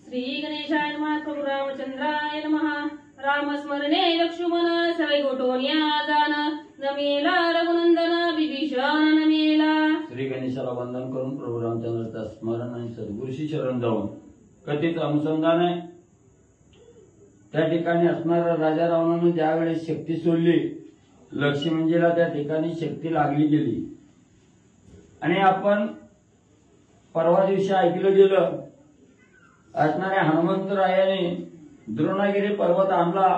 श्री गणेशाय नमः प्रभु रामचंद्राय नमः रामस्मरणे लक्ष्मण सवै गोटोनिया जान नमेला रघुनंदन विभीषण नमेला। श्री गणेशाला वंदन करून प्रभू रामचंद्राचं स्मरण आणि सद्गुरूशी शरण जाऊन कथित अनुसंधान आहे। त्या ठिकाणी असणारा राजा रावणाने ज्यावेळेस शक्ती सोडली लक्ष्मणजीला त्या ठिकाणी शक्ती लागली गेली आणि आपण परवा दिवशी ऐकलं गेलं असणाऱ्या हनुमंतरायाने द्रोणागिरी पर्वत आणला,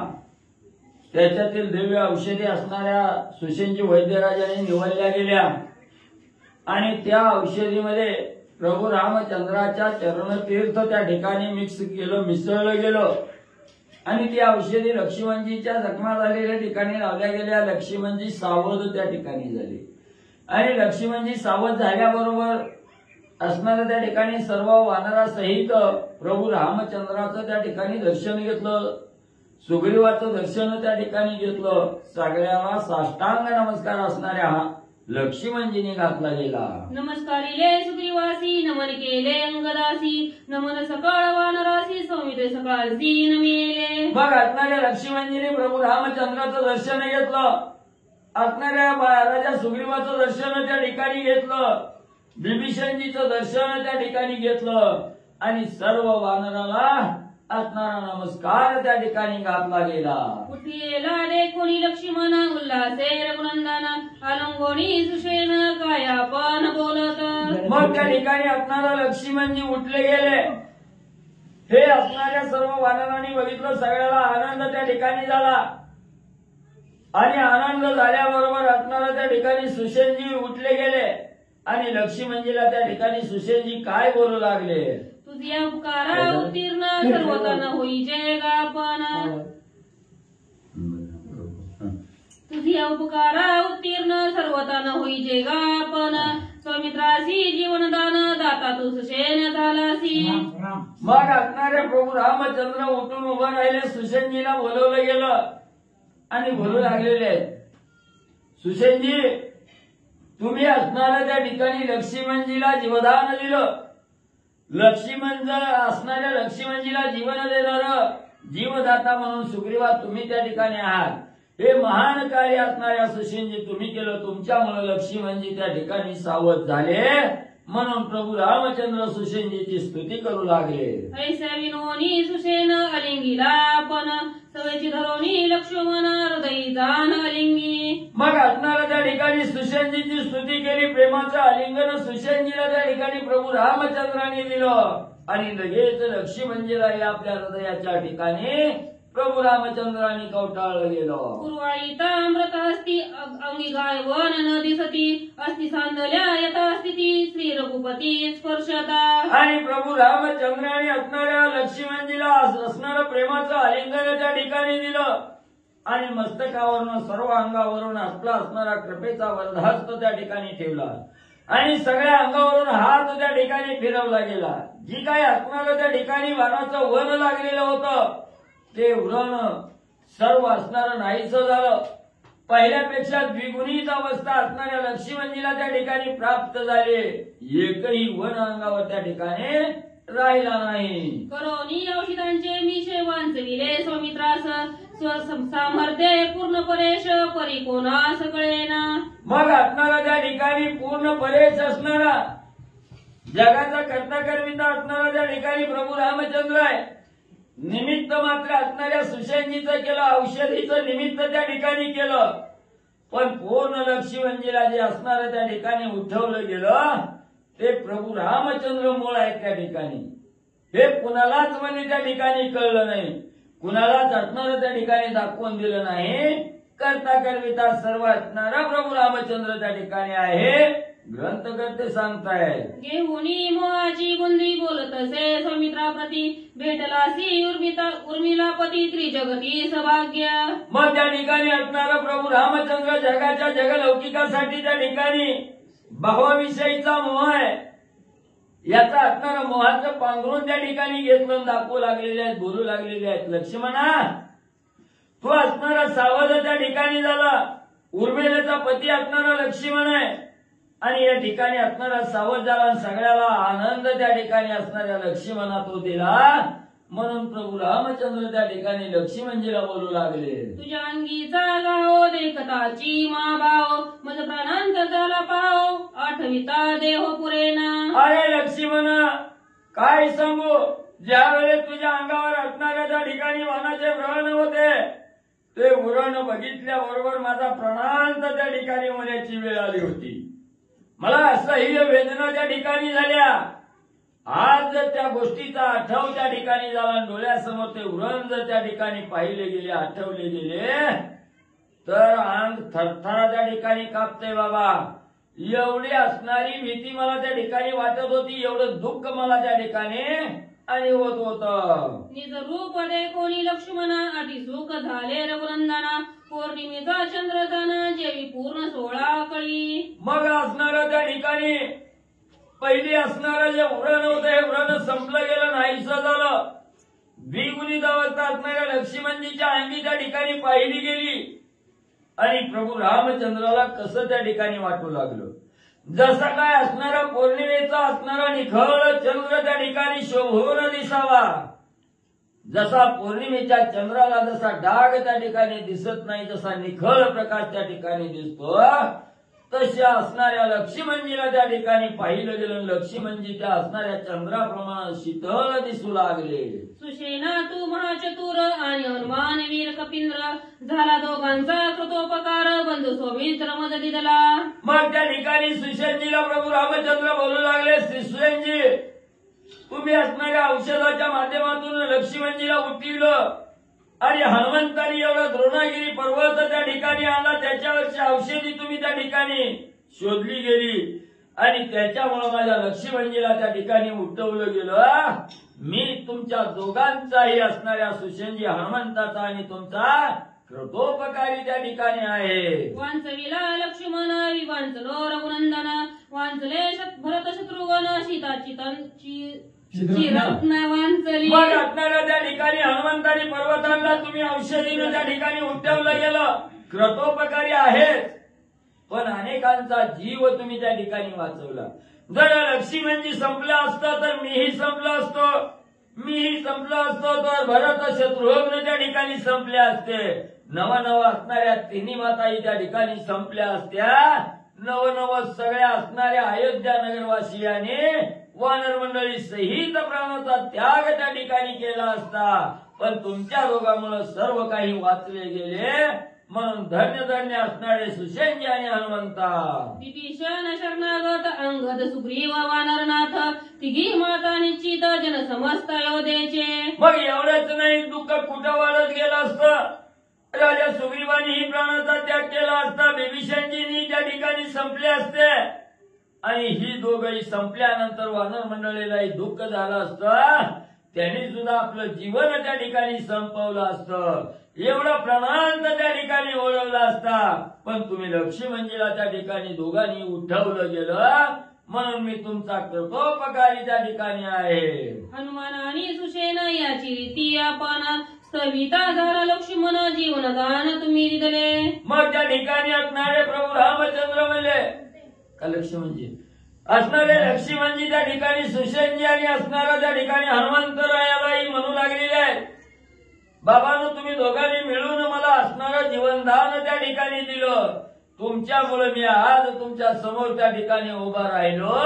त्याच्यातील दिव्य औषधी असणाऱ्या सुषेणजी वैद्यराजाने निवडल्या गेल्या आणि त्या औषधीमध्ये प्रभू रामचंद्राच्या चरणतीर्थ त्या ठिकाणी मिक्स केलं, मिसळलं गेलं आणि ती औषधी लक्ष्मणजीच्या जखमा झालेल्या ठिकाणी लावल्या गेल्या। लक्ष्मणजी सावध त्या ठिकाणी झाले आणि लक्ष्मणजी सावध झाल्याबरोबर असणाऱ्या त्या ठिकाणी सर्व वानरासहित प्रभू रामचंद्राचं त्या ठिकाणी दर्शन घेतलं, सुग्रीवाचं दर्शन त्या ठिकाणी घेतलं। सगळ्याला साष्टांग नमस्कार असणाऱ्या लक्ष्मणजीने घातला गेला। नमस्कारिले सुग्रीवासी नमन केले अंगदासी नमन सकाळ वानरासी सौमित्रे सकाळसी नमेले। मग असणाऱ्या लक्ष्मणजीने प्रभू रामचंद्राचं दर्शन घेतलं, असणाऱ्या राजा सुग्रीवाचं दर्शन त्या ठिकाणी घेतलं, विभीषणजीचं दर्शन त्या ठिकाणी घेतलं आणि सर्व वानराला असणारा नमस्कार त्या ठिकाणी घातला गेला। उठेला रे कोणी लक्ष्मण उल्हासे रघुनंदन अलंगोणी सुषेण काय आपण बोलत। मग त्या ठिकाणी असणारा लक्ष्मणजी उठले गेले। हे असणाऱ्या सर्व वानरांनी बघितलं, सगळ्याला आनंद त्या ठिकाणी झाला आणि आनंद झाल्याबरोबर असणारा त्या ठिकाणी सुषेणजी उठले गेले आणि लक्ष्मणजीला त्या ठिकाणी सुषेणजी काय बोलू लागले, तुझ्या उपकारा उत्तीर्ण सर्वतन होई जय गापन। तुझ्या उपकारा उत्तीर्ण सर्वतन होई जय गापन सौमित्रासी जीवनदान दाता तू सुषेण झालासी। मग असणारे प्रभू रामचंद्र उठून उभं राहिले, सुषेणजीला बोलवलं गेलं आणि बोलू लागलेले, सुषेणजी तुम्ही असणाऱ्या त्या ठिकाणी लक्ष्मणजीला जीवदान दिलं, असणाऱ्या लक्ष्मणजीला जीवन देणार जीवदाता म्हणून सुग्रीवा तुम्ही त्या ठिकाणी आहात। हे महान कार्य असणाऱ्या सुषेणजी तुम्ही केलं, तुमच्यामुळे लक्ष्मणजी त्या ठिकाणी सावध झाले म्हणून प्रभू रामचंद्र सुषेणजीची स्तुती करू लागले। ऐसा विनोनी सुषेण अलिंगीला पण सवयची धरोनी लक्ष्मण हृदयी जाण अलिंगी। मग असणाऱ्या त्या ठिकाणी सुषेणजीची स्तुती केली, प्रेमाचं आलिंगन सुषेणजीला त्या ठिकाणी प्रभू रामचंद्राने दिलं आणि लगेच लक्ष्मणजीला आपल्या हृदयाच्या ठिकाणी प्रभू रामचंद्राने कवटाळलं गेलं। पूर्वाळीता अमृत असती अंगी गायवन न दिसती अस्ति सांदल्या यथा स्थिती श्री रघुपती स्पर्शता। आणि प्रभू रामचंद्राने असणाऱ्या लक्ष्मणजीला असणारं प्रेमाचं आलिंगन त्या ठिकाणी दिलं आणि मस्तकावरून सर्व अंगावरून आपला असणारा कृपेचा वरदहस्त त्या ठिकाणी ठेवला आणि सगळ्या अंगावरून हात त्या ठिकाणी फिरवला गेला। जी काही असणारं त्या ठिकाणी वानाचं वन लागलेलं होतं ते व्रण सर्व असणारं नाहीसं झालं। पहिल्यापेक्षा द्विगुणित अवस्था असणाऱ्या लक्ष्मणजीला त्या ठिकाणी प्राप्त झाले, एकही वन अंगावर त्या ठिकाणी राहिला नाही। करोनी औषधांचे मी वांचविले सौमित्रास सामर्थ्य पूर्ण परेश परी कोणास कळेना। मग असणारा त्या ठिकाणी पूर्ण परेश असणारा जगाचा कर्ता करविता असणारा त्या ठिकाणी प्रभू रामचंद्र आहे। निमित्त मात्र असणाऱ्या सुषेणजीचं केलं, औषधीचं निमित्त त्या ठिकाणी केलं, पण पूर्ण लक्ष्मणजीला जे असणारं त्या ठिकाणी उठवलं गेलं ते प्रभू रामचंद्र मूळ आहेत त्या ठिकाणी। हे कुणालाच म्हणजे त्या ठिकाणी कळलं नाही, कुणालाच असणारं त्या ठिकाणी दाखवून दिलं नाही। कर्ता करविता सर्व असणारा प्रभू रामचंद्र त्या ठिकाणी आहे, ग्रंथकर्ते सांगतायत। घेऊनी मोहाची बुंदी बोलत असे सौमित्राप्रती भेटलासी उर्मिलापती त्रिजगती सौभाग्य। मग त्या ठिकाणी असणारा प्रभू रामचंद्र जगाच्या जगलौकिकासाठी त्या ठिकाणी भावाविषयीचा मोह आहे, याचा असणारा मोहाचं पांघरून त्या ठिकाणी घेतलं, दाखवू लागलेले आहेत, बोलू लागलेले आहेत। लक्ष्मणा तो असणारा सावध त्या ठिकाणी झाला, उर्मिलेचा पती असणारा लक्ष्मण आहे आणि या ठिकाणी असणारा सावध झाला आणि सगळ्याला आनंद त्या ठिकाणी असणाऱ्या लक्ष्मणा तो दिला. म्हणून प्रभू रामचंद्र त्या ठिकाणी लक्ष्मणजीला बोलू लागले, तुझ्या अंगीचा गाव देखताची माभाव मज प्राणांत झाला पाव आठविता देह पुरेना. अरे लक्ष्मण काय सांगू, ज्या वेळेस तुझ्या अंगावर असणाऱ्या त्या ठिकाणी वाणाचे व्रण होते ते व्रण बघितल्याबरोबर माझा प्राणांत त्या ठिकाणी होण्याची वेळ आली होती. मला असह्य वेदना त्या ठिकाणी झाल्या. आज जर त्या गोष्टीचा आठव त्या ठिकाणी झाला, डोळ्यासमोर ते व्रण जर त्या ठिकाणी पाहिले गेले, आठवले गेले, तर अंग थरथरा त्या ठिकाणी कापते बाबा. एवढी असणारी भीती मला त्या ठिकाणी वाटत होती, एवढं दुःख मला त्या ठिकाणी आणि होत होतं. निज रूप देखोनी लक्ष्मणा अति सुख झाले रघुनंदना पौर्णिमेचा चंद्र जाना जेवी पूर्ण 16 कळी. मग असणारं त्या ठिकाणी पहिली असणारं जे व्रण होतं हे व्रण संपलं गेलं, नाहीसं झालं. द्विगुणी अवस्था असणाऱ्या लक्ष्मणजीच्या अंगी त्या ठिकाणी पाहिली गेली आणि प्रभू रामचंद्राला कसं त्या ठिकाणी वाटू लागलं. जसा काय असणारा पौर्णिमेचा असणारा निखळ चंद्र त्या ठिकाणी शोभून दिसावा, जसा पौर्णिमेच्या चंद्राला जसा डाग त्या ठिकाणी दिसत नाही, जसा निखळ प्रकाश त्या ठिकाणी दिसतो, तशा असणाऱ्या लक्ष्मणजीला त्या ठिकाणी पाहिलं गेलं. लक्ष्मणजी त्या असणाऱ्या चंद्राप्रमाणे शीतळ दिसू लागले. सुशेना तू महाचतुर आणि हनुमान वीर कपिंद्र झाला दोघांचा कृतोपकार बंधू सौमित्र मदती दिला. मग त्या ठिकाणी सुशेनजीला प्रभू रामचंद्र बोलू लागले, सुशेनजी तुम्ही असणाऱ्या औषधाच्या माध्यमातून लक्ष्मणजीला उठविलं आणि हनुमंतांनी एवढा द्रोणागिरी पर्वत त्या ठिकाणी आला, त्याच्यावरची औषधी तुम्ही त्या ठिकाणी शोधली गेली आणि त्याच्यामुळे माझ्या लक्ष्मणजीला त्या ठिकाणी उठवलं गेलं. मी तुमच्या दोघांचाही असणाऱ्या सुशेनजी हनुमंताचा आणि तुमचा कृतोपकारी त्या ठिकाणी आहे. वांचविला लक्ष्मण विवांचलो रघुनंदन वांचले भरत शत्रुघ्न सीताची वांचली. मग असणाऱ्या त्या ठिकाणी हनुमंतानी पर्वतांना तुम्ही औषधीनं त्या ठिकाणी उठवलं गेलं, कृतोपकारी आहेत, पण अनेकांचा जीव तुम्ही त्या ठिकाणी वाचवला. जर लक्ष्मणजी संपलं असतं तर मीही संपलो असतो, मीही संपलो असतो तर भरत शत्रुघ्न त्या ठिकाणी संपले असते. नवनव असणाऱ्या तिन्ही माताही त्या ठिकाणी संपल्या असत्या. नवनव सगळ्या असणाऱ्या अयोध्या नगरवासियांनी वानर मंडळी सहित प्राणाचा त्याग त्या ठिकाणी केला असता, पण तुमच्या रोगामुळे सर्व काही वाचले गेले. म्हणून धन्य धन्य असणारे सुशेनजी आणि हनुमंता. विभीषण शरणागत अंगद सुग्रीव वानरनाथ तिघी माता निश्चित जन समस्त अयोध्येचे. मग एवढंच नाही, दुःख कुठं वाढत गेलं असतं. राजा सुग्रीवानी ही प्राणाचा त्याग केला असता, विभीषणजींनी त्या ठिकाणी संपले असते आणि ही दोघही संपल्यानंतर वानर मंडळीलाही दुःख झालं असतं. त्यांनी सुद्धा आपलं जीवन त्या ठिकाणी संपवलं असतं, एवढं प्राणांत त्या ठिकाणी ओळखला असता. पण तुम्ही लक्ष्मणजीला त्या ठिकाणी दोघांनी उठवलं गेलं, म्हणून मी तुमचा कृतोपकारी त्या ठिकाणी आहे. हनुमान आणि सुशेन याची रीती आपण स्थविता झाला लक्ष्मण जीवनदान तुम्ही दिले. मग त्या ठिकाणी असणारे प्रभू रामचंद्र म्हणले का लक्ष्मणजी, असणारे लक्ष्मणजी त्या ठिकाणी सुशेनजी आणि असणारा त्या ठिकाणी हनुमंतरायालाही म्हणू लागलेले आहे, बाबांनो तुम्ही दोघांनी मिळून मला असणारं जीवनदान त्या ठिकाणी दिलं. तुमच्यामुळे मी आज तुमच्या समोर त्या ठिकाणी उभा राहिलो.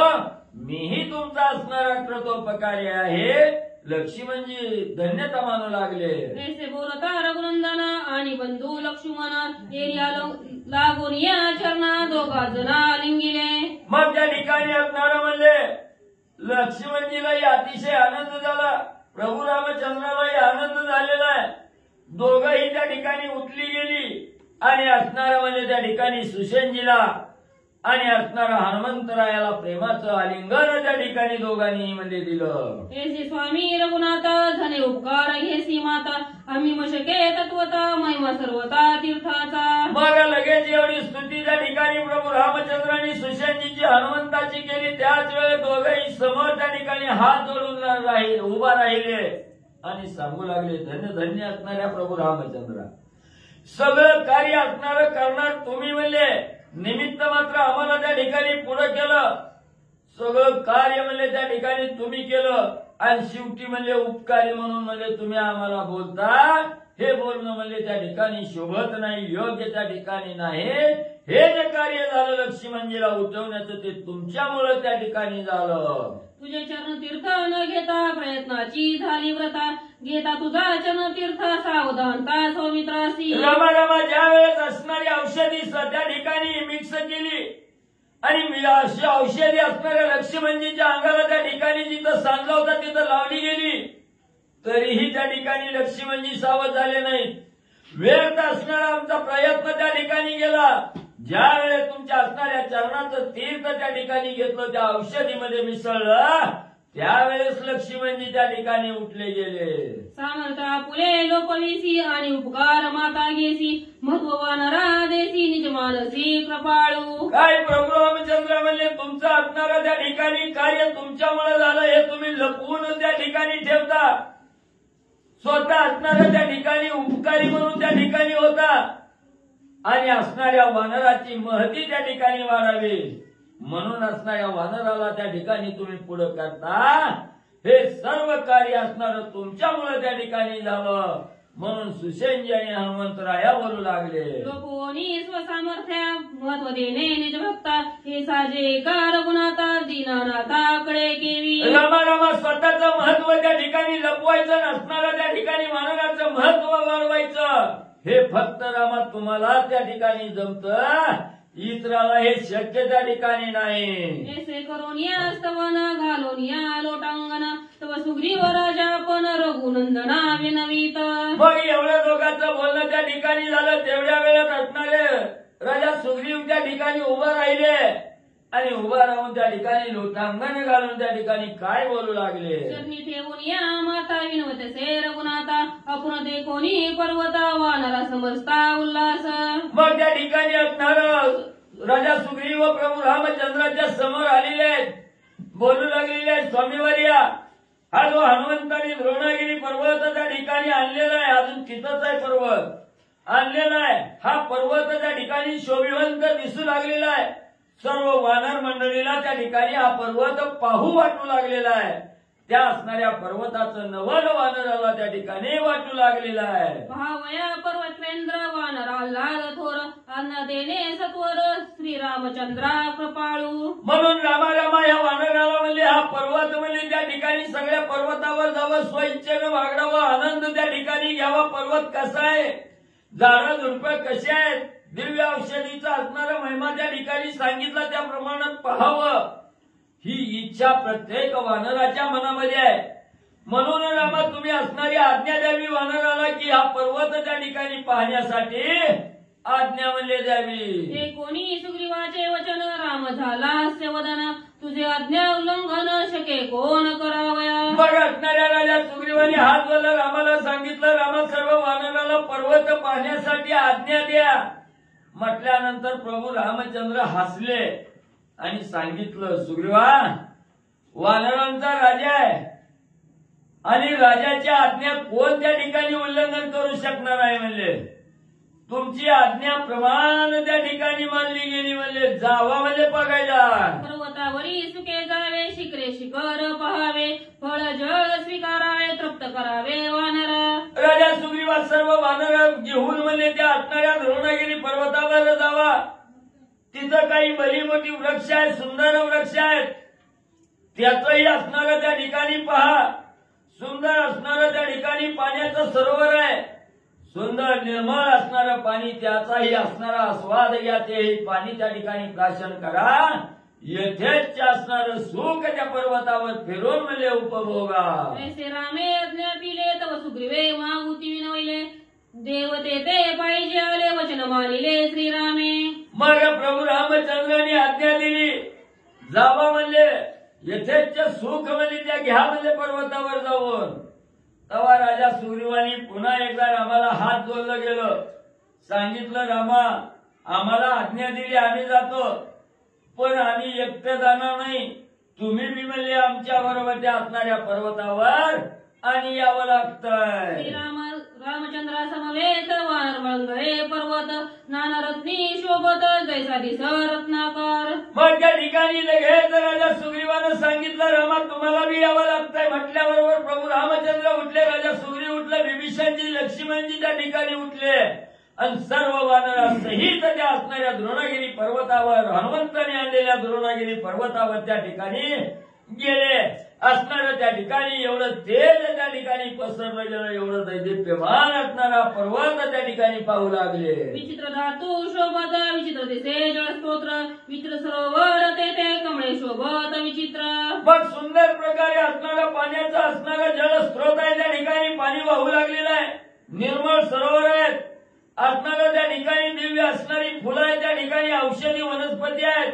मीही तुमचा असणारा कृतोपकारी आहे. लक्ष्मणजी धन्यता मानू लागले. ऐसे बोलता रघुनंदन आणि बंधू लक्ष्मण एरिया लागून या चरणा दोघा जना लिंगिले. मग त्या ठिकाणी असणारं म्हणजे लक्ष्मणजीलाही अतिशय आनंद झाला, प्रभू रामचंद्रालाही आनंद झालेला आहे. दोघंही त्या ठिकाणी उठली गेली आणि असणारं म्हणजे त्या ठिकाणी सुशेनजीला आणि असणारा हनुमंतरायाला प्रेमाचं आलिंगन त्या ठिकाणी दोघांनी म्हणजे दिलं. ऐसे स्वामी रघुनाथा धने उपकार घेसी माता आम्ही मशके तत्वता महिमा सर्वता तीर्थाचा. मग लगेच एवढी स्तुती त्या ठिकाणी प्रभू रामचंद्रांनी सुशेनजीची हनुमंताची केली. त्याच वेळेस दोघंही समोर त्या ठिकाणी हात जोडून उभा राहिले आणि सांगू लागले, धन्य धन्य असणाऱ्या प्रभू रामचंद्रा, सगळं कार्य असणारं करणार तुम्ही म्हणले. निमित्त मात्र आम्हाला त्या ठिकाणी पुढे केलं, सगळं कार्य म्हणजे त्या ठिकाणी तुम्ही केलं, आणि शेवटी म्हणजे उपकारी म्हणून म्हणजे तुम्ही आम्हाला बोलता, हे बोलणं म्हणजे त्या ठिकाणी शोभत नाही, योग्य त्या ठिकाणी नाही। हे जे कार्य झालं लक्ष्मणजीला उठवण्याचं ते तुमच्यामुळे त्या ठिकाणी झालं। तुझे चरण तीर्थ न घेता प्रयत्नाची झाली व्रता, घेता तुझा चरण तीर्थ सावधानता सौमित्रासी। रमा ज्या वेळेस असणारी औषधी त्या ठिकाणी मिक्स केली, आणि अशी औषधी असणाऱ्या लक्ष्मणजीच्या अंगाला त्या ठिकाणी जिथं सांडला होता तिथं लावली गेली, तरीही त्या ठिकाणी लक्ष्मणजी सावध झाले नाहीत। व्यर्थ असणारा आमचा प्रयत्न त्या ठिकाणी गेला। ज्या वेळेस तुमच्या असणाऱ्या चरणाचं तीर्थ त्या ठिकाणी घेतलं, त्या औषधीमध्ये मिसळलं, त्यावेळेस लक्ष्मणजी त्या ठिकाणी उठले गेले। सामर्था फुले लोपविसी आणि उपकार माता घेसी, महत्व वानरा देसी निज मानसी कृपाळू। काय प्रभू रामचंद्र म्हणले तुमचं असणारं त्या ठिकाणी कार्य तुमच्यामुळे झालं, हे तुम्ही लपवून त्या ठिकाणी ठेवता। स्वतः असणाऱ्या त्या ठिकाणी उपकारी म्हणून त्या ठिकाणी होता, आणि असणाऱ्या वानराची महती त्या ठिकाणी वाढावी म्हणून असणाऱ्या वानराला त्या ठिकाणी तुम्ही पुढे करता। हे सर्व कार्य असणार तुमच्यामुळे त्या ठिकाणी झालं, म्हणून सुसेनजी आणि हनुमंतराया बोलू लागले। लोकोनी स्वसामर्थ्या महत्व देणे निज भक्ता, हे साजे कार गुणाता दीनानाथाकडे केवी। रमा स्वतःचं महत्व त्या ठिकाणी लपवायचं, नसणारं त्या ठिकाणी वानराचं महत्व वाढवायचं, हे फक्त रामा तुम्हाला त्या ठिकाणी जमतं, इतराला हे शक्य त्या ठिकाणी नाही। ऐसे करून या स्तवन घालून या लोटांगण, तव सुग्रीव राजा पण रघुनंदना विनवीत। मग एवढ्या दोघांचं बोलणं त्या ठिकाणी झालं, तेवढ्या वेळात असणारे राजा सुग्रीव त्या ठिकाणी उभं राहिले, आणि उभा राहून त्या ठिकाणी लोटांगण घालून त्या ठिकाणी काय बोलू लागले। चरणी ठेवून या माता विनवते रघुनाथा, आपण ते कोणी पर्वता वानरा समजता उल्हास। मग त्या ठिकाणी असणार राजा सुग्रीव व प्रभू रामचंद्राच्या समोर आलेले आहेत, बोलू लागलेले आहेत, स्वामीवर्या हा जो हनुमंतांनी द्रोणागिरी पर्वत त्या ठिकाणी आणलेला आहे, अजून तिथंच आहे पर्वत आणलेला आहे, हा पर्वत त्या ठिकाणी शोभिवंत दिसू लागलेला आहे। सर्व वानर मंडळीला त्या ठिकाणी हा पर्वत पाहू वाटू लागलेला आहे, त्या असणाऱ्या पर्वताचं नवल वानराला त्या ठिकाणी वाटू लागलेलं आहे। पहावया पर्वतेंद्र वानरा लाल थोर, अन्न देणे सत्वर श्रीरामचंद्रा कृपाळू। म्हणून रामा या वानराला म्हणजे हा पर्वत म्हणजे त्या ठिकाणी सगळ्या पर्वतावर जावं, स्वइच्छेनं वागडावं, आनंद त्या ठिकाणी घ्यावा। पर्वत कसा आहे, झाडं झुडपं कशी आहेत, दिव्य औषधीचा असणारा महिमा त्या ठिकाणी सांगितला, त्याप्रमाणे पहावं ही इच्छा प्रत्येक वानराच्या मनामध्ये आहे। म्हणून रामा तुम्ही असणारी आज्ञा द्यावी वानराला, की हा पर्वत त्या ठिकाणी पाहण्यासाठी आज्ञा म्हणजे द्यावी। ते कोणी सुग्रीवाचे वचन राम झाला सेवदन, तुझे आज्ञा उल्लंघन शके कोण करावया। बघ असणाऱ्या राजा सुग्रीवाने हात जोडला, रामाला सांगितलं, रामा सर्व वानराला पर्वत पाहण्यासाठी आज्ञा द्या। म्हटल्यानंतर प्रभू रामचंद्र हसले आणि सांगितलं, सुग्रीवा वानरांचा राजा आहे, आणि राजाच्या आज्ञा कोण त्या ठिकाणी उल्लंघन करू शकणार आहे म्हणले, तुमची आज्ञा प्रमाण त्या ठिकाणी मानली गेली म्हणले, जावा म्हणजे बघायला। पर्वतावरी सुखे जावे, शिखरे शिखर पहावे, फळ जळ स्वीकारावे, तृप्त करावे वानरा। राजा सुग्रीवा सर्व वानर घेऊन म्हणजे त्या असणाऱ्या द्रोणागिरी पर्वतावर जावा, तिथं काही भली मोठी वृक्ष आहेत, सुंदर वृक्ष आहेत, त्याचंही असणारं त्या ठिकाणी पहा। सुंदर असणारं त्या ठिकाणी पाण्याचं सरोवर आहे, सुंदर निर्मळ असणारं पाणी, त्याचाही असणारा आस्वाद घ्या, ते पाणी त्या ठिकाणी प्राशन करा, यथेच्छ असणारं सुख त्या पर्वतावर फिरून म्हणजे उपभोगा। ऐसे रामे आज्ञा पिले, तव सुग्रीवे मागुती विनवले, देवते ते पाहिजे आले वचन मानिले श्रीरामे। मग प्रभू रामचंद्राने आज्ञा दिली, जावा म्हणजे यथेच्छ सुख म्हणजे त्या घ्या म्हणजे पर्वतावर जाऊन। तेव्हा राजा सुग्रीवानी पुन्हा एकदा रामाला हात जोडलं गेलं, सांगितलं, रामा आम्हाला आज्ञा दिली, आम्ही जातो, पण आम्ही एकटे जाणार नाही, तुम्ही बी म्हणजे आमच्या बरोबर त्या असणाऱ्या पर्वतावर आणि यावं लागतंय। रामचंद्रा समवेत वानर मळंगळे पर्वत नाना रत्नी शोभत जैसा दिस रत्नाकर. मग त्या ठिकाणी लगेच राजा सुग्रीवानं सांगितलं, रामा तुम्हाला बी यावं लागतंय. म्हटल्याबरोबर प्रभू रामचंद्र उठले, राजा सुग्रीव उठले, विभीषणजी लक्ष्मणजी त्या ठिकाणी उठले आणि सर्व वानरासहित त्या असणाऱ्या द्रोणागिरी पर्वतावर, हनुमंताने आणलेल्या द्रोणागिरी पर्वतावर त्या ठिकाणी गेले. असणारं त्या ठिकाणी एवढं तेज त्या ठिकाणी पसरलं गेलं, एवढं दैदिप्यमान असणारा पर्वत त्या ठिकाणी पाहू लागले. विचित्र धातू शोभत विचित्र दिसे जलस्तोत्र विचित्र सरोवर तेथे कमळे शोभत विचित्र. मग सुंदर प्रकारे असणारा पाण्याचा असणारा जलस्रोत आहे त्या ठिकाणी, पाणी वाहू लागलेलं आहे, निर्मळ सरोवर आहेत. असणारं त्या ठिकाणी दिव्य असणारी फुलं आहेत त्या ठिकाणी, औषधी वनस्पती आहेत.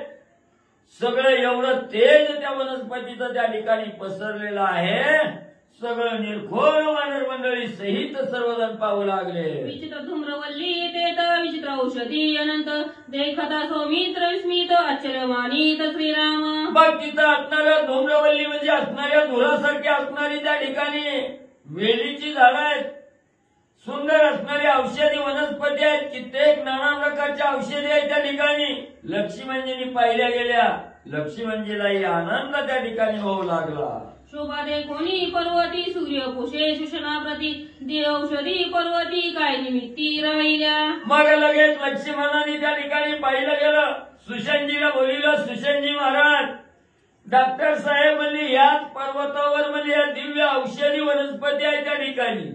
सगळं एवढं तेज त्या वनस्पतीचं त्या ठिकाणी पसरलेलं आहे. सगळं निर्घोर वानर मंडळी सहित सर्वजण पाहू लागले. विचित्र धूम्रवल्ली तेथ विचित्र औषधी अनंत देखता सौमित्र विस्मित आश्चर्यमानित श्रीराम. मग तिथं असणारं धूम्रवल्ली म्हणजे असणाऱ्या धुरासारखी असणारी त्या ठिकाणी वेलीची झाडं आहेत. सुंदर असणारी औषधी वनस्पती आहेत, कित्येक नाना प्रकारच्या औषधी आहेत त्या ठिकाणी. लक्ष्मणजींनी पाहिल्या गेल्या, लक्ष्मणजीलाही आनंद त्या ठिकाणी होऊ लागला. शोभा दे कोणी पर्वती सूर्य कुशे सुषणा प्रती दे औषधी पर्वती काय निमित्ती राहिल्या. मग लगेच लक्ष्मणाने त्या ठिकाणी पाहिलं गेलं, सुषणजीला बोलिलं, सुषणजी महाराज डॉक्टर साहेब म्हणले याच पर्वतावर म्हणजे या दिव्य औषधी वनस्पती आहे त्या ठिकाणी.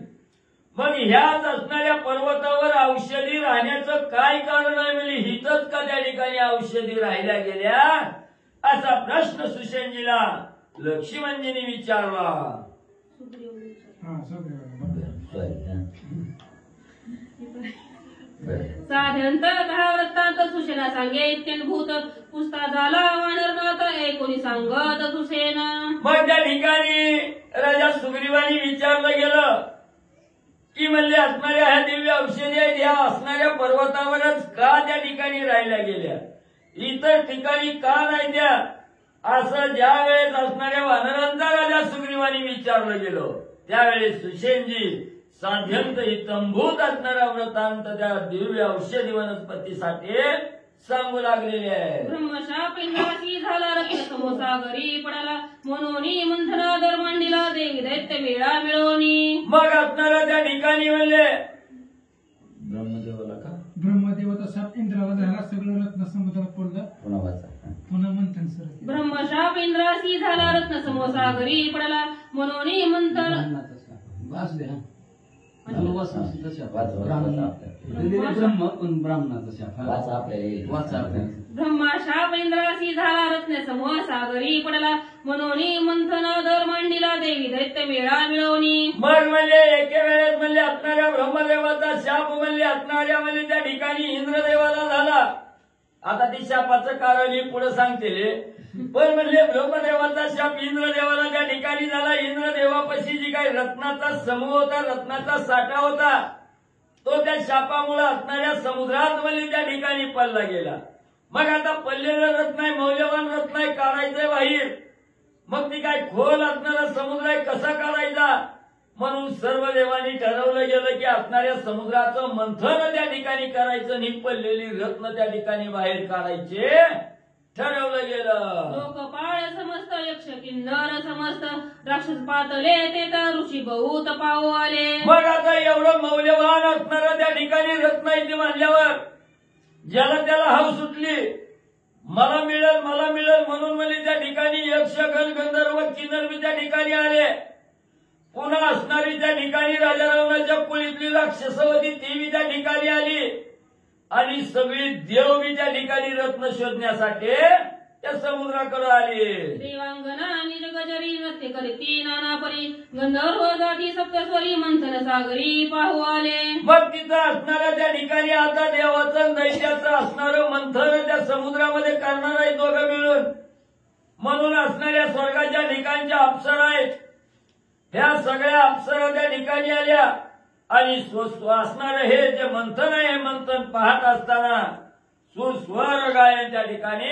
मग ह्याच असणाऱ्या पर्वतावर औषधी राहण्याचं काय कारण आहे, म्हणजे हितच का त्या ठिकाणी औषधी राहिल्या गेल्या, असा प्रश्न सुषणजीला लक्ष्मणजींनी विचारला. साध्यंत दहा वृत्तांत सुषेना सांगे इत्यनुभूत पुस्ता झाला वानरनाथ ऐकोनी सांगत सुसेन. मग त्या ठिकाणी राजा सुग्रीवानी विचारलं गेलं की म्हणले असणाऱ्या ह्या दिव्य औषधी आहेत ह्या असणाऱ्या पर्वतावरच का त्या ठिकाणी राहिल्या गेल्या, इतर ठिकाणी का नाही त्या, असं ज्या वेळेस असणाऱ्या वानरांचा राजा सुग्रीवानी विचारलं गेलो त्यावेळेस सुषेणजी साध्यंत हितंभूत असणारा वृत्तांत त्या दिव्य औषधी वनस्पतीसाठी सांगू लागलेले आहे. ब्रह्मशाप इंद्राची झाला रत्न समोसा घरी पडाला मनोनी मंथना दर मांडीला देवी दैत्य मेळा मिळवणी. मग असणारा त्या ठिकाणी म्हणले ब्रह्मदेवाला का, ब्रह्मदेवाचा शाप इंद्राला झाला, सगळं रत्न समुद्रात पडलं, पुन्हा मंथन सर. ब्रह्मशाप इंद्राची झाला रत्न समोसा घरी पडाला मनोनी मंथन ब्रह्माशाप इंद्रासी झाला रत्न समूह सागरी पडला मनोनी मंथन दर मांडीला देवी दैत्य मेळा मिळवणी. मग म्हणजे एके वेळेस म्हणजे असणाऱ्या ब्रह्मदेवाचा शाप म्हणजे असणाऱ्या म्हणजे त्या ठिकाणी इंद्रदेवाला झाला. आता ती शापाचं कारण ही पुढे सांगते, पण म्हणजे ब्रह्मदेवाचा शाप इंद्रदेवाला त्या ठिकाणी झाला. इंद्रदेवापाशी जी काही रत्नाचा समूह होता, रत्नाचा साठा होता, तो त्या शापामुळे असणाऱ्या समुद्रात म्हणजे त्या ठिकाणी पडला गेला. मग आता पडलेलं रत्न आहे, मौल्यवान रत्न आहे, काढायचंय बाहेर. मग ती काय खोल असणारा समुद्र आहे, कसा काढायचा, म्हणून सर्व देवांनी ठरवलं गेलं की असणाऱ्या समुद्राचं मंथन त्या ठिकाणी करायचं आणि पडलेली रत्न त्या ठिकाणी बाहेर काढायचे ठरवलं गेलं. लोकपाळ समस्त यक्ष किन्नर समस्त राक्षस पातले ते तर ऋषी बहुत पाहू आले. मग आता एवढं मौल्यवान असणारं त्या ठिकाणी रत्न इथे मानल्यावर ज्याला त्याला हाव सुटली, मला मिळेल म्हणून म्हणजे त्या ठिकाणी यक्ष गण गंधर्व किन्नर बी त्या ठिकाणी आले. पुन्हा असणारी त्या ठिकाणी राजा रावणाच्या कुळीतली राक्षसवती ती बी त्या ठिकाणी आली आणि सगळी देव बी त्या ठिकाणी रत्न शोधण्यासाठी त्या समुद्राकडे आले. देवांगना निज गजरी नृत्य करीती नाना परी गंधर्व जाती सप्तस्वरी मंथन सागरी पाहू आले. मग तिथं असणाऱ्या त्या ठिकाणी आता देवाचं दैत्याचं असणारं मंथन त्या समुद्रामध्ये करणार आहे दोघं मिळून. म्हणून असणाऱ्या स्वर्गाच्या ठिकाणच्या अप्सरा आहेत, ह्या सगळ्या अप्सरा त्या ठिकाणी आल्या आणि असणारं हे जे मंथन आहे हे मंथन पाहत असताना सुस्वर गायन त्या ठिकाणी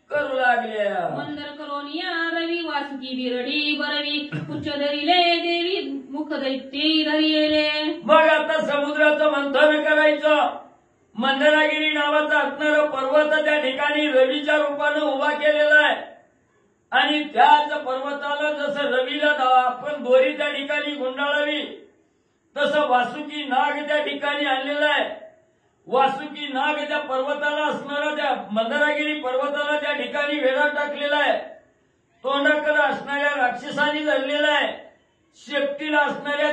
करू लागल्या. मंदर करोनिया रवी वासुकी बिरडी बरवी उच्च धरिले देवी मुख दैत्य धरिले. मग समुद्राचं मंथन करायचं. मंदरागिरी नावाचा असणारा पर्वत त्या ठिकाणी रवीच्या रूपानं उभा केलेला आहे आणि त्याच पर्वताला जसं रवीला आपण दोरी त्या ठिकाणी गुंडाळावी तसं वासुकी नाग त्या ठिकाणी आणलेला आहे. वासुकी नाग त्या पर्वताला असणारा त्या मंदरागिरी पर्वताला त्या ठिकाणी वेढा टाकलेला आहे. तोंडाकडे असणाऱ्या राक्षसांनी धरलेला आहे. शेपटीला असणाऱ्या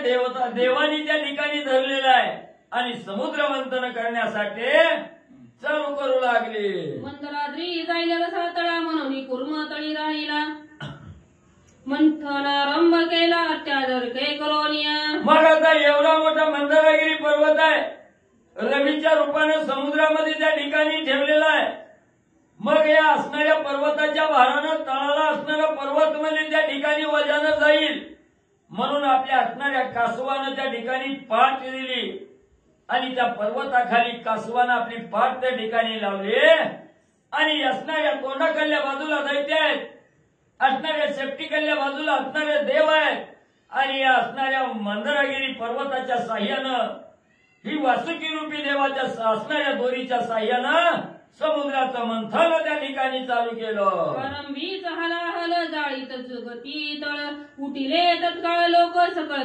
देवानी त्या ठिकाणी धरलेला आहे आणि समुद्र मंथन करण्यासाठी चालू करू लागले. मंदराद्री जाईल रसा तळा म्हणून कुर्म तळी राहिला. मंथनारंभ केला अत्यादर के करोनिया. मग आता एवढा मोठा मंदरागिरी पर्वत आहे, रवीच्या रूपाने समुद्रामध्ये त्या ठिकाणी ठेवलेला आहे. मग या असणाऱ्या पर्वताच्या भारानं तळाला असणारा पर्वत म्हणजे त्या ठिकाणी वजानं जाईल म्हणून आपल्या असणाऱ्या कासवानं त्या ठिकाणी पाठ दिली आणि त्या पर्वताखाली कासवानं आपली पाठ त्या ठिकाणी लावली आणि असणाऱ्या तोंडाकडल्या बाजूला दैत्य आहेत, असणाऱ्या शेपटीकडल्या बाजूला असणारे देव आहेत आणि या असणाऱ्या मंदरागिरी पर्वताच्या साह्यानं ही वासुकी रूपी देवाच्या असणाऱ्या दोरीच्या साह्यानं समुद्राचं मंथन त्या ठिकाणी चालू केलं. परंबीच हलाहल जाळीत गती तळ उठिले तत्काळ लोक सकळ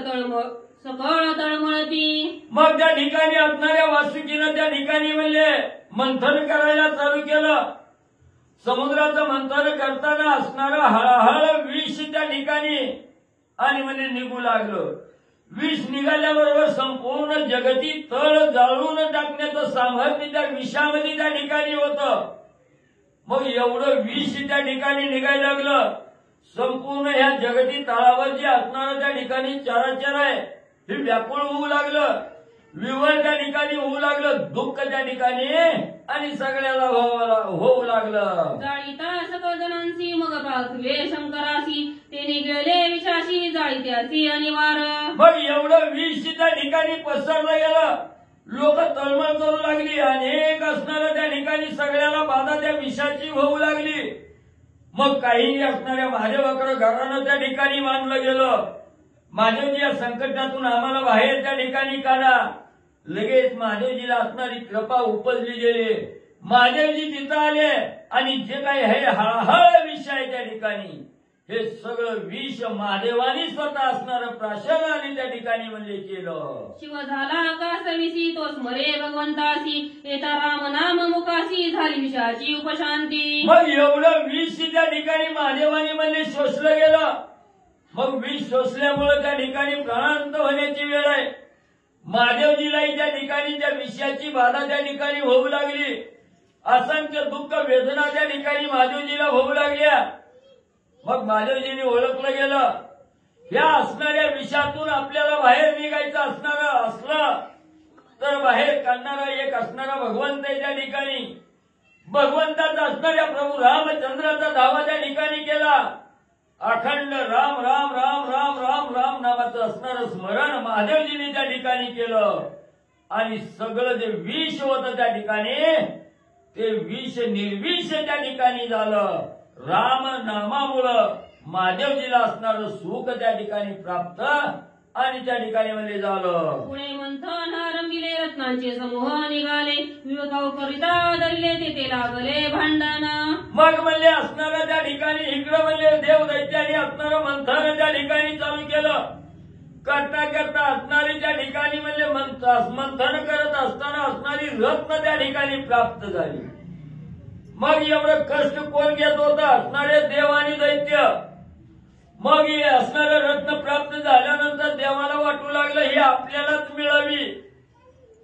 तळमळती. मग त्या ठिकाणी असणाऱ्या वासुकीनं त्या ठिकाणी म्हणले मंथन करायला चालू केलं. समुद्राचं मंथन करताना असणारं हळहळ विष त्या ठिकाणी आणि म्हणजे निघू लागलं. विष निघाल्याबरोबर संपूर्ण जगती तळ जाळून टाकण्याचं सामर्थ्य त्या विषामध्ये त्या ठिकाणी होतं. मग एवढं विष त्या ठिकाणी निघायला लागलं. संपूर्ण ह्या जगती तळावर जे असणारं त्या ठिकाणी चराचर आहे हे व्याकुळ होऊ लागलं, विवळ त्या ठिकाणी होऊ लागलं, दुःख त्या ठिकाणी आणि सगळ्याला होऊ लागलं. जाळीता सकळ जणांसी मग पार्थवे शंकरासी ते निघाले विषाशी जाळीत्यासी अनिवार. मग एवढं विष त्या ठिकाणी पसरलं गेलं, लोक तळमळ करू लागली. अनेक असणाऱ्या त्या ठिकाणी सगळ्याला बाधा त्या विषाची होऊ लागली. मग काही असणाऱ्या महादेवाकडे घरानं त्या ठिकाणी मानलं गेलं. महादेवजी या संकटातून आम्हाला बाहेर त्या ठिकाणी काढा. लगेच महादेवजीला असणारी कृपा उपजली गेली. महादेवजी तिथं आले आणि जे काही हे हळहळ विष आहे त्या ठिकाणी हे सगळं विष महादेवानी स्वतः असणारं प्राशनाने त्या ठिकाणी म्हणजे केलं. शिव झाला कासविसी तो स्मरे भगवंतासी येता राम नाम मुखासी झाली विषाची उपशांती. मग एवढं विष त्या ठिकाणी महादेवानी म्हणजे शोषलं गेलं. मग विष शोषल्यामुळे त्या ठिकाणी प्राणांत होण्याची वेळ आहे. महादेवजीलाही त्या ठिकाणी त्या विषयाची बाधा त्या ठिकाणी होऊ लागली. असंख्य दुःख वेदना त्या ठिकाणी महादेवजीला होऊ लागल्या. मग महादेवजींनी ओळखलं गेलं या असणाऱ्या विषातून आपल्याला बाहेर निघायचं असणारं असलं तर बाहेर काढणारा एक असणारा भगवंत आहे त्या ठिकाणी. भगवंताचा असणाऱ्या प्रभू रामचंद्राचा धावा त्या ठिकाणी केला. अखंड राम राम राम राम राम राम नामाचं असणारं स्मरण महादेवजींनी त्या ठिकाणी केलं आणि सगळं जे विष होतं त्या ठिकाणी ते विष निर्विष त्या ठिकाणी झालं. राम नामामुळं महादेवजीला असणारं सुख त्या ठिकाणी प्राप्त आणि त्या ठिकाणी म्हणजे झालं. पुणे मंथन रंगिले रत्नांचे समूह निघाले विवेकाव करिता दरिले तेथे लागले भांडण. मग म्हणजे असणारं त्या ठिकाणी इकडं म्हणजे देव दैत्याने असणारं मंथन त्या ठिकाणी चालू केलं. करता करता असणारी त्या ठिकाणी म्हणजे मंथन करत असताना असणारी रत्न त्या ठिकाणी प्राप्त झाली. मग एवढं कष्ट कोण घेत होतं? असणारे देव आणि दैत्य. मग हे असणारं रत्न प्राप्त झाल्यानंतर देवाला वाटू लागलं ही आपल्यालाच मिळावी,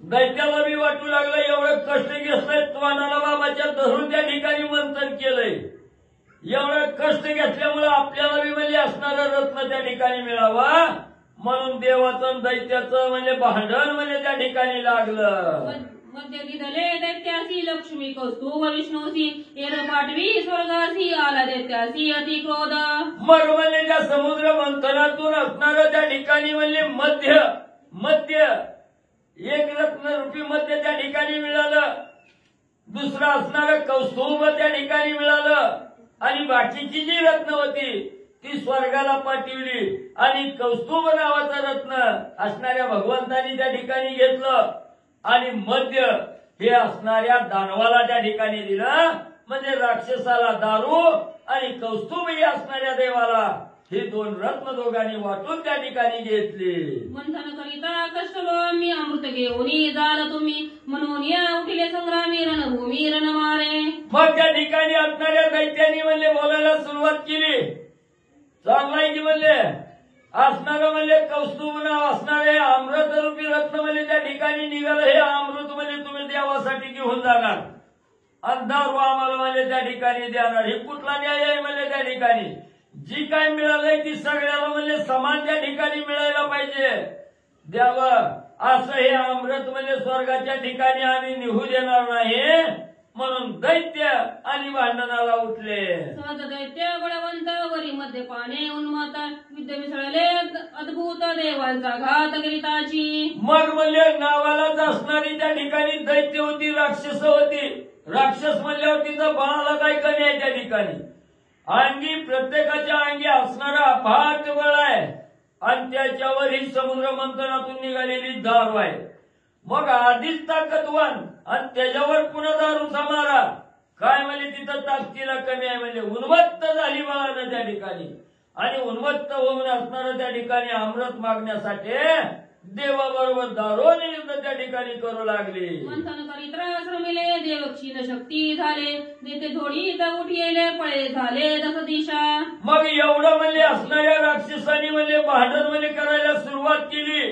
दैत्याला बी वाटू लागलं एवढं कष्ट घेतलंय त्वानाला बाबाच्या धरून त्या ठिकाणी मंथन केलंय, एवढं कष्ट घेतल्यामुळे आपल्याला बी म्हणजे असणारं रत्न त्या ठिकाणी मिळावा म्हणून देवाचं दैत्याचं म्हणजे भांडण म्हणजे त्या ठिकाणी लागलं. मध्य दिधले दैत्यासी लक्ष्मी कौस्तुभ विष्णूसी येर पाठवी स्वर्गासी आला दैत्यासी अति क्रोध. मग म्हणजे त्या समुद्र मंथनातून असणारं त्या ठिकाणी म्हणजे मध्य एक रत्न रूपी मध्य त्या ठिकाणी मिळालं, दुसरं असणारं कौस्तुभ त्या ठिकाणी मिळालं आणि बाकीची जी रत्न होती ती स्वर्गाला पाठवली आणि कौस्तुभ नावाचं रत्न असणाऱ्या भगवंतानी त्या ठिकाणी घेतलं आणि मद्य हे असणाऱ्या दानवाला त्या ठिकाणी दिलं. म्हणजे राक्षसाला दारू आणि कौस्तुभही असणाऱ्या देवाला हे दोन रत्न दोघांनी वाटून त्या ठिकाणी घेतले. मंथन करिता कष्टलो मी अमृत घेऊनी जाल तुम्ही म्हणून या उठिले संग्रामी रणभूमी रणमारे. मग त्या ठिकाणी असणाऱ्या दैत्यांनी म्हणले बोलायला सुरुवात केली. चांगलाय की म्हणले असणारं म्हणले कौस्तुभ नाव असणारे अमृत रूपी रत्न म्हणजे त्या ठिकाणी निघालं. हे अमृत म्हणजे तुम्ही देवासाठी घेऊन जाणार आणि दारू आम्हाला म्हणजे त्या ठिकाणी देणार. हे कुठला न्याय आहे म्हणजे त्या ठिकाणी जी काय मिळालंय ती सगळ्याला म्हणजे समान त्या ठिकाणी मिळायला पाहिजे द्यावं. असं हे अमृत म्हणजे स्वर्गाच्या ठिकाणी आम्ही निघू देणार नाही म्हणून दैत्य आणि भांडणाला उठले. सहज दैत्य बळवंत वरी मध्ये पाने उन्मत विद्या मिसळले अद्भुत देवांचा घात करिताची. मग म्हणजे नावालाच असणारी त्या ठिकाणी दैत्य होती, राक्षस होती. राक्षस म्हणल्यावर तिचं बळाला काय कमी आहे त्या ठिकाणी. अंगी प्रत्येकाच्या अंगी असणारा अफाट बळ आहे आणि त्याच्यावर ही समुद्र मंथनातून निघालेली दारू आहे. मग आधीच ताकदवान आणि त्याच्यावर पुन्हा दारूचा मारा काय म्हणजे तिथं ताकदीला कमी आहे. म्हणजे उन्मत्त झाली बळानं त्या ठिकाणी आणि उन्मत्त होऊन असणारं त्या ठिकाणी अमृत मागण्यासाठी देवाबरोबर दारोने युद्ध त्या ठिकाणी करू लागले. मंथन करीत रमिले देव क्षीण शक्ती झाले देते झोडीत उठिले पळे झाले दस दिशा. मग एवढं म्हणजे असणाऱ्या राक्षसांनी म्हणजे भांडण म्हणजे करायला सुरुवात केली.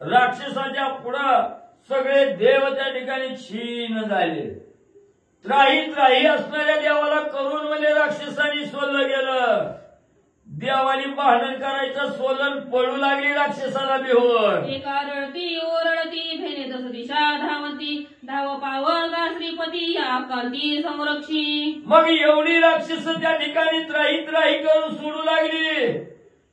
राक्षसाच्या पुढं सगळे देव त्या ठिकाणी क्षीण झाले. त्राही असणाऱ्या देवाला करून म्हणजे राक्षसांनी सोडलं गेलं. देवानी भांडण करायचं सोलन पळू लागली राक्षसाला भिवून. एका रडती ओरडती भेने दस दिशा धावती धाव पावगा श्रीपती आकांती संरक्षी. मग एवढी राक्षस त्या ठिकाणी त्राही करून सोडू लागली.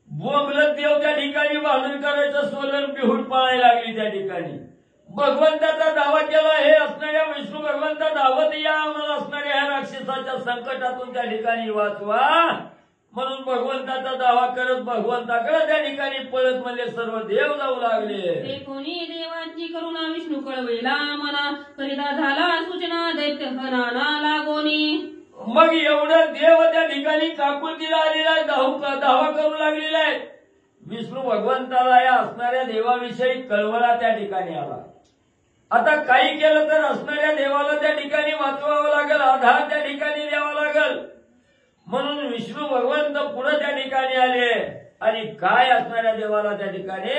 बोंबलत देव त्या ठिकाणी भांडण करायचं सोलन भिवून पळायला लागली. त्या ठिकाणी भगवंताचा दावा केला. हे असणाऱ्या विष्णू भगवंता धावत या आम्हाला असणाऱ्या ह्या राक्षसाच्या संकटातून त्या ठिकाणी वाचवा म्हणून भगवंताचा दावा करत भगवंताकडे त्या ठिकाणी पळत म्हणजे सर्व देव जाऊ लागले. ते कोणी देवाची करुणा विष्णू कळविला मना करिता झाला सूचना दैत्य हनाना लागोनी. मग एवढं देव त्या ठिकाणी काकुलतीला आलेला आहे, दावा करू लागलेला आहे. विष्णू भगवंताला या असणाऱ्या देवाविषयी कळवळा त्या ठिकाणी आला. आता काही केलं तर असणाऱ्या देवाला त्या ठिकाणी वाचवावं लागेल, आधार त्या ठिकाणी द्यावा लागेल. म्हणून विष्णू भगवंत पुढे त्या ठिकाणी आले आणि काय असणाऱ्या देवाला त्या ठिकाणी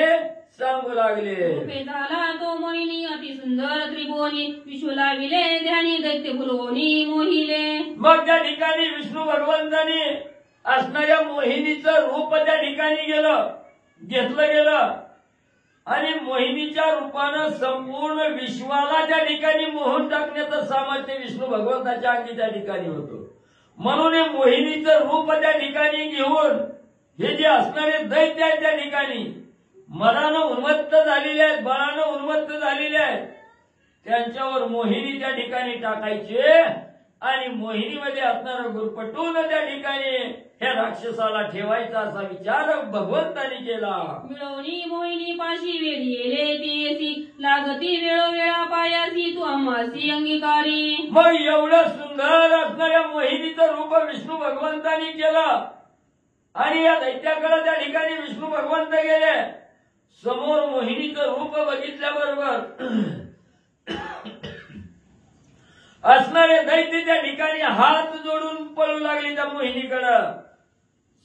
सांगू लागले. झाला तो मोहिनी अति सुंदर त्रिभुवनी विश्व लाविले ध्यानी दैत्य भुलवणी मोहिले. मग त्या ठिकाणी विष्णू भगवंतांनी असणाऱ्या मोहिनीचं रूप त्या ठिकाणी घेतलं गेलं आणि मोहिनीच्या रूपानं संपूर्ण विश्वाला त्या ठिकाणी मोहून टाकण्याचं सामर्थ्य विष्णू भगवंताच्या अंगी त्या ठिकाणी होतं. म्हणून हे मोहिनीचं रूप त्या ठिकाणी घेऊन हे जे असणारे दैत्य आहेत त्या ठिकाणी मनानं उन्मत्त झालेले आहेत, बळानं उन्मत्त झालेले आहेत, त्यांच्यावर मोहिनी त्या ठिकाणी टाकायचे आणि मोहिनीमध्ये असणारं गुरपटून त्या ठिकाणी हे राक्षसाला ठेवायचा असा विचार भगवंतानी केला. मिळवणी मोहिनी पाशी वेळी येले ती लागती वेळोवेळा पायासी तू आम्हासी अंगीकारी. मग एवढं सुंदर असणाऱ्या मोहिनीचं रूप विष्णू भगवंतानी केलं आणि या दैत्याकडे त्या ठिकाणी विष्णू भगवंत गेले. समोर मोहिनीचं रूप बघितल्याबरोबर असणारे दैत्य त्या ठिकाणी हात जोडून पळू लागले त्या मोहिनीकडं.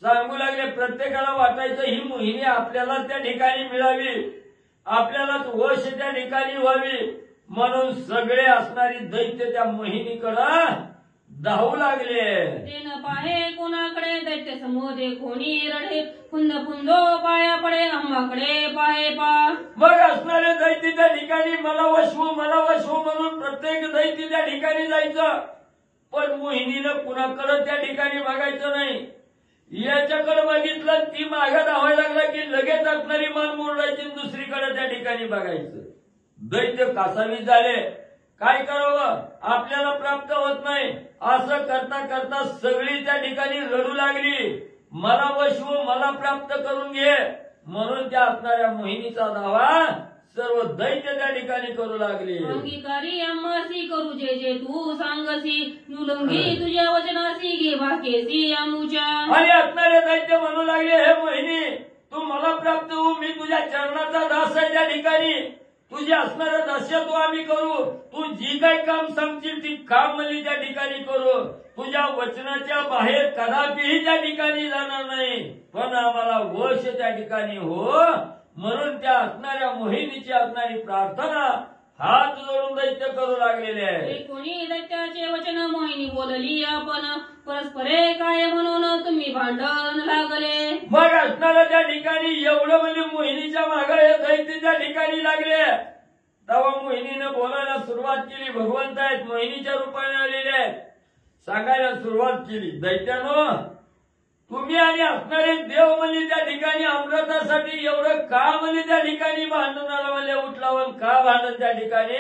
सांगू लागले प्रत्येकाला वाटायचं ही मोहिनी आपल्याला त्या ठिकाणी मिळावी, आपल्यालाच वश त्या ठिकाणी व्हावी म्हणून सगळे असणारी दैत्य त्या मोहिनीकडं धावू लागले. ते न पाहे कोणाकडे दैत्य समोदे कोणी रडे कुंद पुंजो पाया पडे आम्हाकडे पाहे पा. मग असणारे दैत्य त्या ठिकाणी मला वशवू म्हणून प्रत्येक दैत्य त्या ठिकाणी जायचं. पण मोहिनीनं कुणाकडे त्या ठिकाणी बघायचं नाही. याच्याकडे बघितलं ती मागे धावायला लागला की लगेच असणारी मान मोडायची दुसरीकडे त्या ठिकाणी बघायचं. दैत्य कासावीस झाले. काय करावं आपल्याला प्राप्त होत नाही असं करता करता सगळी त्या ठिकाणी रडू लागली. मला वशवू मला प्राप्त करून घे. म्हणून त्या असणाऱ्या मोहिनीचा दावा सर्व दैत्य त्या ठिकाणी करू लागले. अंगीकारी आम्हासी करू जे जे तू सांगसी नुलंगी तुझ्या वचनासी घे भाकेसी आमुच्या. आणि असणारे दैत्य म्हणू लागले, हे मोहिनी तू मला प्राप्त हो, मी तुझ्या चरणाचा दास आहे त्या ठिकाणी, तुझे असणारं दास्य तू आम्ही करू, तू जी काही काम सांगशील ती काम म्हणजे त्या ठिकाणी करू, तुझ्या वचनाच्या बाहेर कदापिही त्या ठिकाणी जाणार नाही, पण आम्हाला वश त्या ठिकाणी हो. म्हणून त्या असणाऱ्या मोहिनीची असणारी प्रार्थना हात जोडून दैत्य करू लागलेले आहे. कोणी दैत्याचे वचन मोहिनी बोलली आपण परस्परे काय म्हणून तुम्ही भांडण लागले. मग असणाऱ्या त्या ठिकाणी एवढं म्हणजे मोहिनीच्या मागे हे दैत्य त्या ठिकाणी लागले. तेव्हा मोहिनीनं बोलायला सुरुवात केली. भगवंत आहेत, मोहिनीच्या रूपाने आलेले आहेत, सांगायला सुरुवात केली, दैत्यानो तुम्ही आणि असणारे देव म्हणजे त्या ठिकाणी अमृतासाठी एवढं का म्हणजे त्या ठिकाणी भांडणाला म्हणजे उठलावून का भांडण त्या ठिकाणी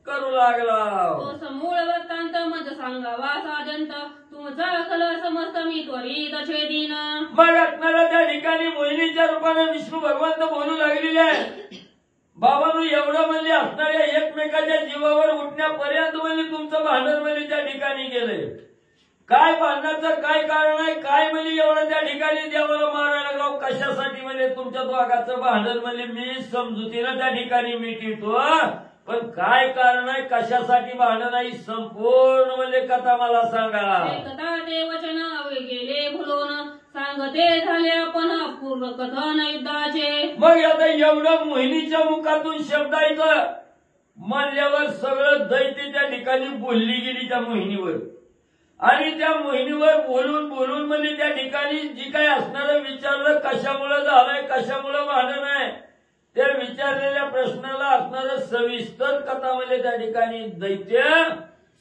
करू लागला. तो समूळ वृत्तांत मज सांगावा साजंत तुमचा कल समस्त मी त्वरित छेदीन. मग असणाऱ्या त्या ठिकाणी मोहिनीच्या रूपाने विष्णू भगवंत बोलू लागलेले आहे. बाबांनो एवढं म्हणजे असणाऱ्या एकमेकाच्या जीवावर उठण्यापर्यंत म्हणजे तुमचं भांडण म्हणजे त्या ठिकाणी गेलंय. काय भांडणाचं काय कारण आहे, काय म्हणजे एवढं त्या ठिकाणी देवाला मारायला लागलो कशासाठी, म्हणजे तुमच्या दोघांचं भांडण म्हणजे मी समजुतीनं त्या ठिकाणी मिटवतो, पण काय कारण आहे, कशासाठी भांडण आहे, संपूर्ण म्हणजे कथा मला सांगा. कथा ते वचन अवे गेले भुलून सांगते झाले आपण अपूर्ण कथन युद्धाचे. मग आता एवढं मोहिनीच्या मुखातून शब्द येतं म्हणल्यावर सगळं दैत्य त्या ठिकाणी बोलली गेली त्या मोहिनीवर. आणि त्या मोहिनीवर बोलून बोलून म्हणजे त्या ठिकाणी जी काही असणारं विचारलं कशामुळे झालंय, कशामुळे भांडण आहे, त्या विचारलेल्या प्रश्नाला असणारं सविस्तर कथा म्हणजे त्या ठिकाणी दैत्य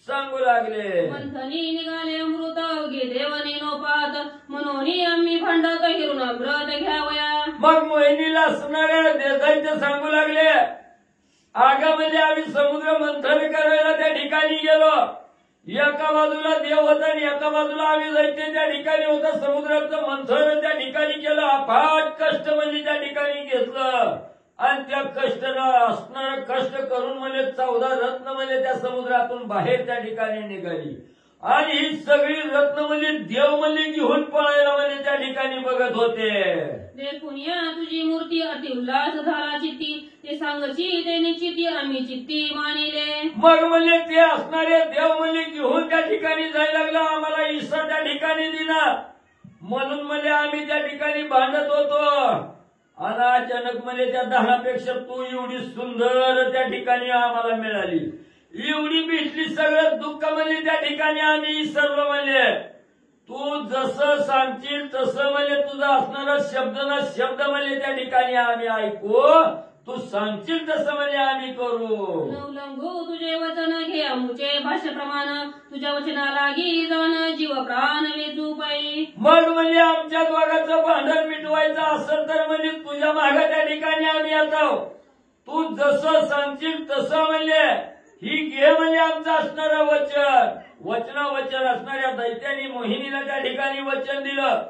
सांगू लागले. मंथनी निघाले अमृत घे देवने नोपात म्हणून आम्ही भांडत हिरून अमृत घ्यावया. मग मोहिनीला असणारे दैत्य सांगू लागले, आगा म्हणजे आम्ही समुद्र मंथन करायला त्या ठिकाणी गेलो, एका बाजूला देव होता आणि एका बाजूला आम्ही दैत्य त्या ठिकाणी होता, समुद्राचं मंथन त्या ठिकाणी केलं, अफाट कष्ट म्हणजे त्या ठिकाणी घेतलं आणि त्या कष्टानं असणारं कष्ट करून म्हणजे 14 रत्न म्हणजे त्या समुद्रातून बाहेर त्या ठिकाणी निघाली आणि ही सगळी रत्न म्हणजे देव म्हणजे घेऊन पळायला म्हणजे त्या ठिकाणी बघत होते. देखून या तुझी मूर्ती अति उल्हास झाला चित्ती ते सांगची ते निश्चिती आम्ही चित्ती मानिले. मग म्हणजे ते असणारे देव म्हणजे घेऊन त्या ठिकाणी जायला लागला, आम्हाला ईश्वर त्या ठिकाणी दिला म्हणून म्हणजे आम्ही त्या ठिकाणी भांडत होतो आणि अचानक म्हणजे त्या 10पेक्षा तू एवढी सुंदर त्या ठिकाणी आम्हाला मिळाली, एवढी भेटली, सगळं दुःख म्हणजे त्या ठिकाणी आम्ही सर्व म्हणजे तू जसं सांगशील तसं म्हणजे तुझा असणारा शब्द ना शब्द म्हणजे त्या ठिकाणी आम्ही ऐकू, तू सांगशील तसं म्हणजे आम्ही करू. नवलंगू तुझे वचन घे आमुचे भाष्यप्रमाण तुझ्या वचनाला गी जाण जीव प्राण वेचू पायी. मग म्हणजे आमच्या दोघांचं भांडण मिटवायचं असेल तर म्हणजे तुझ्या मागे त्या ठिकाणी आम्ही येतो, तू जसं सांगशील तसं म्हणजे ही घे म्हणजे आमचं असणारं वचन. वचन असणाऱ्या दैत्याने मोहिनीला त्या ठिकाणी वचन दिलं,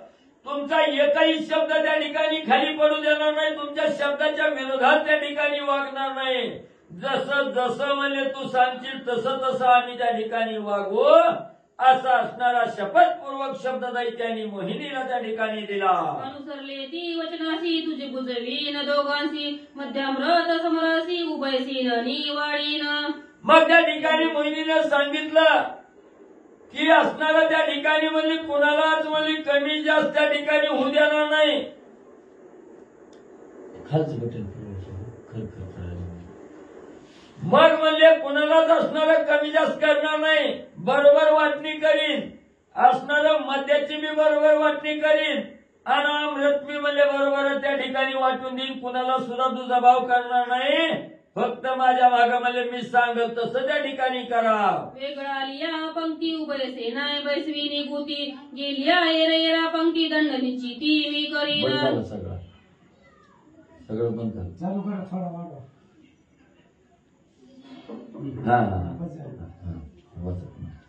तुमचा एकही शब्द त्या ठिकाणी खाली पडू देणार नाही, तुमच्या शब्दाच्या विरोधात त्या ठिकाणी वागणार नाही, जसं जसं म्हणजे तू सांगशील तसं तसं आम्ही त्या ठिकाणी वागू, असा असणारा शपथपूर्वक शब्द दैत्याने मोहिनीला त्या ठिकाणी दिला. अनुसरले ती वचनासी तुझे बुजवीन दोघांशी मध्यामृत समरसी उभयसीन निवाडीन. मग त्या ठिकाणी मोहिनीने सांगितलं की असणारा त्या ठिकाणी म्हणजे कुणालाच म्हणजे कमी जास्त त्या ठिकाणी होऊ देणार नाही. मग म्हणजे कुणालाच असणारं कमी जास्त करणार नाही, बरोबर वाटणी करीन, असणारं मद्याची मी बरोबर वाटणी करीन आणि अमृत मी म्हणजे बरोबर त्या ठिकाणी वाटून देईन, कुणाला सुद्धा दुजाभाव करणार नाही, फक्त माझ्या भागामध्ये मी सांगल तसं त्या ठिकाणी करा. वेगळा लिया पंक्ती उभयसे नाय बैसवी निगुती गेलिया एरेरा पंक्ती दंड निश्चिती मी करीन. सगळं बंद कर, चालू करा थोडा वाढवा. हा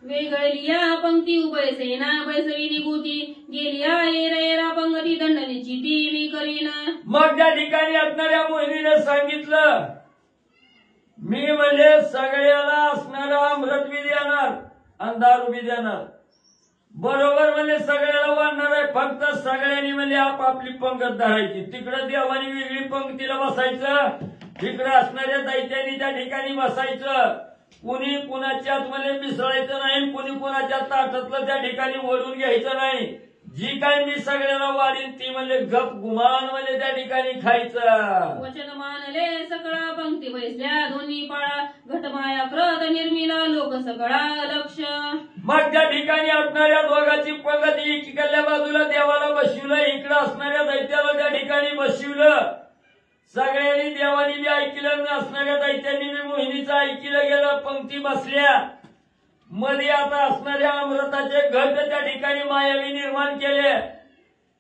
वेगळलिया पंक्ती उभय सेना बैसवी निगुती गेलिया एरा पंगती दंडनीची ती मी करीन. मग त्या ठिकाणी असणाऱ्या मोहिनीने सांगितलं, मी म्हणजे सगळ्याला असणारा अमृत बी देणार आणि दारू बी देणार. बरोबर म्हणजे सगळ्याला वाढणार आहे. फक्त सगळ्यांनी म्हणजे आपापली पंगत धरायची. तिकडे देवानी वेगळी पंक्तीला बसायचं, तिकडे असणाऱ्या दैत्यांनी त्या ठिकाणी बसायचं. कुणी कुणाच्यात म्हणजे मिसळायचं नाही, कुणी कुणाच्या ताटातलं त्या ठिकाणी ओढून घ्यायचं नाही. जी काय मी सगळ्याला वाढीन ती म्हणजे गप गुमान म्हणजे त्या ठिकाणी खायचं. वचन मानले सकळा पंक्ती बैसल्या दोन्ही पाळा घटमाया प्रत निर्मिला लोक सकळा लक्ष. मग त्या ठिकाणी असणाऱ्या दोघांची पंगत इकडल्या बाजूला देवाला बसविलं, इकडे असणाऱ्या दैत्याला त्या ठिकाणी बसविलं. सगळ्यांनी देवानी बी ऐकलं, असणाऱ्या दैत्यांनी बी मोहिनीचं ऐकलं गेलं. पंक्ती बसल्या. मध्ये आता असणाऱ्या अमृताचे घट त्या ठिकाणी मायावी निर्माण केले.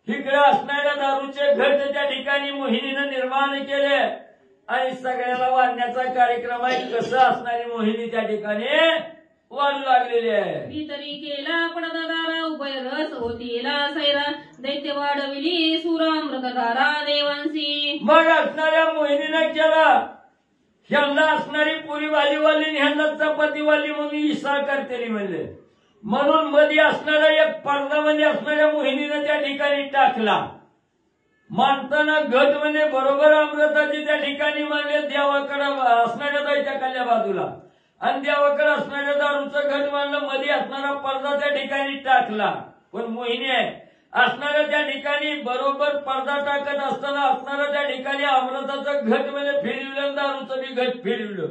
इकडे असणाऱ्या दारूचे घट त्या ठिकाणी मोहिनीनं निर्माण केले. आणि सगळ्याला वाढण्याचा कार्यक्रम आहे. कसं असणारी मोहिनी त्या ठिकाणी वाढू लागलेली आहे. भीतरी केला पडदारा उभय रस होतीला सैरा दैत्य वाढविली सुरामृतधारा देवांसी. मग असणाऱ्या मोहिनीनं केला, ह्यांना असणारी पुरी वालीवाली ह्यांना चपातीवाली म्हणून इशारा करतेली म्हणले. म्हणून मध्ये असणारा एक पडदा म्हणजे असणाऱ्या मोहिनीनं त्या ठिकाणी टाकला. मानताना घट म्हणजे बरोबर अमृताची त्या ठिकाणी मानले देवाकडे असणाऱ्या दैत्याखाल्या बाजूला आणि देवाकडे असणाऱ्या दारूचं घट मानलं. मध्ये असणारा पडदा त्या ठिकाणी टाकला. पण मोहिनी आहे असणाऱ्या त्या ठिकाणी बरोबर पडदा टाकत असताना असणाऱ्या त्या ठिकाणी अमृताचं घट म्हणजे फिरविलं, दारूचं बी घट फिरविलं.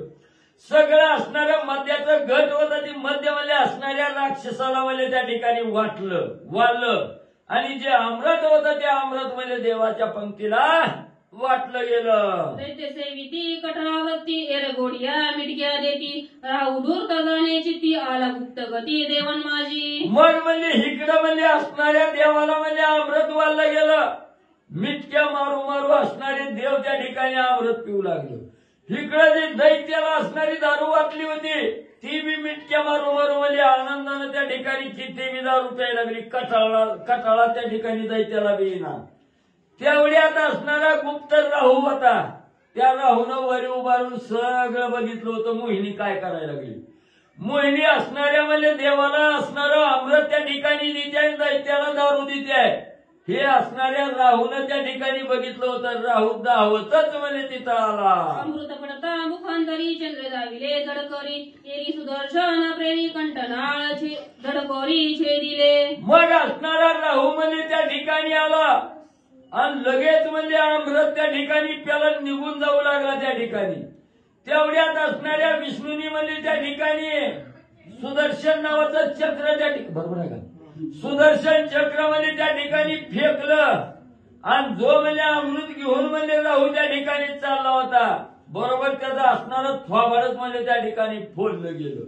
सगळं असणाऱ्या मद्याचं घट होतं ती मद्यामध्ये असणाऱ्या राक्षसाला म्हणजे त्या ठिकाणी वाढलं आणि जे अमृत होतं ते अमृत म्हणजे देवाच्या पंक्तीला वाटलं गेलं. दैत्य सेविती कठरावृत्ती एरगोडिया मिटक्या देती राहू दूर जाण्याची ती आला गुप्त गती देवन माझी. मग म्हणजे इकडं म्हणजे असणाऱ्या देवाला म्हणजे अमृत वाढलं गेलं. मिटक्या मारू मारू असणारे देव त्या ठिकाणी अमृत पिऊ लागले. इकडं जी दैत्याला असणारी दारू वाटली होती ती बी मिटक्या मारू मारू म्हणजे आनंदानं त्या ठिकाणी किती बी दारू प्यायला लागली. कटाळा त्या ठिकाणी दैत्याला बी येणार. तेवढ्यात असणारा गुप्त राहू होता. त्या राहूनं वरी उभारून सगळं बघितलं होतं मोहिनी काय करायला लागली. मोहिनी असणाऱ्या म्हणजे देवाला असणारं अमृत त्या ठिकाणी देते आणि दैत्याला दारू देते. हे असणाऱ्या राहूनं त्या ठिकाणी बघितलं होतं. राहू धावतच म्हणजे तिथं आला. अमृत पडता मुखांतरी चंद्र जाविले जडकरी येरी सुदर्शन प्रेरी कंटनाळ जडकोरी छेदिले. मग असणारा राहू म्हणजे त्या ठिकाणी आला आणि लगेच म्हणजे अमृत त्या ठिकाणी त्याला निघून जाऊ लागला. त्या ठिकाणी तेवढ्यात असणाऱ्या विष्णूनी म्हणजे त्या ठिकाणी सुदर्शन नावाचं चक्र त्या ठिकाणी बरोबर आहे का सुदर्शन चक्र म्हणजे त्या ठिकाणी फेकलं आणि जो म्हणजे अमृत घेऊन म्हणजे राहू त्या ठिकाणी चालला होता. बरोबर त्याचं असणारं थोबाडच म्हणजे त्या ठिकाणी फोडलं गेलं.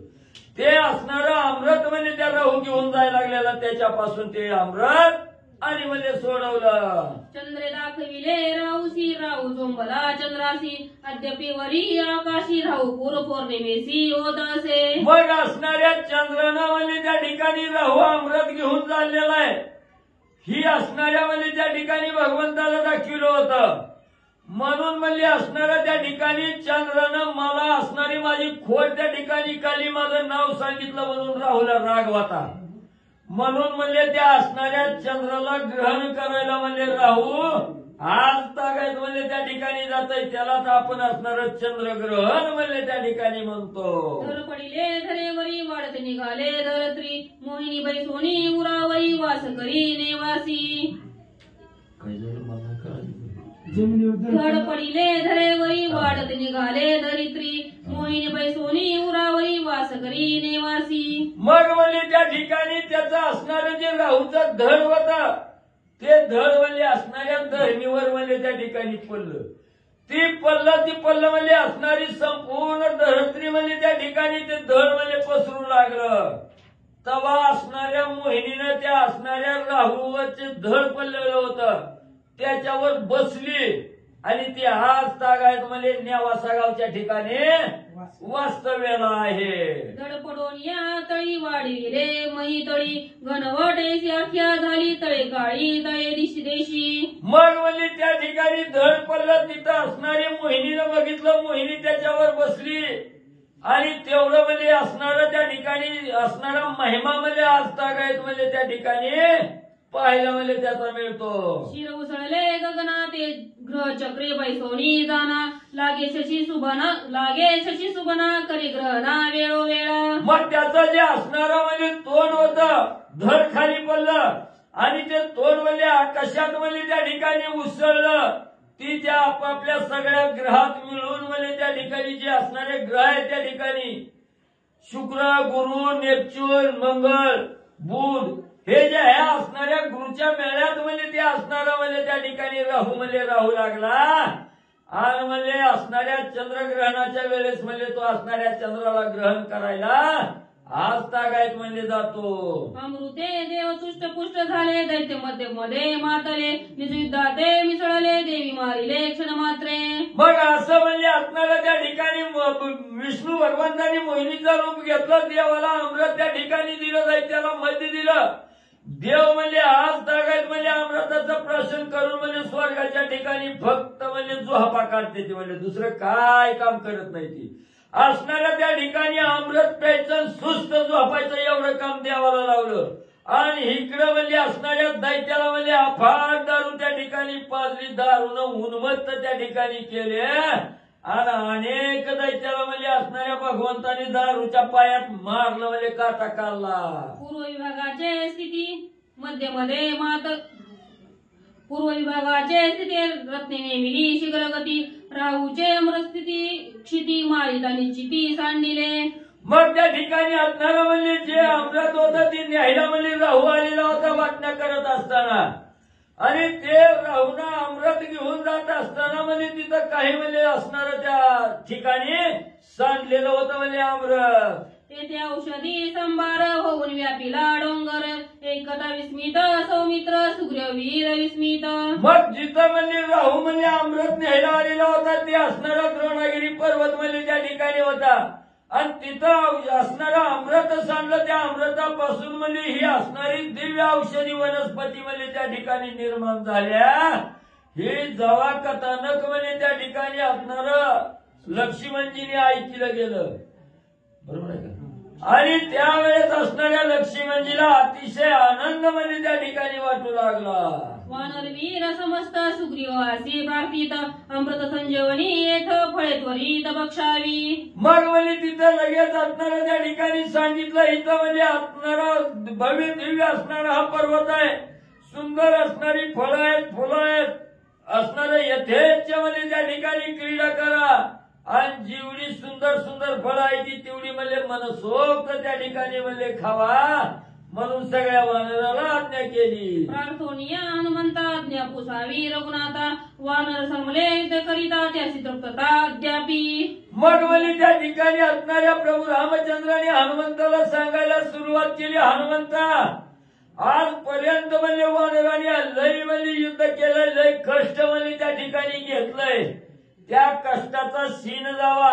ते असणारं अमृत म्हणजे त्या राहू घेऊन जायला लागलेला. त्याच्यापासून ते अमृत आणि म्हणजे सोडवलं. चंद्रे दाखविले राहूसी राहू झोंबला चंद्रासी अद्यापि वरी आकाशी राहू पूर पौर्णिमेसी होत असे. मग असणाऱ्या चंद्रानं म्हणजे त्या ठिकाणी राहू अमृत घेऊन चाललेला आहे. ही असणाऱ्या म्हणजे त्या ठिकाणी भगवंताला दाखविलं होतं. म्हणून म्हणजे असणाऱ्या त्या ठिकाणी चंद्रानं मला असणारी माझी खोट त्या ठिकाणी काली माझं नाव सांगितलं म्हणून राहूला राग होता. म्हणून म्हणजे त्या असणाऱ्या चंद्राला ग्रहण करायला म्हणजे राहू आज तागायत म्हणजे त्या ठिकाणी जातय. त्यालाच आपण असणारं चंद्रग्रहण म्हणजे त्या ठिकाणी म्हणतो. धर पडिले धरेवरी वाढत निघाले धरत्री मोहिनी बाई सोनी उरावरी वास करी नेवासी. धड पडिले धरेवरी वाढत निघाले धरित्री मोहिनी बाई सोनी उरावरी वास करी नेवासी. मग म्हणजे त्या ठिकाणी त्याचं असणारं जे राहूचं धड होता ते धड म्हणजे असणाऱ्या धरणीवर म्हणजे त्या ठिकाणी पडलं. ती पडलं म्हणजे असणारी संपूर्ण धरत्री म्हणजे त्या ठिकाणी ते धड म्हणजे पसरू लागलं. तेव्हा असणाऱ्या मोहिनीनं त्या असणाऱ्या राहूवरचे धड पडलेलं होतं त्याच्यावर बसली आणि ती आज तागायत म्हणजे नेवासा गावच्या ठिकाणी वास्तव्याला आहे. धडपडून या तळी वाढविले मही तळी घनवटेसी अख्या झाली तळे काळी तळे दिशी देशी. मग म्हणजे त्या ठिकाणी धड पडलं. तिथं असणारी मोहिनीनं बघितलं. मोहिनी त्याच्यावर बसली आणि तेवढं म्हणजे असणारं त्या ठिकाणी असणारा महिमा म्हणजे आजतागायत म्हणजे त्या ठिकाणी पाहायला म्हणजे त्याचा मिळतो. शिर उसळले गगनात ग्रह चक्रे बैसोनी जाना लागे शशी सुबना करी ग्रहणा वेळोवेळा. मग त्याचं जे असणारं म्हणजे तोंड होतं धड खाली पडलं आणि ते तोंड म्हणजे आकाशात म्हणजे त्या ठिकाणी उसळलं. ती त्या आपापल्या सगळ्या ग्रहात मिळून म्हणजे त्या ठिकाणी जे असणारे ग्रह आहेत त्या ठिकाणी शुक्र, गुरु, नेपच्यून, मंगळ, बुध हे जे आहे असणाऱ्या गुरुच्या मेळ्यात म्हणजे ते असणारा म्हणजे त्या ठिकाणी राहू लागला. आणि म्हणजे असणाऱ्या चंद्रग्रहणाच्या वेळेस म्हणजे तो असणाऱ्या चंद्राला ग्रहण करायला आज तागायत म्हणजे जातो. अमृते देव तुष्ट पुष्ट झाले दैत्य मध्ये मातले निजुद्धाते मिसळले देवी मारिले क्षण मात्रे. मग असं म्हणजे असणाऱ्या त्या ठिकाणी विष्णू भगवंतांनी मोहिनीचं रूप घेतलं. देवाला अमृत त्या ठिकाणी दिलं दैत्याला मध्ये दिलं. देव म्हणजे आज तागायत म्हणजे अमृताचं प्राशन करून म्हणजे स्वर्गाच्या ठिकाणी फक्त म्हणजे जुहापा काढते ती म्हणजे दुसरं काय काम करत नाही ती. असणाऱ्या त्या ठिकाणी अमृत प्यायचं सुस्त झोपायचं एवढं काम देवाला लावलं. आणि इकडं म्हणजे असणाऱ्या दैत्याला म्हणजे अफाट दारू त्या ठिकाणी पाजली. दारूनं उन्मत्त त्या ठिकाणी केले आणि अनेक दैत्याला म्हणजे असणाऱ्या भगवंतानी दारूच्या पायात मारलं म्हणजे काटा काढला. पूर्व विभागाचे स्थिती मध्ये मात पूर्व विभागाचे स्थिती रत्ने नेमिली शीघ्रगती राहूचे अमृतस्थिती क्षिती मारित आणि चिती सांडिले. मग त्या ठिकाणी असणारं म्हणजे जे अमृत होतं ते न्यायला म्हणजे राहू आलेला होता वाटण्या करत असताना. आणि ते राहून अमृत घेऊन जात असताना म्हणजे तिथं काही म्हणजे असणारं त्या ठिकाणी सांडलेलं होतं म्हणजे अमृत. तेथे औषधी संभार होऊन व्यापिला डोंगर एकता विस्मित सौमित्र सुग्रीवीर विस्मित. मग जिथं म्हणजे राहू म्हणजे अमृत न्यायला आलेला होता ते असणारा द्रोणागिरी पर्वत म्हणजे त्या ठिकाणी होता. आणि तिथं असणारा अमृत सांडलं. त्या अमृतापासून म्हणजे ही असणारी दिव्य औषधी वनस्पती म्हणजे त्या ठिकाणी निर्माण झाल्या. हे जेव्हा कथानक म्हणजे त्या ठिकाणी असणारं लक्ष्मणजीने ऐकलं गेलं बरोबर आहे का. आणि त्यावेळेस असणाऱ्या लक्ष्मणजीला अतिशय आनंद म्हणजे त्या ठिकाणी वाटू लागला. वानरवीर समस्त सुग्रीवासी प्रार्थित अमृत संजीवनी येथ फळे त्वरित बक्षावी. मग म्हणजे तिथं लगेच असणारं त्या ठिकाणी सांगितलं इथं म्हणजे असणारा भव्य दिव्य असणारा हा पर्वत आहे. सुंदर असणारी फळं आहेत फुलं आहेत असणारं यथेच्छ म्हणजे त्या ठिकाणी क्रीडा करा. आणि जेवढी सुंदर सुंदर फळं आहे ती तेवढी म्हणजे मनसोक्त त्या ठिकाणी म्हणजे खावा म्हणून सगळ्या वानराला आज्ञा केली. प्रार्थोनिया हनुमंता आज्ञा पुसावी रघुनाथा वानर समले युद्ध करिता त्याची तृप्तता अद्यापी. मग म्हणजे त्या ठिकाणी असणाऱ्या प्रभू रामचंद्राने हनुमंताला सांगायला सुरुवात केली. हनुमंता आजपर्यंत म्हणजे वानराने लय म्हणजे युद्ध केलंय लय कष्ट म्हणजे त्या ठिकाणी घेतलंय. त्या कष्टाचा सीन जावा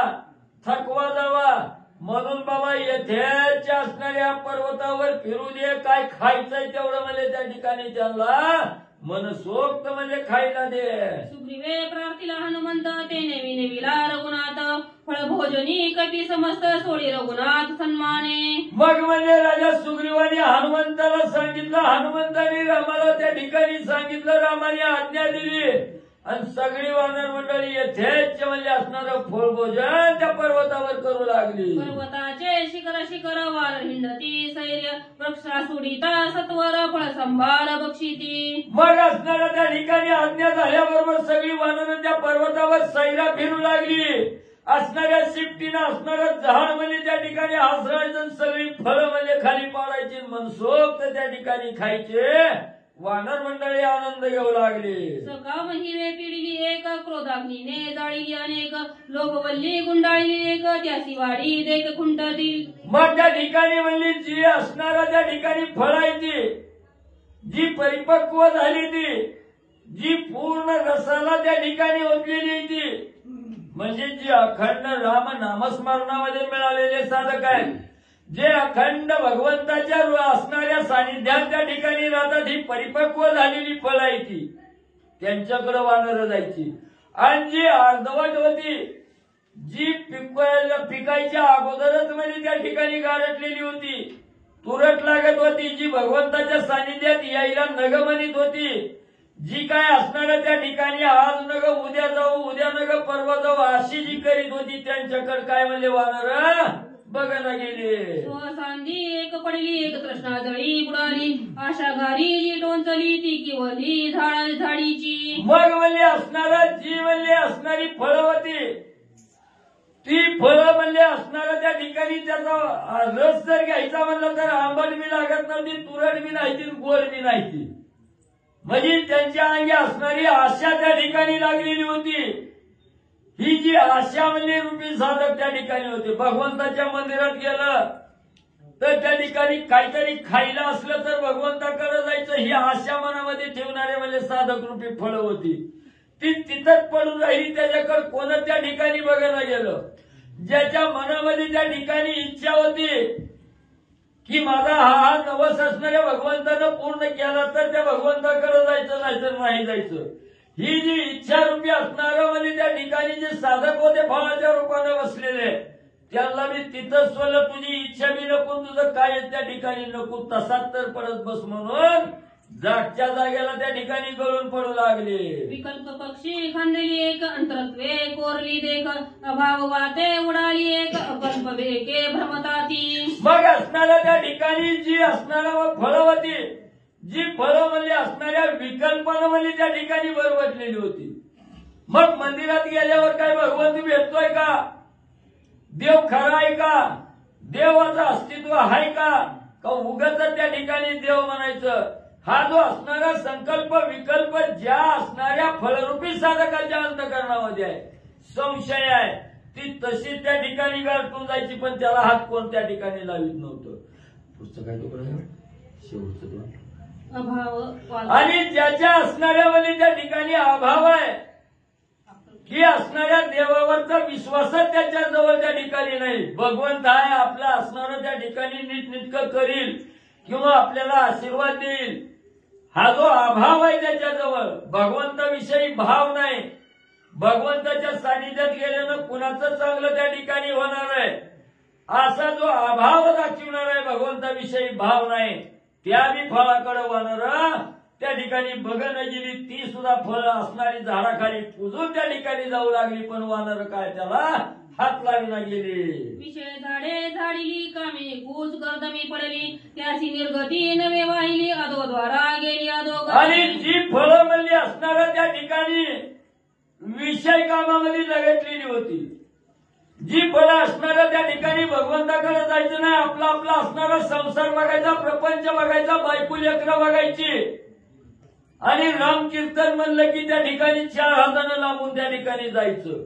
थकवा जावा म्हणून बाबा यथेच्छ असणाऱ्या पर्वतावर फिरू दे. काय खायचंय तेवढं म्हणजे त्या ठिकाणी त्यांना मनसोक्त म्हणजे खायला दे. सुग्रीवे प्रार्थिला हनुमंत ते नेविला रघुनाथ फळ भोजनी कपी समस्त सोडी रघुनाथ सन्माने. मग म्हणजे राजा सुग्रीवाने हनुमंताला सांगितलं. हनुमंताने रामाला त्या ठिकाणी सांगितलं. रामाने आज्ञा दिली आणि सगळी वानर मंडळी यथेच्छ म्हणजे असणारं फळ भोजन त्या पर्वतावर करू लागली. पर्वताचे शिखर शिखर वार हिंडती सैर्य वृक्षा सुडिता सत्वर फळ संभार बक्षिती. मग असणाऱ्या त्या ठिकाणी आज्ञा झाल्याबरोबर सगळी वानर त्या पर्वतावर सैरा फिरू लागली. असणाऱ्या शिफ्टीनं असणारं झाड म्हणजे त्या ठिकाणी आसरायचं सगळी फळं म्हणजे खाली पाडायची मनसोक्त त्या ठिकाणी खायचे. वानर मंडळी आनंद घेऊ लागले. सकाम हिरे पिढली एक क्रोधाग्नीने जाळी अनेक लोभवल्ली गुंडाळली एक त्याची वाडी देख खुंटती. मग त्या ठिकाणी म्हणली जी असणारा त्या ठिकाणी फळ आहे ती जी परिपक्व झाली ती जी पूर्ण रसाला त्या ठिकाणी ओतलेली ती म्हणजे जे अखंड राम नामस्मरणामध्ये मिळालेले साधक आहेत, जे अखंड भगवंताच्या असणाऱ्या सानिध्यात त्या ठिकाणी राहतात, ही परिपक्व झालेली फळं आहे ती, त्यांच्याकडे वानरं जायची. आणि जी अर्धवट होती, जी पिकायच्या अगोदरच म्हणजे त्या ठिकाणी गारटलेली होती, तुरट लागत होती, जी भगवंताच्या सानिध्यात यायला नग म्हणत होती, जी काय असणाऱ्या त्या ठिकाणी आज नग उद्या जाऊ, उद्या नग परवा जाऊ अशी जी करीत होती, त्यांच्याकडे काय म्हणले वानर बघायला गेले. स्वसांधी एक पडली एक तृष्णा जळी बुडाली, आशा घारी जी टोचली ती किवली झाडीची. मग म्हणले असणारा जी म्हणले असणारी फळं होती, ती फळं म्हणले असणारा त्या ठिकाणी त्याचा रस जर घ्यायचा म्हणलं तर आंबट बी लागत नव्हती, तुरट बी नाही, गोड बी नाही. म्हणजे त्यांच्या अंगी असणारी आशा त्या ठिकाणी लागलेली होती. ही जी आशा म्हणजे रूपी साधक त्या ठिकाणी होते. भगवंताच्या मंदिरात गेलं तर त्या ठिकाणी काहीतरी खायला असलं तर भगवंताकडे जायचं, ही आशा मनामध्ये ठेवणारे म्हणजे साधक रूपी फळं होती. ती तिथंच पडून राहिली, त्याच्याकडे कोण त्या ठिकाणी बघायला गेलं. ज्याच्या मनामध्ये त्या ठिकाणी इच्छा होती की माझा हा नवस असणाऱ्या भगवंतानं पूर्ण केला तर त्या भगवंताकडे जायचं, नाहीतर नाही जायचं. ही जी इच्छा रूपी असणारं म्हणजे त्या ठिकाणी जे साधक होते फळाच्या रूपाने बसलेले, त्यांना मी तिथंच सोडलं, तुझी इच्छा बी नको, तुझं काय त्या ठिकाणी नको, तसाच तर पडत बस म्हणून जागच्या जागेला त्या ठिकाणी गळून पडू लागले. विकल्प पक्षी खांदली एक अंतरत्वे कोरली देख, अभाव वाटे उडाली एक अकल्प बेके भ्रमताती. मग असणाऱ्या त्या ठिकाणी जी असणाऱ्या फळं होती, जी फळं म्हणजे असणाऱ्या विकल्पानं म्हणजे त्या ठिकाणी बरबटलेली होती. मग मंदिरात गेल्यावर काय भगवंत भेटतोय का, देव खरा आहे का, देवाचं अस्तित्व आहे का उगाच त्या ठिकाणी देव म्हणायचं. हा जो असणारा संकल्प विकल्प ज्या असणाऱ्या फलरूपी साधकाच्या अंतःकरणामध्ये आहे, संशय आहे, ती तशी त्या ठिकाणी गारटून जायची, पण त्याला हात कोण त्या ठिकाणी लावित नव्हतं. पुस्तक काय तो शेवटचं अभाव आणि ज्याच्या असणाऱ्यामध्ये त्या ठिकाणी अभाव आहे, की असणाऱ्या देवावरचा विश्वासच त्याच्या जवळ त्या ठिकाणी नाही. भगवंत आहे आपला असणारं त्या ठिकाणी नीटनेटकं करील किंवा आपल्याला आशीर्वाद देईल, हा जो अभाव आहे त्याच्याजवळ, भगवंताविषयी भाव नाही, भगवंताच्या सानिध्यात गेल्यानं कुणाचं चांगलं त्या ठिकाणी होणार आहे, असा जो अभाव दाखवणार आहे, भगवंताविषयी भाव नाही, त्या बी फळाकडे वानर त्या ठिकाणी बघणं गेली. ती सुद्धा फळं असणारी झाडाखाली पुजून त्या ठिकाणी जाऊ लागली, पण वानर काय त्याला हात लाविना गेली. विषय झाडे झाडीली कामे कूच गर्दमी पडली, त्याची निर्गती नवे वाहिली, अधोद्वारा गेली अधोगती. आणि जी फळं म्हणली असणाऱ्या त्या ठिकाणी विषय कामामध्ये लगटलेली होती, जी फळं असणाऱ्या त्या ठिकाणी भगवंताकडे जायचं नाही, आपला आपला असणारा संसार बघायचा, प्रपंच बघायचा, बायको लेकरं बघायची, आणि रामकीर्तन म्हणलं की त्या ठिकाणी 4 हातानं लांबून त्या ठिकाणी जायचं,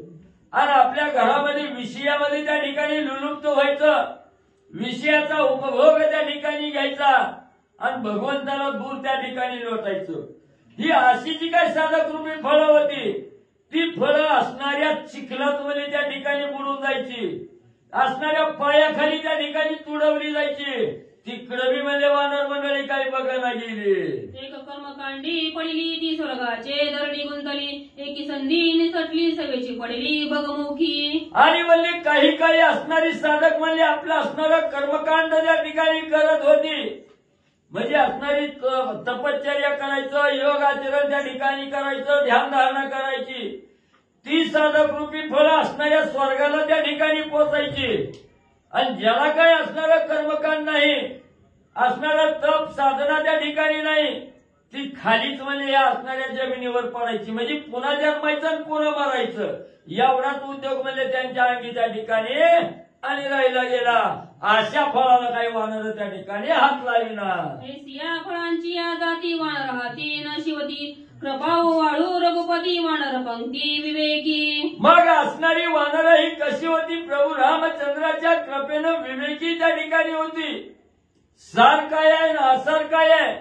आणि आपल्या घरामध्ये विषयामध्ये त्या ठिकाणी लुलुप्त व्हायचं, विषयाचा उपभोग त्या ठिकाणी घ्यायचा, आणि भगवंताला दूर त्या ठिकाणी लोटायचं. ही अशी जी काही साधक रूपी फळं होती, ती फळं असणाऱ्या चिखलात मध्ये त्या ठिकाणी बुडून जायची, असणाऱ्या पायाखाली त्या ठिकाणी तुडवली जायची. तिकडं बी म्हणजे वानर मंडळी काही बघायला गेली. एक कर्मकांडी पडली ती स्वर्गाचे दरडी गुंतली, एकी संधी निसटली सगळीची पडली बगमुखी. आणि म्हणले काही काही असणारी साधक म्हणजे आपलं असणारं कर्मकांड त्या ठिकाणी करत होती, म्हणजे असणारी तपश्चर्या करायचं, योग आचरण त्या ठिकाणी करायचं, ध्यानधारणा करायची, ती साधक रूपी फळं असणाऱ्या स्वर्गाला त्या ठिकाणी पोचायची. आणि ज्याला काय असणारं कर्मकांड नाही, असणारं तप साधना त्या ठिकाणी नाही, ती खालीच म्हणजे या असणाऱ्या जमिनीवर पडायची, म्हणजे पुन्हा जन्मायचं आणि पुन्हा मरायचं, एवढाच उद्योग म्हणजे त्यांच्या अंगी त्या ठिकाणी आणि राहिला गेला. अशा फळाला काही वानर त्या ठिकाणी हात लाविना. या फळांची या जाती वानर हाती न शिवती, कृपाऊ वाळू रघुपती वानर पंक्ती विवेकी. मग असणारी वानर ही कशी होती, प्रभू रामचंद्राच्या कृपेनं विवेकी त्या ठिकाणी होती. सार काय आहे ना असार काय आहे,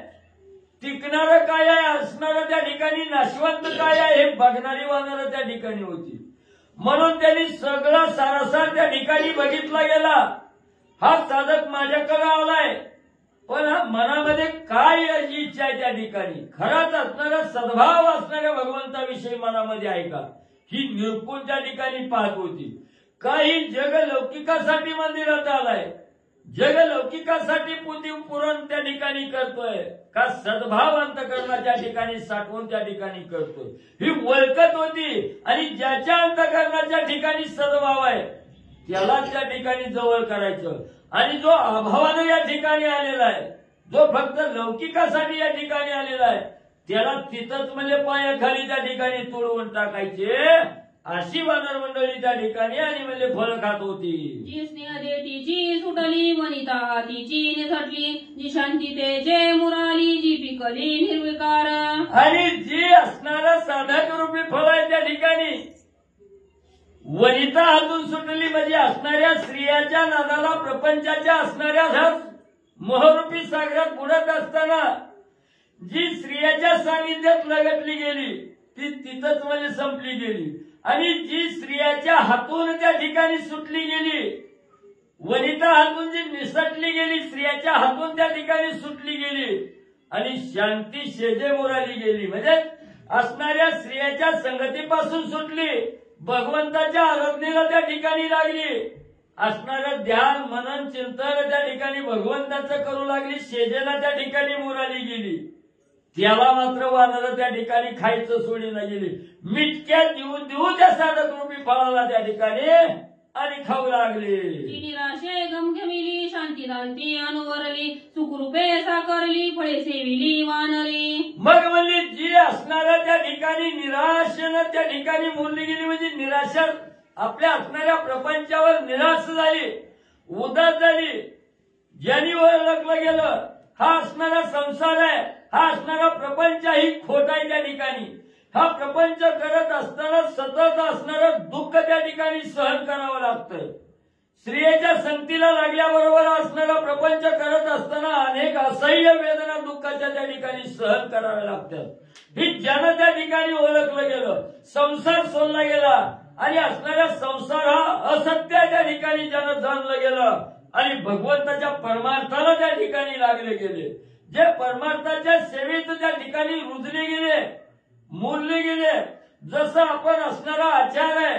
टिकणारं काय आहे, असणारं त्या ठिकाणी नाशवंत काय आहे, हे बघणारी वानर त्या ठिकाणी होती. म्हणून त्यांनी सगळा सारासार त्या ठिकाणी बघितला गेला. हा साधक माझ्याकडे आलाय, पण हा मनामध्ये काय इच्छा आहे त्या ठिकाणी, खराच असणारा सद्भाव असणाऱ्या भगवंताविषयी मनामध्ये आहे का, ही निरखून त्या ठिकाणी पाहत होती. काही जगलौकिकासाठी मंदिरात आलाय, जगलौकिकासाठी पुरण त्या ठिकाणी करतोय का सद्भाव अंतकरणाच्या ठिकाणी साठवून त्या ठिकाणी करतोय, ही ओळखत होती. आणि ज्याच्या अंतकरणाच्या ठिकाणी सद्भाव आहे त्याला त्या ठिकाणी जवळ करायचं. आणि जो अभावानं या ठिकाणी आलेला आहे, जो फक्त लौकिकासाठी या ठिकाणी आलेला आहे, त्याला तिथंच म्हणजे पायाखाली त्या ठिकाणी तुडवून टाकायचे. अशी वानर मंडळी त्या ठिकाणी आणि म्हणजे फळ खात होती. जी स्नेह देतीची सुटली वनिता हातीची निसटली, जी शांती तेजे मुराली, जी पिकली निर्विकार. आणि जी असणारा साधक रूपी फळ आहे त्या ठिकाणी वनिता हातून सुटली, म्हणजे असणाऱ्या स्त्रियाच्या नादाला प्रपंचाच्या असणाऱ्या मोहरूपी सागरात बुडत असताना जी स्त्रियाच्या सानिध्यात लगटली गेली ती तिथंच म्हणजे संपली गेली. आणि जी स्त्रियाच्या हातून त्या ठिकाणी सुटली गेली, वनिता हातून जी निसटली गेली, स्त्रियाच्या हातून त्या ठिकाणी सुटली गेली आणि शांती शेजे मोराली गेली, म्हणजे असणाऱ्या स्त्रियाच्या संगतीपासून सुटली, भगवंताच्या आराधनेला त्या ठिकाणी लागली, असणारं ध्यान मनन चिंतन त्या ठिकाणी भगवंताचं करू लागली, शेजेला त्या ठिकाणी मोराली गेली. त्याला मात्र वानर त्या ठिकाणी खायचं सोडी न गेली. मिटक्या देऊ देऊ त्या साधक रूपी फळाला त्या ठिकाणी आणि खाऊ लागले. निराशे गमगमिली, शांती दांती अनुवरली, सुखरूपे साकारली, फळे सेविली वानरी. मग म्हणजे जी असणाऱ्या त्या ठिकाणी निराशेनं त्या ठिकाणी मोडली गेली, म्हणजे निराशा आपल्या असणाऱ्या प्रपंचावर निराश झाली, उदास झाली. ज्यांनी ओळखलं गेलं हा असणारा संसार आहे, हा असणारा प्रपंच ही खोट आहे त्या ठिकाणी, हा प्रपंच करत असताना सतत असणारं दुःख त्या ठिकाणी सहन करावं लागतं. स्त्रियेच्या संगतीला लागल्याबरोबर असणारा प्रपंच करत असताना अनेक असह्य वेदना दुःखाच्या त्या ठिकाणी सहन कराव्या लागतात. ही ज्यानं त्या ठिकाणी ओळखलं गेलं, संसार सोडला गेला आणि असणाऱ्या संसार हा असत्य त्या ठिकाणी ज्यानं जाणलं गेलं आणि भगवंताच्या परमार्थाला त्या ठिकाणी लागले गेले, जे परमार्थाच्या सेवेत त्या ठिकाणी रुजले गेले, मोडले गेले. जसं आपण असणारा आचार आहे,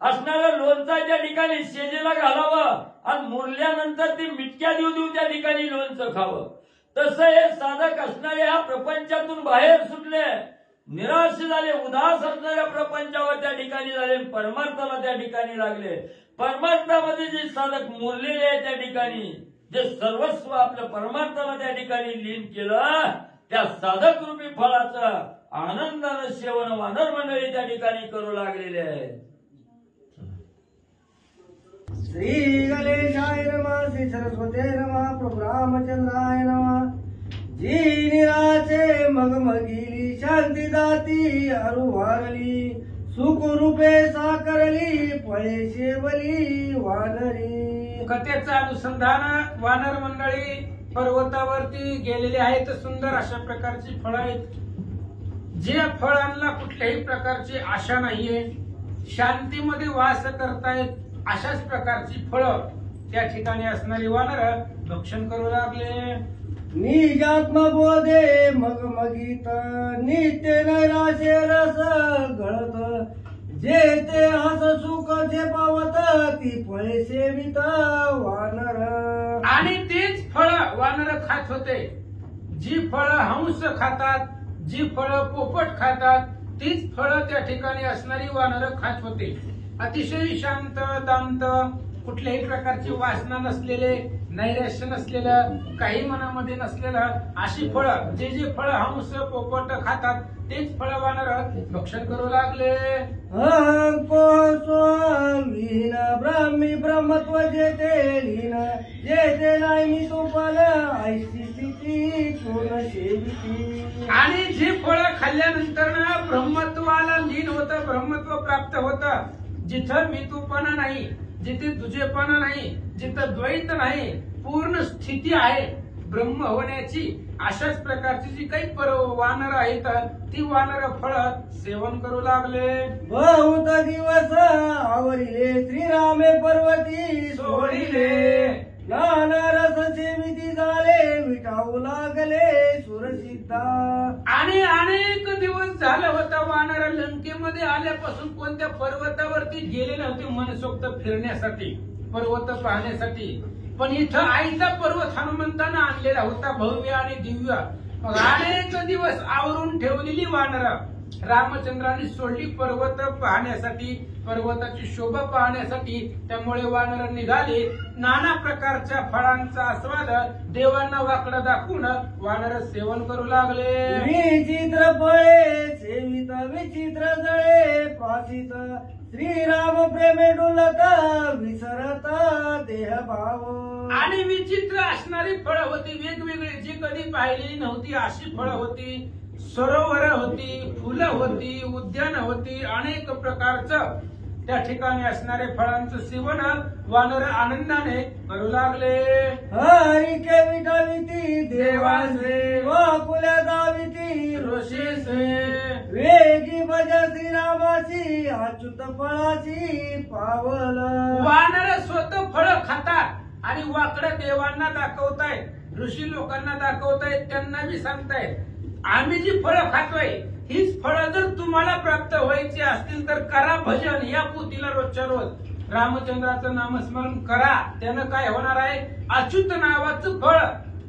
असणारा लोणचा त्या ठिकाणी शेजेला घालावं आणि मुरल्यानंतर ती मिटक्या देऊ देऊ त्या ठिकाणी लोणचं खावं, तसं हे साधक असणारे ह्या प्रपंचातून बाहेर सुटले, निराश झाले, उदास असणाऱ्या प्रपंचावर त्या ठिकाणी झाले, परमार्थाला त्या ठिकाणी लागले. परमार्थामध्ये जे साधक मुरलेले आहे त्या ठिकाणी, जे सर्वस्व आपल्या परमार्थाला त्या ठिकाणी लीन केलं, त्या साधक रूपी फळाचं आनंदानं सेवन वानर मंडळी त्या ठिकाणी करू लागलेले आहे. श्री गणेशाय नमः, श्री सरस्वते नमः, प्रभु रामचंद्राय नमः. जी निराशे मगमगिली, शांती दाती अरुवारली, सुख रूपे साकारली, फळे शेवली वानरी. कथेचं अनुसंधान वानर मंडळी पर्वतावरती गेलेले आहेत. सुंदर अशा प्रकारची फळं आहेत, जे फळांना कुठल्याही प्रकारची आशा नाहीये, शांतीमध्ये वास करतायत, अशाच प्रकारची फळं त्या ठिकाणी असणारी वानर भक्षण करू लागले. निजात्मबोधे मगमगीत, नित्य नैराशे रस गळत, जे ते हस सुख जे पावत, ती फळे सेवित वानर. आणि तीच फळं वानर खात होते. जी फळं हंस खातात, जी फळं पोपट खातात, तीच फळं त्या ठिकाणी असणारी वानर खात होते. अतिशय शांत दांत, कुठल्याही प्रकारची वासना नसलेले, नैराश्य नसलेलं, काही मनामध्ये नसलेलं अशी फळं, जे जे फळं हंस पोपट खातात तेच फळं वानर भक्षण करू लागले. विहीन ब्रह्मी ब्रह्मत्व जेते लीन, जेते नाही मी तो पण ऐशी स्थिती पूर्ण सेविती. आणि जी फळं खाल्ल्यानंतर ना ब्रह्मत्वाला लीन होतं, ब्रह्मत्व प्राप्त होतं. जिथं मीतूपणा नाही, जिथे तुझेपणा नाही, जिथं द्वैत नाही, पूर्ण स्थिती आहे, ब्रह्म होण्याची अशाच प्रकारची जी काही वानर आहेत ती वानर फळ सेवन करू लागले. बहुत दिवस आवरिले श्रीरामे पर्वती सोडिले, नाना रस सेविती झाले विटावू लागले सुरसिद्धा. आणि अनेक दिवस झालं होतं वानर लंकेमध्ये आल्यापासून कोणत्या पर्वतावरती गेले नव्हते मनसोक्त फिरण्यासाठी, पर्वत पाहण्यासाठी. पण इथं आईचा पर्वत हनुमंतानं आणलेला होता भव्य आणि दिव्य. मग अनेक दिवस आवरून ठेवलेली वानर रामचंद्रांनी सोडली पर्वत पाहण्यासाठी, पर्वताची शोभा पाहण्यासाठी. त्यामुळे वानर निघाले, नाना प्रकारच्या फळांचा आस्वाद देवांना वाकडं दाखवून वानर सेवन करू लागले. विचित्र फळे सेवित विचित्र जळे पासित, श्रीराम प्रेमे डुलता विसरता देह भाव. आणि विचित्र असणारी फळं होती, वेगवेगळी, जी कधी पाहिलेली नव्हती अशी फळं होती. सरोवर होती, फुलं होती, उद्यान होती, अनेक प्रकारचं त्या ठिकाणी असणारे फळांचं सेवन वानर आनंदाने करू लागले. हरिके विटाविती देवासे वाकुल्या दाविती ऋषीसे, वेगी भज श्रीरामाची अच्युत फळाची पावल. वानर स्वतः फळं खातात आणि वाकडं देवांना दाखवतायत, ऋषी लोकांना दाखवतायत, त्यांना बी सांगतायत आम्ही जी फळं खातोय हीच फळं जर तुम्हाला प्राप्त व्हायची असतील तर करा भजन. या पोथीला रोजच्या रोज रामचंद्राचं नामस्मरण करा, त्यानं काय होणार आहे, अच्युत नावाचं फळ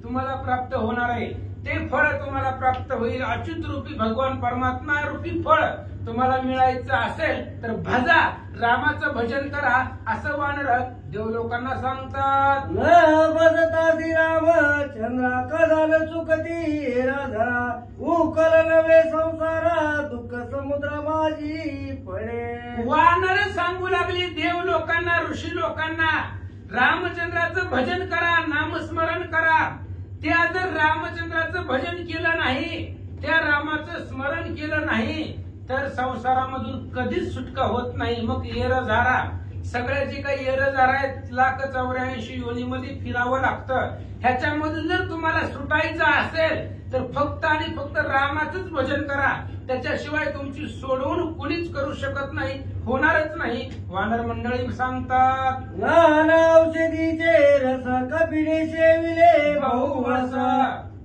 तुम्हाला प्राप्त होणार आहे. ते फळ तुम्हाला प्राप्त होईल. अच्युत रूपी भगवान परमात्मा रूपी फळ तुम्हाला मिळायचं असेल तर भजा, रामाचं भजन करा, असं वानर देवलोकांना सांगतात. न भजता श्रीराम चंद्रा कदाल चुकती राधरा, उकल नवे संसारा दुःख समुद्र माझी पडे. वानर सांगू लागली देव लोकांना, ऋषी लोकांना, रामचंद्राचं भजन करा, नामस्मरण करा. त्या जर रामचंद्राचं भजन केलं नाही, त्या रामाचं स्मरण केलं नाही तर संसारामधून कधीच सुटका होत नाही. मग येरझारा, सगळ्या जे काही येरझारा आहेत 1,84,000 योनीमध्ये फिरावं लागतं. ह्याच्यामधून जर तुम्हाला सुटायचं असेल तर फक्त आणि फक्त रामाचंच भजन करा. त्याच्याशिवाय तुमची सोडवून कुणीच करू शकत नाही, होणारच नाही. वानर मंडळी सांगतात. नाना औषधीचे रस कपिने सेविले बहुवस,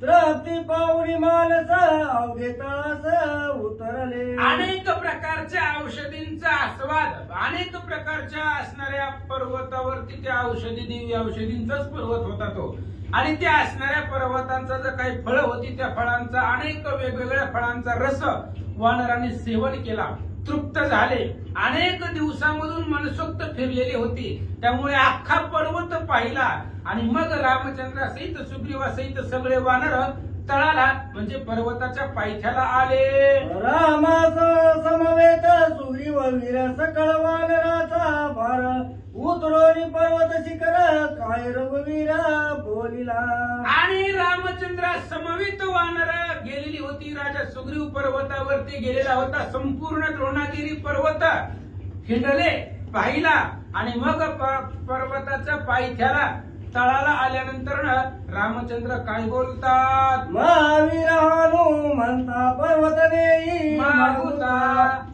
तृप्ती पाहुणी मानस अवघे तळास उतरले. अनेक प्रकारच्या औषधींचा आस्वाद, अनेक प्रकारच्या असणाऱ्या पर्वतावरती त्या औषधी, दिव्य औषधींचाच पर्वत होता तो. आणि त्या असणाऱ्या पर्वतांचा जर काही फळं होती, त्या फळांचा, अनेक वेगवेगळ्या फळांचा रस वानरांनी सेवन केला, तृप्त झाले. अनेक दिवसामधून मनसोक्त फिरलेली होती, त्यामुळे अख्खा पर्वत पाहिला. आणि मग रामचंद्रासहित सुग्रीवासहित सगळे वानर तळाला म्हणजे पर्वताच्या पायथ्याला आले. रामास समवेत सुग्रीव वीर सकळ वानराचा भार, उतरोनी पर्वत शिखर काय रघुवीर बोलिला. आणि रामचंद्रा समवेत वानर गेलेली होती. राजा सुग्रीव पर्वतावरती गेलेला होता. संपूर्ण द्रोणागिरी पर्वत हिंडले, पाहिला. आणि मग पर्वताच्या पायथ्याला तळाला आल्यानंतर रामचंद्र काय बोलतात. महावीर हनुमंता पर्वत नेई मागुता,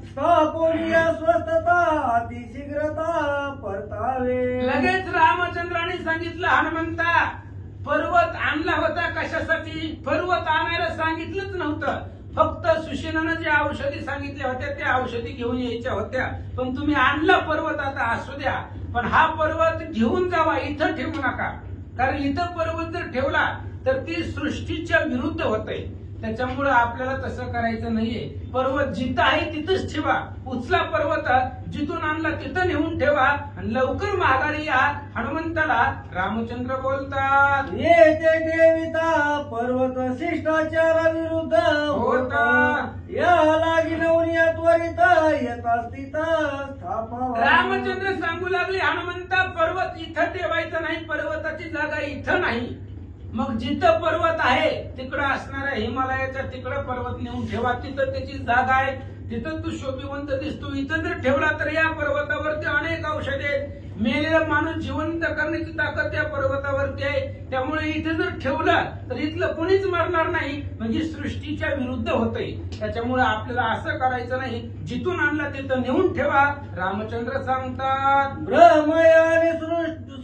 स्थापोनिया स्वस्थता अतिशीघ्रता परतावे. लगेच रामचंद्राने सांगितलं, हनुमंता पर्वत आणला होता कशासाठी? पर्वत आणायला सांगितलंच नव्हतं. फक्त सुशेनानं ज्या औषधी सांगितल्या होत्या त्या औषधी घेऊन यायच्या होत्या. पण तुम्ही आणला पर्वत, आता असू द्या, पण हा पर्वत घेऊन जावा, इथं ठेवू नका. कारण इथं पर्वत जर ठेवला तर ती सृष्टीच्या विरुद्ध होते. त्याच्यामुळे आपल्याला तसं करायचं नाहीये. पर्वत जिथं आहे तिथंच ठेवा. उचला पर्वत, जिथून आणला तिथं नेऊन ठेवा आणि लवकर माघारी या. हनुमंताला रामचंद्र बोलतात. येथे ठेविता पर्वत शिष्टाचारा विरुद्ध होता, या लागी नवनिया त्वरित येता स्थित स्थापावा. रामचंद्र सांगू लागले, हनुमंता पर्वत इथं ठेवायचं नाही, पर्वताची जागा इथं नाही. मग जिथं पर्वत आहे तिकडं असणाऱ्या हिमालयाच्या तिकडं पर्वत नेऊन ठेवा. तिथं त्याची जागा आहे, तिथं तू शोभिवंत दिसतो. इथं जर ठेवला तर या पर्वतावरती अनेक औषधे आहेत, मेलेला माणूस जिवंत करण्याची ताकद त्या पर्वतावरती आहे. त्यामुळे इथे जर ठेवलं तर इथलं कोणीच मरणार नाही, म्हणजे सृष्टीच्या विरुद्ध होतंय. त्याच्यामुळे आपल्याला असं करायचं नाही, जिथून आणला तिथं नेऊन ठेवा. रामचंद्र सांगतात, ब्रह्मयाने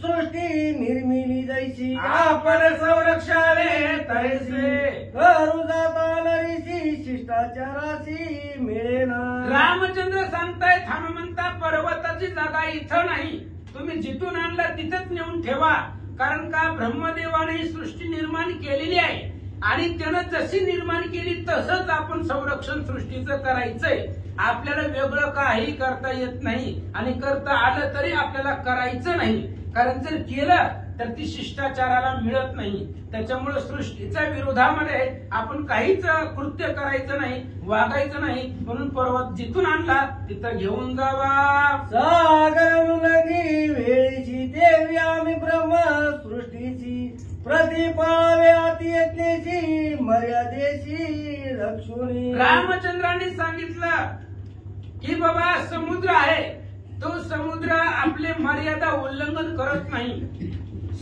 सृष्टी निर्मिली जैसी आपण संरक्षाले तैसे. करू जाता नरीशी शिष्टाचाराशी मिळेना. रामचंद्र सांगतायत, हनुमंता पर्वताची जागा इथं नाही, तुम्ही जिथून आणला तिथंच नेऊन ठेवा. कारण का ब्रह्मदेवाने ही सृष्टी निर्माण केलेली आहे आणि त्यानं जशी निर्माण केली तसंच आपण संरक्षण सृष्टीचं करायचंय. आपल्याला वेगळं काही करता येत नाही आणि करता आलं तरी आपल्याला करायचं नाही. कारण जर केलं तर ती शिष्टाचाराला मिळत नाही. त्याच्यामुळे सृष्टीच्या विरोधामध्ये आपण काहीच कृत्य करायचं नाही, वागायचं नाही. म्हणून पर्वत जिथून आणला तिथं घेऊन जावा. सागर उल्लंघी वेळीची देवी आम्ही ब्रह्म सृष्टीची प्रतिपावे अति यज्ञेची मर्यादेशी रक्षुणी. रामचंद्रांनी सांगितलं की बाबा समुद्र आहे, तो समुद्र आपले मर्यादा उल्लंघन करत नाही.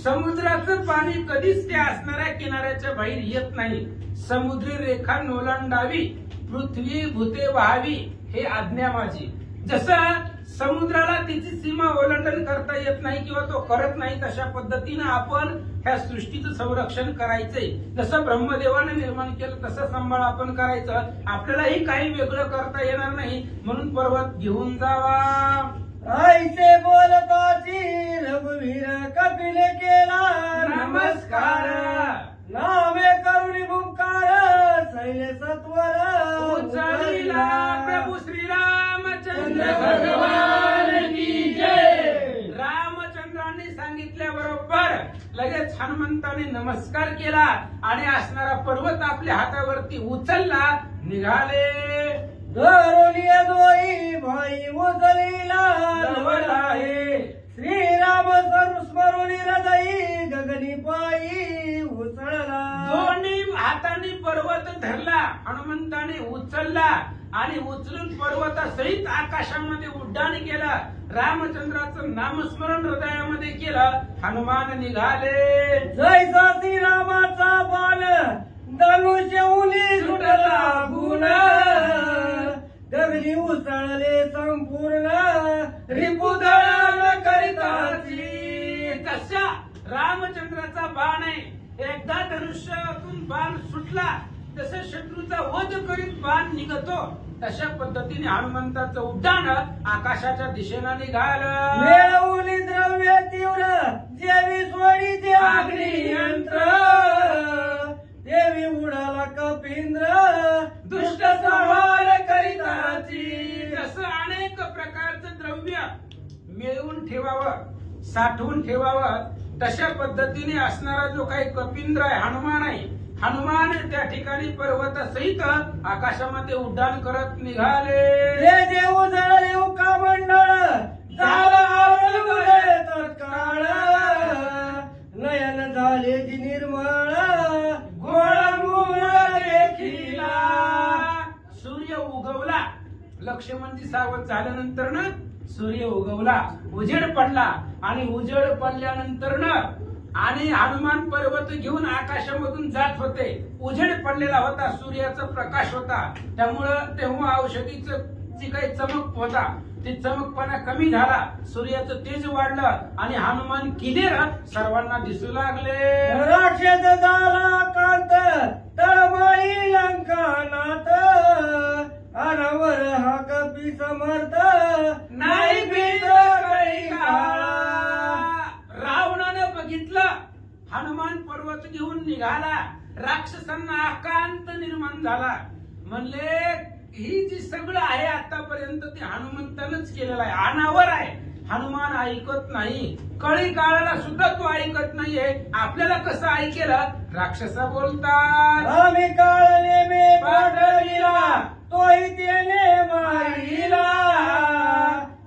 समुद्राचं पाणी कधीच त्या असणाऱ्या किनाऱ्याच्या बाहेर येत नाही. समुद्री रेखा ओलांडावी, पृथ्वी भूते व्हावी, हे आज्ञा माझी. जसं समुद्राला तिची सीमा ओलांडन करता येत नाही किंवा तो करत नाही, तशा पद्धतीनं आपण ह्या सृष्टीचं संरक्षण करायचंय. जसं ब्रह्मदेवाने निर्माण केलं तसं सांभाळ आपण करायचं. आपल्यालाही काही वेगळं करता येणार नाही, म्हणून पर्वत घेऊन जावा. आईचे बोलताची रघुवीर कपिल केला नमस्कार. नामे करुणी भूमकार शैले सत्वर उचलिला प्रभू श्री रामचंद्र भगवान की जय. रामचंद्रांनी सांगितल्याबरोबर लगेच हनुमंताने नमस्कार केला आणि असणारा पर्वत आपल्या हातावरती उचलला, निघाले. धरुणी दोई भाई उचलिला आहे. श्रीराम स्मरुणी हृदयी गगनी पायी उचलला. दोन्ही हाताने पर्वत धरला, हनुमंताने उचलला आणि उचलून पर्वतासहित आकाशामध्ये उड्डाण केलं. रामचंद्राचं नामस्मरण हृदयामध्ये केलं. हनुमान निघाले. जैसा श्रीरामाचा बाण धनुष्य उनी सुटला गुण. गगनी उचळले संपूर्ण रिपुदळ करिताची. तशा रामचंद्राचा बाण आहे. एकदा धनुष्यातून बाण सुटला तसं शत्रूचा वध करीत बाण निघतो. तशा पद्धतीने हनुमंताचं उड्डाण आकाशाच्या दिशेनं निघालं. मिळवली द्रव्य तीव्र जेवी सोडीचे अग्नियंत्र. देवी उडाला कपिंद्र दुष्ट संहार करिताची. जसं अनेक प्रकारचं द्रव्य मिळवून ठेवावं, साठवून ठेवावं, तशा पद्धतीने असणारा जो काही कपिंद्र आहे, हनुमान आहे, हनुमान त्या ठिकाणी पर्वतासहित आकाशामध्ये उड्डाण करत निघाले. जे जे उजळले उका मंडळ झाला आवडले तत्काळ. नयन झाले जी निर्मळ गोळमूळ देखिला. सूर्य उगवला, लक्ष्मणजी सावध झाल्यानंतर ना सूर्य उगवला, उजेड पडला आणि उजेड पडल्यानंतर ना आणि हनुमान पर्वत घेऊन आकाशामधून जात होते. उजेड पडलेला होता, सूर्याचा प्रकाश होता. त्यामुळं तेव्हा औषधीचं जी काही चमक होता ती चमकपणा कमी झाला, सूर्याचं तेज वाढलं आणि हनुमान क्लिअर सर्वांना दिसू लागले. राक्षस झाला कांत तळमळी लंकानाथ. अनावर हा कपी समर्थ नाही भीत काही काळा. रावणानं बघितलं हनुमान पर्वत घेऊन निघाला, राक्षसांना आकांत निर्माण झाला. म्हणले ही जी सगळं आहे आतापर्यंत ते हनुमंतानच केलेलं आहे, अनावर आहे. हनुमान ऐकत नाही, कळी काळाला सुद्धा तो ऐकत नाहीये. आपल्याला कसं ऐकेल? राक्षसा बोलतात, आम्ही काळले मे पाठविला तोही त्याने मारिला.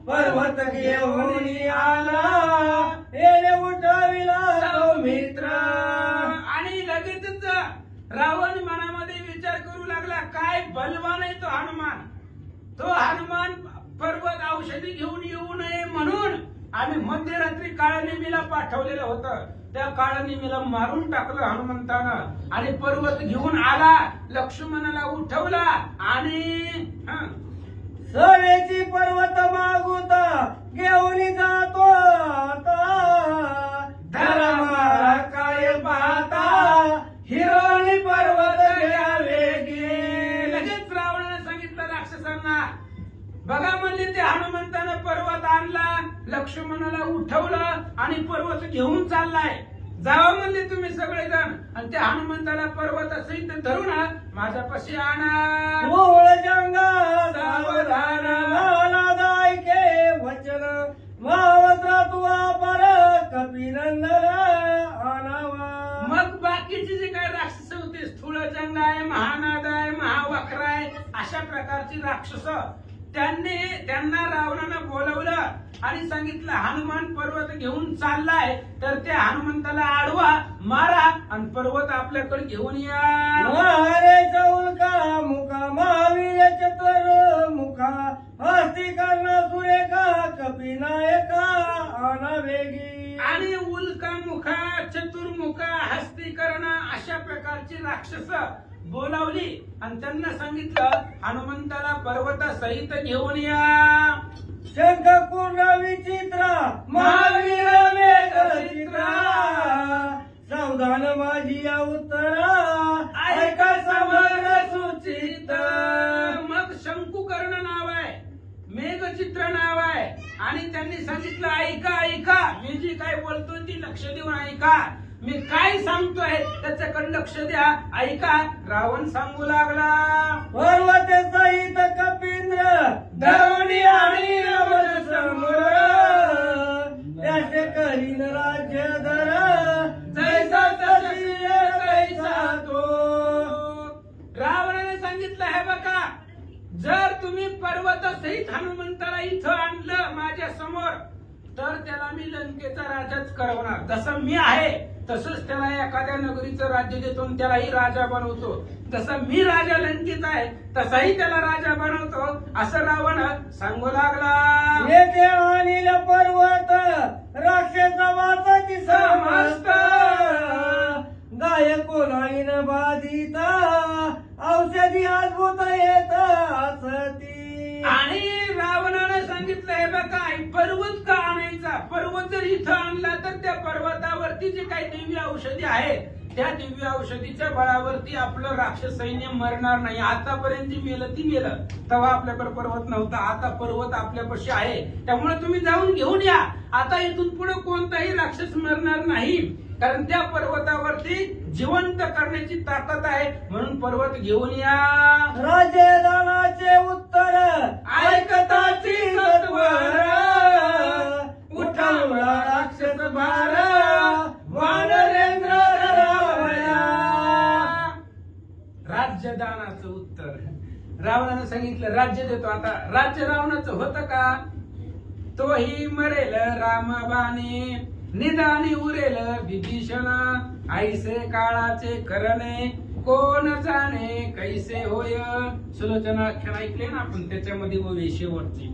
पर्वत घेऊन आला येणे उठविला सौमित्र. आणि लगेचच रावण मनामध्ये विचार करू लागला, काय बलवान आहे तो हनुमान. तो हनुमान पर्वत औषधी घेऊन येऊ नये म्हणून आम्ही मध्यरात्री काळनिमीला पाठवलेलं होतं. त्या काळनिमीला मारून टाकलं हनुमंतानं आणि पर्वत घेऊन आला, लक्ष्मणाला उठवला आणि सवेची पर्वत मागुता घेऊन जातो आता, धर्माला काय पाहता हिरोनी पर्वत घ्यावे गे. लगेच रावणाने सांगितलं राक्षसांना, बघा म्हणले ते हनुमंतानं पर्वत आणला, लक्ष्मणाला उठवलं आणि पर्वत घेऊन चाललाय. जावा म्हणले तुम्ही सगळेजण आणि त्या हनुमंताला पर्वतासहित धरून माझ्यापाशी आणा. मोळ जंगा सावधान मला दायके वचन मावत्रा तुवा पर कपिनंदन आणावा. मग बाकीचे जे काही राक्षस होते, स्थूळ जंग आहे, महानाद आहे, महावक्र आहे, अशा प्रकारची राक्षस त्यांना रावणानं बोलवलं आणि सांगितलं हनुमान पर्वत घेऊन चाललाय, तर त्या हनुमंताला आडवा मारा आणि पर्वत आपल्याकडे घेऊन या. महारे चौलका मुखा महावीर चतुर मुखा हस्ती कर्ण सुरेखा कपिनायका आणावेगी. आणि उल्का मुखा, चतुर्मुखा, हस्तीकर्ण अशा प्रकारची राक्षस बोलावली आणि त्यांना सांगितलं हनुमंताला पर्वतासहित घेऊन या. शंख पूर्ण विचित्र महावीर मेघ चित्रा सावधान माझी या उत्तरा ऐका समग्र सूचित. मग शंकुकर्ण नाव आहे, मेघचित्र नाव आहे आणि त्यांनी सांगितलं ऐका ऐका, मी जी काय बोलतोय ती लक्ष देऊन ऐका, मी काय सांगतोय त्याच्याकडे लक्ष द्या, ऐका. रावण सांगू लागला, पर्वत सहित कपिंद्र धरणी आणि रमण समोर त्याचे करीन राज्य धर जैसा तशी तैसा तो. रावणाने सांगितलं हे बघा, जर तुम्ही पर्वत सहित हनुमंताला इथं आणलं माझ्या समोर, तर त्याला मी लंकेचा राजाच करवणार. जसं मी आहे तसंच त्याला एखाद्या नगरीचं राज्य देतो आणि त्यालाही राजा बनवतो. जसं मी राजा लंकेत आहे तसाही त्याला राजा बनवतो, असं रावण सांगू लागला. येथे अनिल पर्वत राक्षस वाचाची समस्त गायको नाही न बाधिता औषधी अद्भुत येत असती. आणि रावणाने सांगितलं हे बघा, पर्वत का आणायचा, पर्वत जर इथं आणला तर त्या पर्वतावरती जे काही दिव्य औषधी आहेत त्या दिव्य औषधीच्या बळावरती आपलं राक्षस सैन्य मरणार नाही. आतापर्यंत जी मेलं ती मेलं, तेव्हा आपल्याकडे पर्वत नव्हता, आता पर्वत आपल्यापाशी आहे, त्यामुळे तुम्ही जाऊन घेऊन या. आता इथून पुढे कोणताही राक्षस मरणार नाही, कारण त्या पर्वतावरती जिवंत करण्याची ताकद आहे, म्हणून पर्वत घेऊन या. राजेदानाचे उत्तर ऐकताची सत्वर उठवला राक्षस भार वानरेंद्र धरावया. राज्यदानाचं उत्तर रावणानं सांगितलं, राज्य देतो. आता राज्य रावणाचं होतं का, तोही मरेल रामबाणे निदानी उरेल विभीषण ऐसे काळाचे करणे कोण जाणे कैसे होय. सुलोचनाख्यान ऐकले ना आपण, त्याच्यामध्ये ओवी शेवटची,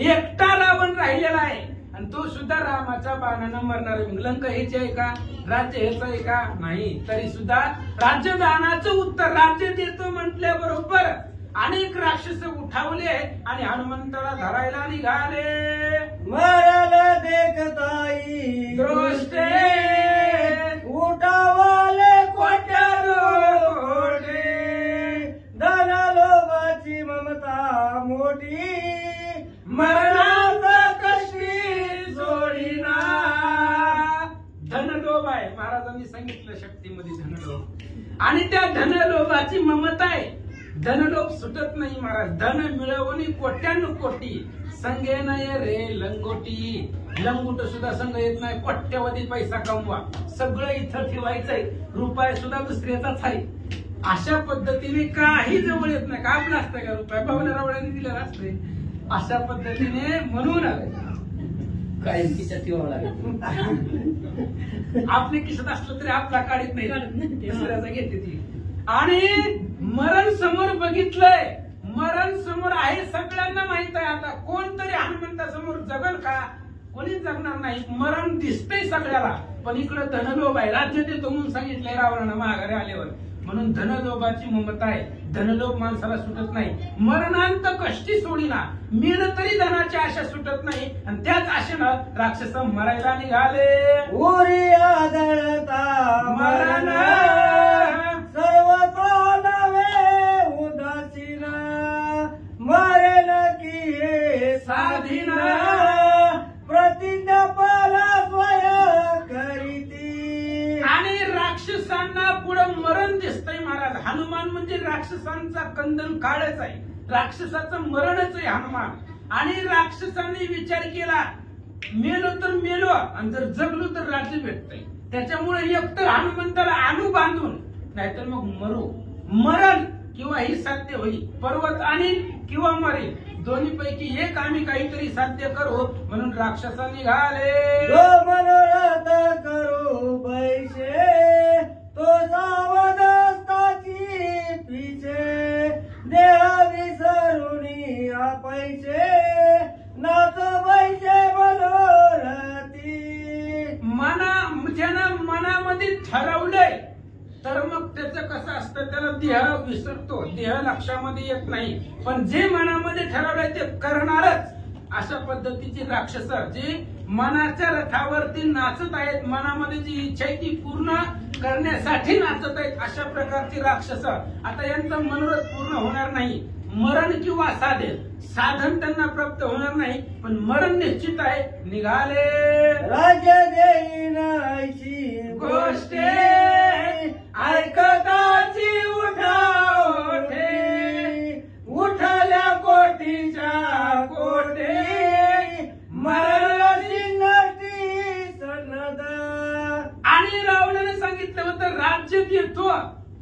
एकटा रावण राहिलेला आहे आणि तो सुद्धा रामाच्या बाणानं मरणार आहे. लंक हेच आहे का, राज्य हेच आहे का, नाही. तरी सुद्धा राज्यदानाचं उत्तर, राज्य देतो म्हटल्याबरोबर अनेक राक्षस उठावले आणि हनुमंताला धरायला निघाले. मराला देखताई दृष्टे उठावाले कोट्यानो कोटे धन लोभाची ममता मोठी मरणात कशी सोडीना. धनलोभ आहे, महाराजांनी सांगितलं शक्तीमध्ये धनलोभ, आणि त्या धनलोभाची ममता आहे. धनलोभ सुटत नाही महाराज, धन मिळवणी कोट्यानु कोटी संगे नय रे लंगोटी. लंगोट सुद्धा संघ येत नाही, कोट्यावधी पैसा कमवा, सगळं इथं ठेवायचंय, रुपये सुद्धा दुसऱ्याचाच आहे. अशा पद्धतीने काही जवळ येत नाही. का आपलं असतं का रुपये, पावल्या रावळ्याने दिलेला असते. अशा पद्धतीने म्हणून काय खिशात ठेवावं लागेल. आपल्या खिशात असलं तरी आपला काढत नाही, दुसऱ्याचा घेते ती. आणि मरण समोर बघितलंय, मरण समोर आहे, सगळ्यांना माहित आहे. आता कोणतरी हनुमंता समोर जगल का, कोणीच जगणार नाही. मरण दिसतंय सगळ्याला, पण इकडे धनलोभ आहे. राज्य देतो म्हणून सांगितलंय रावणानं माघारी आल्यावर, म्हणून धनलोभाची ममता आहे. धनलोभ माणसाला सुटत नाही. मरणांत कष्टी सोडीना, मेलं तरी धनाची आशा सुटत नाही. आणि त्याच आशेनं राक्षस मरायला निघाले. उरी आदळता मरण सर्व तो नवे उदासीन, मरेल की हे साधीन, प्रतिज्ञा पाला स्वयं करीती. आणि राक्षसांना पुढे मरण दिसतंय महाराज. हनुमान म्हणजे राक्षसांचा कंदन काळच आहे, राक्षसाचं मरणच आहे हनुमान. आणि राक्षसांनी विचार केला, मेलो तर मेलो आणि जर जगलो तर राज्य भेटतंय. त्याच्यामुळे एकतर हनुमंताला आणू बांधून, नाहीतर मग मरू. मरण किंवा ही साध्य होईल, पर्वत आणीन किंवा मरेल, दोन्ही पैकी एक आम्ही काहीतरी साध्य करू म्हणून राक्षसा निघाले. जो मनोरथ करू बैसे, तो सावधास्ताची पिछे, देह विसरुनी पैसे, नाच बैसे मनोरथी. ज्यानं मनामध्ये ठरवलंय तर मग त्याचं कसं असतं, त्याला देह विसरतो, देह लक्षामध्ये येत नाही. पण जे मनामध्ये ठरवलंय ते करणारच. अशा पद्धतीची राक्षस जे मनाच्या रथावरती नाचत आहेत, मनामध्ये जी इच्छा आहे ती पूर्ण करण्यासाठी नाचत आहेत, अशा प्रकारची राक्षस. आता यांचं मनोरथ पूर्ण होणार नाही. मरण किंवा साधन त्यांना प्राप्त होणार नाही, पण मरण निश्चित आहे. निघाले. राज्य देईन ऐशी गोष्टी ऐकताची उठावठे, उठल्या कोटीच्या कोटे, मरणाची नटी सनद. आणि रावणाने सांगितलं होतं राज्य देतो,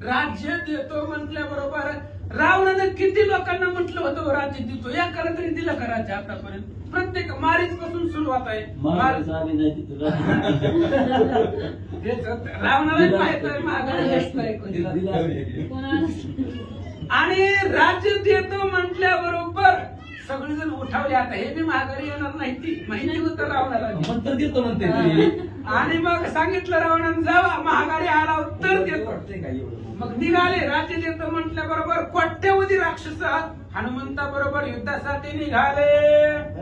राज्य देतो म्हटल्याबरोबर रावणाने किती लोकांना म्हटलं होतं राज्य देतो. एकाला तरी दिलं का राज्य आतापर्यंत? प्रत्येक मारीच पासून सुरुवात आहे. रावणाला माहित आहे माघारी आणि राज्य देतो म्हटल्याबरोबर सगळेजण उठावले. आता हे बी माघारी येणार नाही, ती माहिती होतं रावणाला. मंत्र देतो म्हणते. आणि मग सांगितलं रावणाने जावा, महागारी आला उत्तर देतो. मग निघाले. राज्य देतो म्हटल्याबरोबर कोट्यवधी राक्षस हनुमंता बरोबर युद्धासाठी निघाले.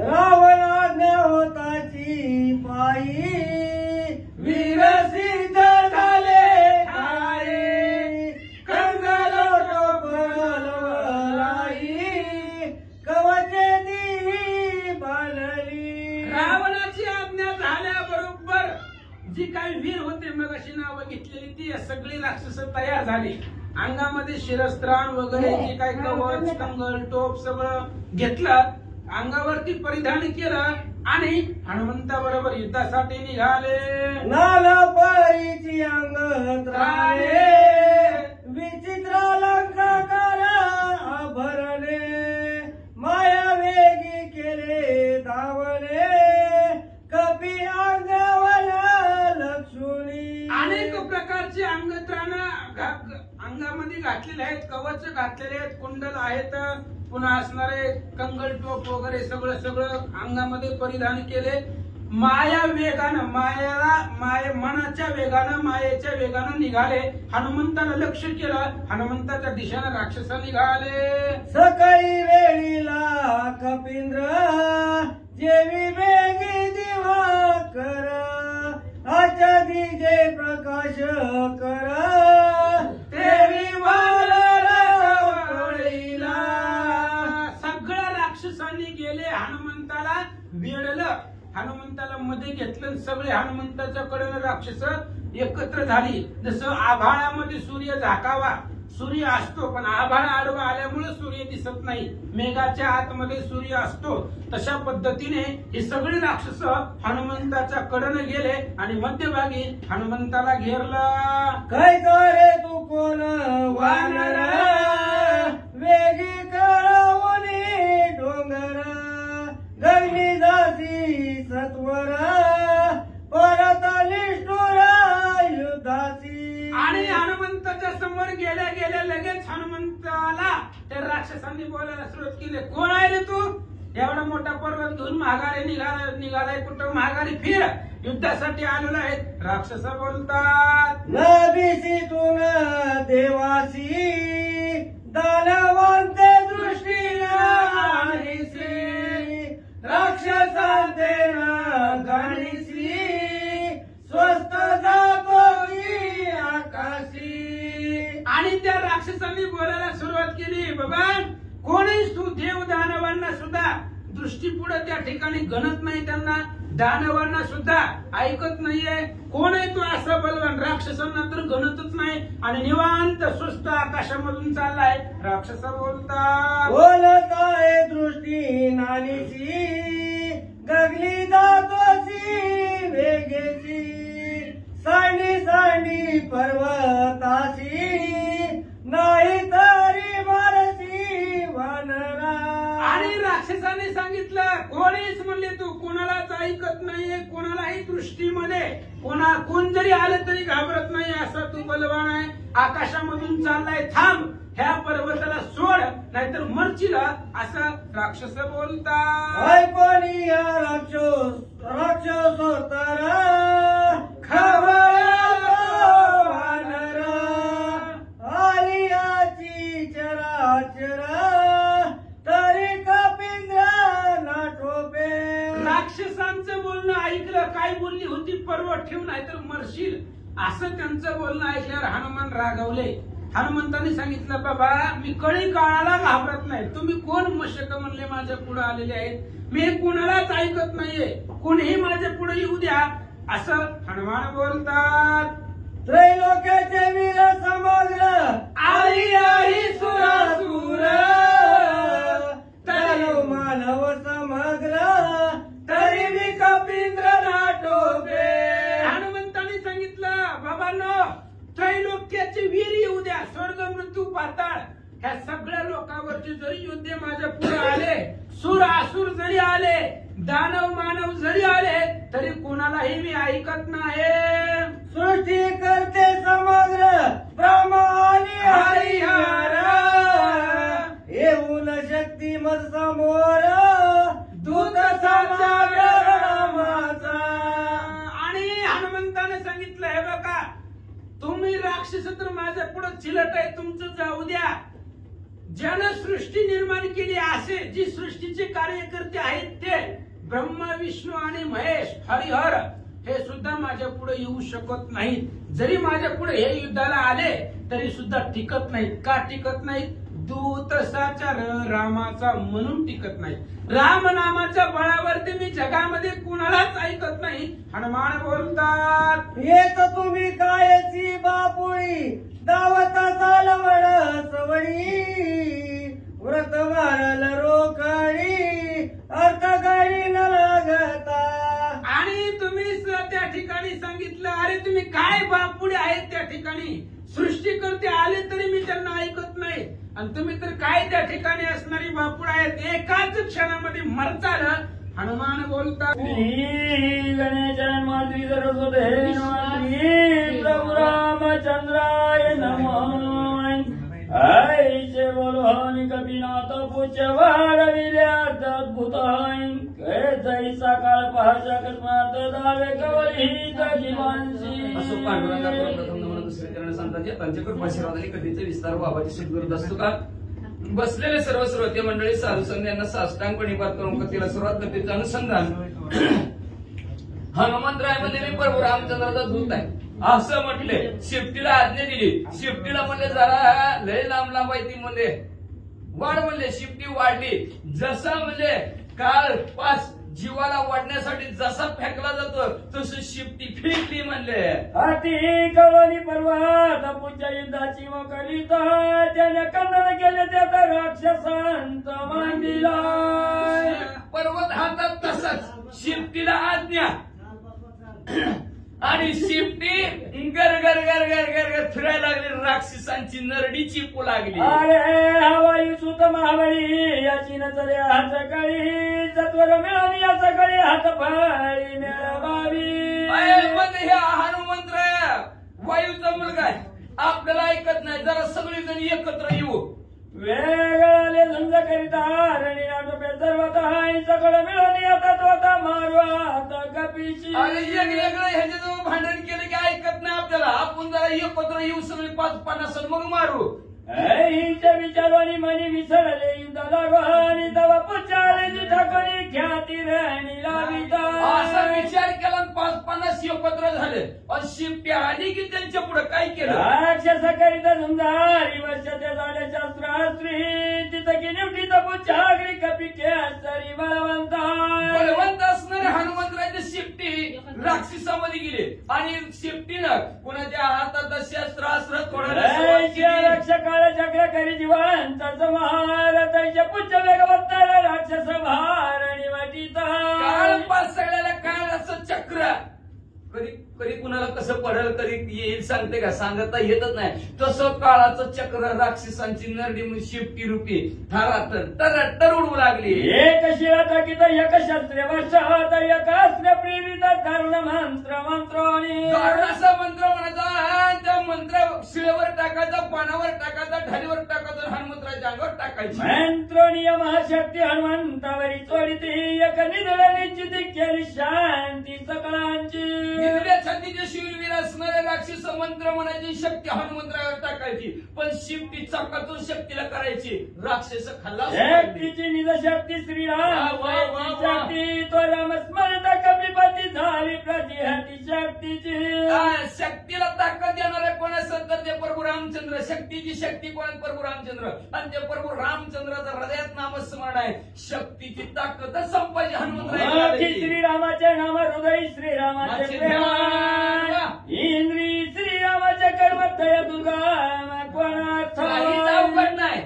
रावण आज्ञा होताची पायी, वीर सिद्ध झाले ठाई, कंगलो टोपलाई, कवचे दी बालली. रावणाची आज्ञा झाल्याबरोबर जी काही वीर होते मग अशी नावं घेतलेली ती सगळी राक्षस तयार झाली. अंगामध्ये शिरस्त्राण वगैरे जे काही कवच कंगल टोप सगळं घेतलं, अंगावरती परिधान केलं आणि हनुमंता बरोबर युद्धासाठी निघाले. नाना परीची अंग त्राणे, विचित्र अलंकार आभरणे, माया वेगी केले धावणे, कपी अंगवल लक्ष्मी. अनेक प्रकारचे अंगत्राण अंगामध्ये घातलेले आहेत, कवच घातलेले आहेत, कुंडल आहेत, पुन्हा असणारे कंगल टोप वगैरे सगळं अंगामध्ये परिधान केले. माया वेगानं मनाच्या वेगानं मायेच्या वेगानं निघाले. हनुमंतानं लक्ष केलं, हनुमंताच्या दिशेनं राक्षस निघाले. सकाळी वेळीला कपिंद्र, जेवी वेगी दिवाकर, आच्या दिजे प्रकाश कर, तेवी सगळ्या राक्षसांनी गेले. हनुमंताला वेळलं, हनुमंताला मध्ये घेतलं. सगळे हनुमंताच्या कडेनं राक्षस एकत्र झाली. जसं आभाळामध्ये सूर्य झाकावा, सूर्य असतो पण आभाळ आडवा आल्यामुळे सूर्य दिसत नाही, मेघाच्या आतमध्ये सूर्य असतो. तशा पद्धतीने हे सगळे राक्षस हनुमंताच्या कडेनं गेले आणि मध्यभागी हनुमंताला घेरला. काय करे तू कोण वानर, वेगी कळवणी डोंगर, गगनी जाती सत्वर, परत निष्ठुर युद्धाची. आणि हनुमंताच्या समोर गेल्या लगेच हनुमंताला त्या राक्षसांनी बोलायला सुरुवात केली. कोण आहे रे तू? एवढा मोठा पर्वत घेऊन माघारी निघालाय कुठं माघारी फिर युद्धासाठी आलेला आहे. राक्षस बोलतात नभीसीतून देवासी दानवांते दृष्टीला आणीसी राक्षसांते गणीसी स्वस्त जातोची आकाशी. आणि त्या राक्षसांनी बोलायला सुरुवात केली, बाबा कोणीच तू देव दानवांना सुद्धा दृष्टी पुढे त्या ठिकाणी गणत नाही, त्यांना दानवांना सुद्धा ऐकत नाहीये. कोण आहे तू असं बलवान? राक्षसांना तर गणतच नाही आणि निवांत सुस्त आकाशामधून चाललाय. राक्षस बोलतात बोलत आहे दृष्टी नानीची गगली जातोची वेगेची सांडी सांडी पर्वताची नाही तरी मारसी वानरा. आणि राक्षसाने सांगितलं कोणीच म्हणले तू कोणालाच ऐकत नाहीये, कोणालाही दृष्टीमध्ये कोण जरी आलं तरी घाबरत नाही असा तू बलवान आहे. आकाशामधून चाललाय, थांब ह्या पर्वताला सोड नाहीतर मरशील असं राक्षस बोलतात. ऐकोनी या राक्षस होतारा खवळला वानरा आलियाची चराचर तरी कपिंद्र नाटोपे. राक्षसांचं बोलणं ऐकलं, काय बोलली होती पर्वत ठेव नाहीतर मरशील असं त्यांचं बोलणं ऐकल्यावर हनुमान रागावले. हनुमंतांनी सांगितलं बाबा मी कळी काळाला घाबरत नाही, तुम्ही कोण मशक म्हणले माझ्या पुढे आलेले आहेत, मी कोणालाच ऐकत नाहीये, कोणीही माझ्या पुढे येऊ द्या असं हनुमान बोलतात. त्रैलोक्याचे वीर समग्र आई आई सुरासुर दानव मानव समग्र तरी मी कपिंद्र नाटोबे. हनुमंतांनी सांगितलं बाबांनो त्रैलोक्याचे वीर येऊ द्या, स्वर्ग मृत्यू पाताळ ह्या सगळ्या लोकांवरचे जरी योद्धे माझ्या पुढे आले, सुर असुर जरी आले, दानव मानव जरी आले तरी कोणालाही मी ऐकत नाही. सृष्टी करते समग्र ब्रह्मा आणि हरिहर येऊन शक्ती मत समोर दूत समाचा. आणि हनुमंताने सांगितलं हे बघा तुम्ही राक्षस तर माझ्या पुढे चिलट आहे, तुमचं जाऊ द्या. ज्यानं सृष्टी निर्माण केली असे जी सृष्टीचे कार्यकर्ते आहेत ते ब्रह्मा विष्णू आणि महेश हरिहर हे सुद्धा माझ्या पुढे येऊ शकत नाहीत. जरी माझ्या पुढे हे युद्धाला आले तरी सुद्धा टिकत नाहीत. का टिकत नाहीत? दूत साचार रामाचा म्हणून टिकत नाही. राम नामाच्या बळावरती मी जगामध्ये कुणालाच ऐकत नाही. हनुमान बोलतात येत तुम्ही कायची बापुळी दावता चालवड सवडी व्रत मारल रोकडी अर्थ गाडी न लागता. आणि तुम्ही त्या ठिकाणी सांगितलं अरे तुम्ही काय बापुडे आहेत त्या ठिकाणी, सृष्टीकर्ते आले तरी मी त्यांना ऐकत नाही आणि तुम्ही तर काय त्या ठिकाणी असणारी बापुड आहेत, एकाच क्षणामध्ये मरताल. हनुमान बोलतात गणेश मातृ सरस्वते नमः प्रभु रामचंद्राय नमः. ऐसे बोलो हनि कपिनाथ पुच्छवाड विद्यार्थ अद्भुत जैसा काळ पहाचा अकस्मात दावे कवळी जीवांशी. असो पांडुरंगा प्रथम नमन दुसरे करण संतांच्या त्यांच्याकडून आशीर्वादाने कधीचे विस्तार बाबाची सद्गुरू असतो का. बसलेले सर्व श्रोते मंडळी साधू संत यांना साष्टांग प्रणिपात करून कथेला सुरुवात करते. अनुसंधान हनुमंतरायमध्ये मी प्रभू रामचंद्राचा दूत आहे असं म्हटले. शिफ्टीला आज्ञा दिली. शिफ्टीला म्हणले जरा लय लांब लांब आहे ती म्हणले वाढ म्हणले. शिफ्टी वाढली. जसा म्हणजे काळ पास जीवाला वाढण्यासाठी जसा फेकला जातो तसं शिफ्टी फेकली म्हणले. हाती कवळी पर्वत पुढच्या युद्धाची मोकलीत त्याने कन्नड केले त्याचा राक्षसांत मांडीला. पर्वत हातात तसंच शिफ्टीला आज्ञा आणि शिफ्टी गर गर गर गर गर गर फिरायला लागली. राक्षसांची नरडी चिपू लागली. अरे हवाई सुत महाबळी याची नजरे हात काळी सत्वर मिळाली या सकाळी हात फाळी मिळवावी. म्हणजे हे हनुमंत वायूचा मुलगा आहे. आपल्याला ऐकत नाही. जरा सगळेजण एकत्र येऊ. वेगळाले झुंज करीता रणी नाटोपे सर्वत हाय सकळ मिळून येतात होता मारू आता कपीची. अरे वेगवेगळं ह्याच्याजवळ भांडण केलं की ऐकत नाही आपल्याला. आपण जरा एकत्र येऊ सगळे 5-50 मग मारू. हिच्या विचाराने मनी विसरले युद्ध लागवानी तवा पुचाले ठाकरी ख्याती राणी लाविता. असा विचार केला 5-50 एकत्र झाले. अशी प्याली की त्यांच्या पुढे काय केलं. राक्षस करीता झुंजारी वर्षाच्या झाल्या शास्त्रास्त्री तिथं की निवटी पुचागरी कपी केसरी बलवंत असणारे हनुमंतरायचे शेपटी राक्षसामध्ये गेले आणि शेपटीनं कुणाच्या हातात शस्त्रास्त्र तोडायला रक्षक चक्र करी जीवांत महार तैच्या पुच्छ वेगवत्तर राक्षस भार आणि वाटीता. काळ पास सगळ्याला काळ असं चक्र कधी कधी कुणाला कसं पडेल कधी येईल सांगते का सांगता येतच नाही. तसं काळाचं चक्र राक्षसांची नरडी म्हणून शेपटी रूपी तर उडवू लागली. एक शिळा टाकीत एक शस्त्रे वर्षात एक अस्त्र प्रेरित दारुण मंत्र असा मंत्र म्हणायचा. त्या मंत्र शिळेवर टाकायचा पानावर टाकायचा ढालीवर टाकायचा हनुमंतराच्या अंगावर टाकायची. मंत्र नियम शक्ती हनुमंतावरी चोरीती एक निधळ निश्चित केली शांती सकळांची. छातीचे शिववीर असणारे राक्षस मंत्र म्हणायची शक्ती हनुमंतरावर टाकायची पण शेपटी चाकातून शक्तीला करायची. राक्षस खाल्ला शक्तीची निज शक्ती श्रीराम शक्ती तो राम स्मरता कपिपती झाली प्रतिहती शक्तीची. शक्तीला ताकद देणारे कोण असेल तर ते प्रभू रामचंद्र. शक्तीची शक्ती कोण प्रभू रामचंद्र आणि ते प्रभू रामचंद्राचं हृदयात नामस्मरण आहे. शक्तीची ताकद संपायची हनुमंतराय. श्रीरामाचे नाम हृदय श्रीरामाचे इंद्री श्रीरामाच्या कर्मथय दुर्गा कोणार्थ अवघड नाही.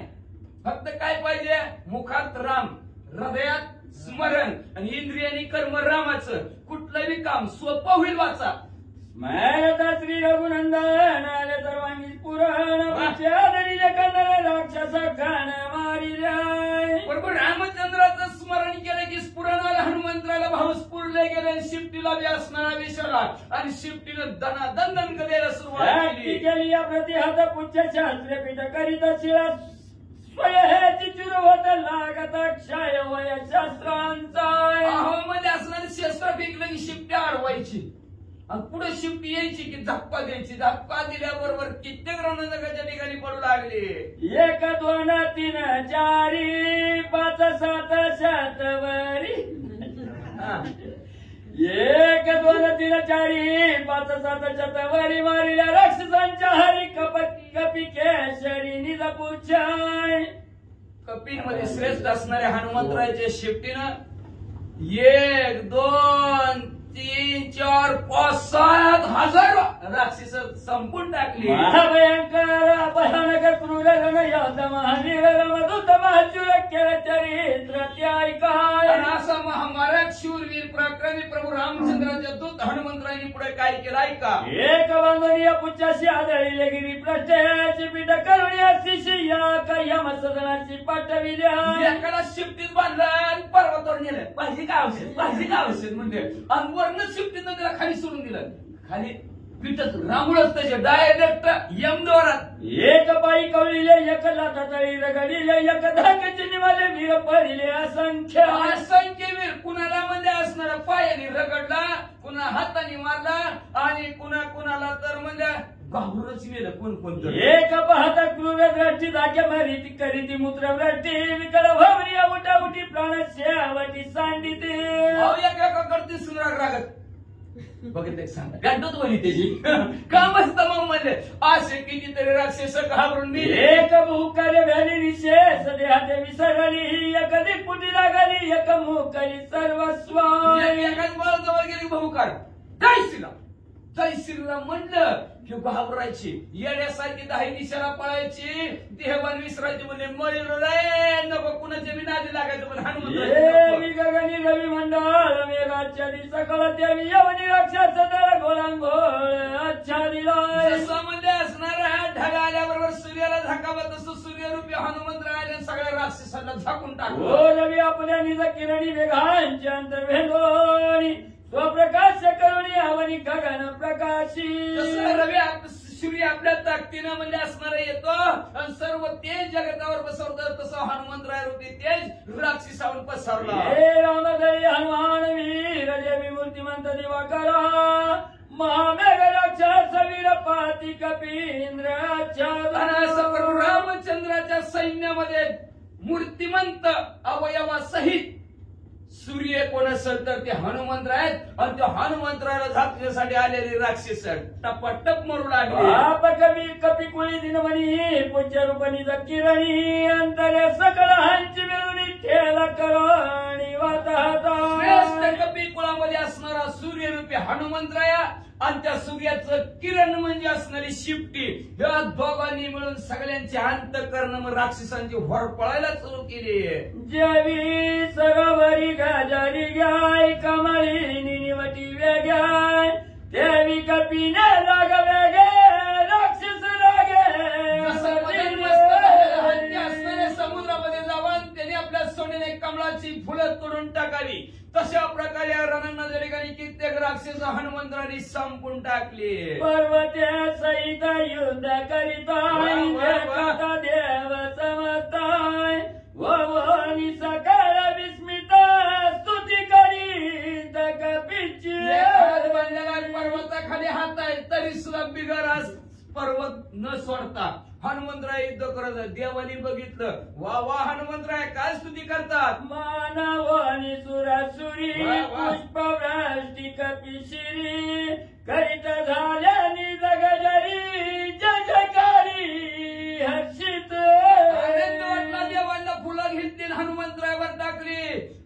फक्त काय पाहिजे मुखात राम हृदयात स्मरण आणि इंद्रियांनी कर्म रामाचं. कुठलंही काम सोपं होईल वाचा. स्मरता श्री रघुनंदन आले सर्वांगी पुराण कन्नड राक्षस खान मारिल्या. बरोबर रामचंद्राचं स्मरण केलं की स्फुरणाला हनुमंतराला भाव स्फुरले गेले. शिफ्टीला बी असणारा विषाला आणि शिफ्टीनं दनादन करायला सुरुवात केली. या प्रतिहात पुच्छ शास्त्र पीठ करीत शिळा स्वयची चुर होत लागत क्षय वय शास्त्रांचा. मध्ये असणारी शस्त्र फेकलं की शिफ्टी अडवायची आणि पुढे शिफ्टी यायची की धप्पा द्यायची. धप्पा दिल्याबरोबर कित्येक रणजगाच्या ठिकाणी पडू लागले. 1 2 3 4 5 7 शतवरी 1 2 3 4 5 7 शतवरी मारिल्या राक्षसांच्या हरी कपी केशरी निज पुच्छाय. कपींमध्ये श्रेष्ठ असणाऱ्या हनुमंतरायच्या शेपटीनं 1 2 3 4 5 7 हजार राक्षस संपून टाकली. महाभयंकर भयानक क्रूर रणयोध महावीर रमदूत महाचुर केलं चरित्र ते ऐकाय. असा महामारक शूरवीर पराक्रमी प्रभू रामचंद्राच्या दूत हनुमंतरायांनी पुढे काय केलं ऐका. एक बांधणीय पुच्छाशी आदळीले गिरी प्रष्टयाची पीठ करुण्या शिष्या कयम सदनाची पाठविल्या. एकाला शिफ्टीत बांधलं आणि पर्वतावर नेलं. भाजी काय औषध म्हणजे आणि वर्ण शिफ्टीनं त्याला खाली सोडून दिलं. खाली पीठच रांगोळच त्याचे डायरेक्ट यमद्वारात. एक बाई कवळीले एक लाथा तळी रगडीले एक धाकेचे निवाले वीर पडिले असंख्य वीर. कुणाला म्हणजे असणारा पायाने रगडला कुणा हाताने मारला आणि कुणाला तर म्हणजे घाबरूनच गेलं कोण. एक पाहता क्रूर दृष्टी जाग्या मारी ती करी ती मूत्र वृष्टी विकल भावरी उठाउठी प्राण शेवटी सांडिते. एका करते सुनराग रागत बघितलं सांगा गांडोत वली त्याची कामच तमाम म्हणले. असे कितीतरी राक्षस घाबरून मी. एक भूकाले व्याली विशेष देहाते विसरली एक दिपुटी लागली एक मुकली सर्वस्व. एकाच जवळ गेली बहुकार जय श्रीराम म्हणलं की घाबरायची. येण्यासारखी 10 दिशेला पळायची. देहवान विसरायची म्हणजे मयूर नको कुणाच्या विनादी लागायचं पण हनुमंत गगनी रवी मंडळ मेघाच्या सकळ देवी यवनी राक्षस दळ घोळांघोळ आच्छादिला. जसं म्हणजे असणारा ढग आल्याबरोबर सूर्याला झाकावा तसं सूर्यरूपी हनुमंत राहिले सगळ्या राक्षसांना झाकून टाकलं. रवी आपल्या निज किरणी मेघांच्या अंतर भेदोनी स्वप्रकाश करुणी आवनी गगन प्रकाशी. रवी सूर्य आपल्या ताकदीनं म्हणजे असणार येतो आणि सर्व तेज जगतावर पसरतो. तसं हनुमंतराय रूपी तेज राक्षसावर पसरला. हे रामदरी हनुमान वीर जय विमूर्तिमंत दिवाकरा महामेघ राक्षस वीर पाती कपींद्र आणि असं प्रभू रामचंद्राच्या सैन्यामध्ये मूर्तिमंत अवयवासहित सूर्य कोण असेल तर ते हनुमंतराय आणि त्या हनुमंतराला झाकण्यासाठी आलेले राक्षस टपाटप मरू लागले. आप कवी कपी कुळी दिनमणी पुज्य रूपणी किरणी अंतरे सकळ हंची मिळून ठेला करणी श्रेष्ठ कपी कुळामध्ये असणारा सूर्यरूपी हनुमंतराया आणि त्या सूर्याचं किरण म्हणजे असणारी शिपटी या दोघांनी मिळून सगळ्यांचे अंतःकरण राक्षसांची होर पळायला सुरू केली. जवी सरोवरी गाजारी गाय कमळी निवटी वेगाय देवी कपीने लाग वेगे राक्षस लागे समुद्रामध्ये जाऊन त्याने आपल्या सोन्याने कमळाची फुलं तोडून टाकावी. तशा प्रकारे रणनजरी कित्येक राक्षस हनुमंतराने संपून टाकली. पर्वते सहित युद्ध करिताय देव समताय वनी सकळ विस्मित स्तुती करीत कपीची. पर्वताखाली हात आहे तरी सुद्धा बिगर पर्वत न सोडता हनुमंतराय युद्ध करत. देवानी बघितलं वा वा हनुमंतराय काय स्तुती करतात. मानव आणि सुरासुरी पुष्पवृष्टी कपिशिरी करीत झाल्यानी जगजरी जयकारी हर्षित. देवांना फुलं घेतली हनुमंतरायवर टाकली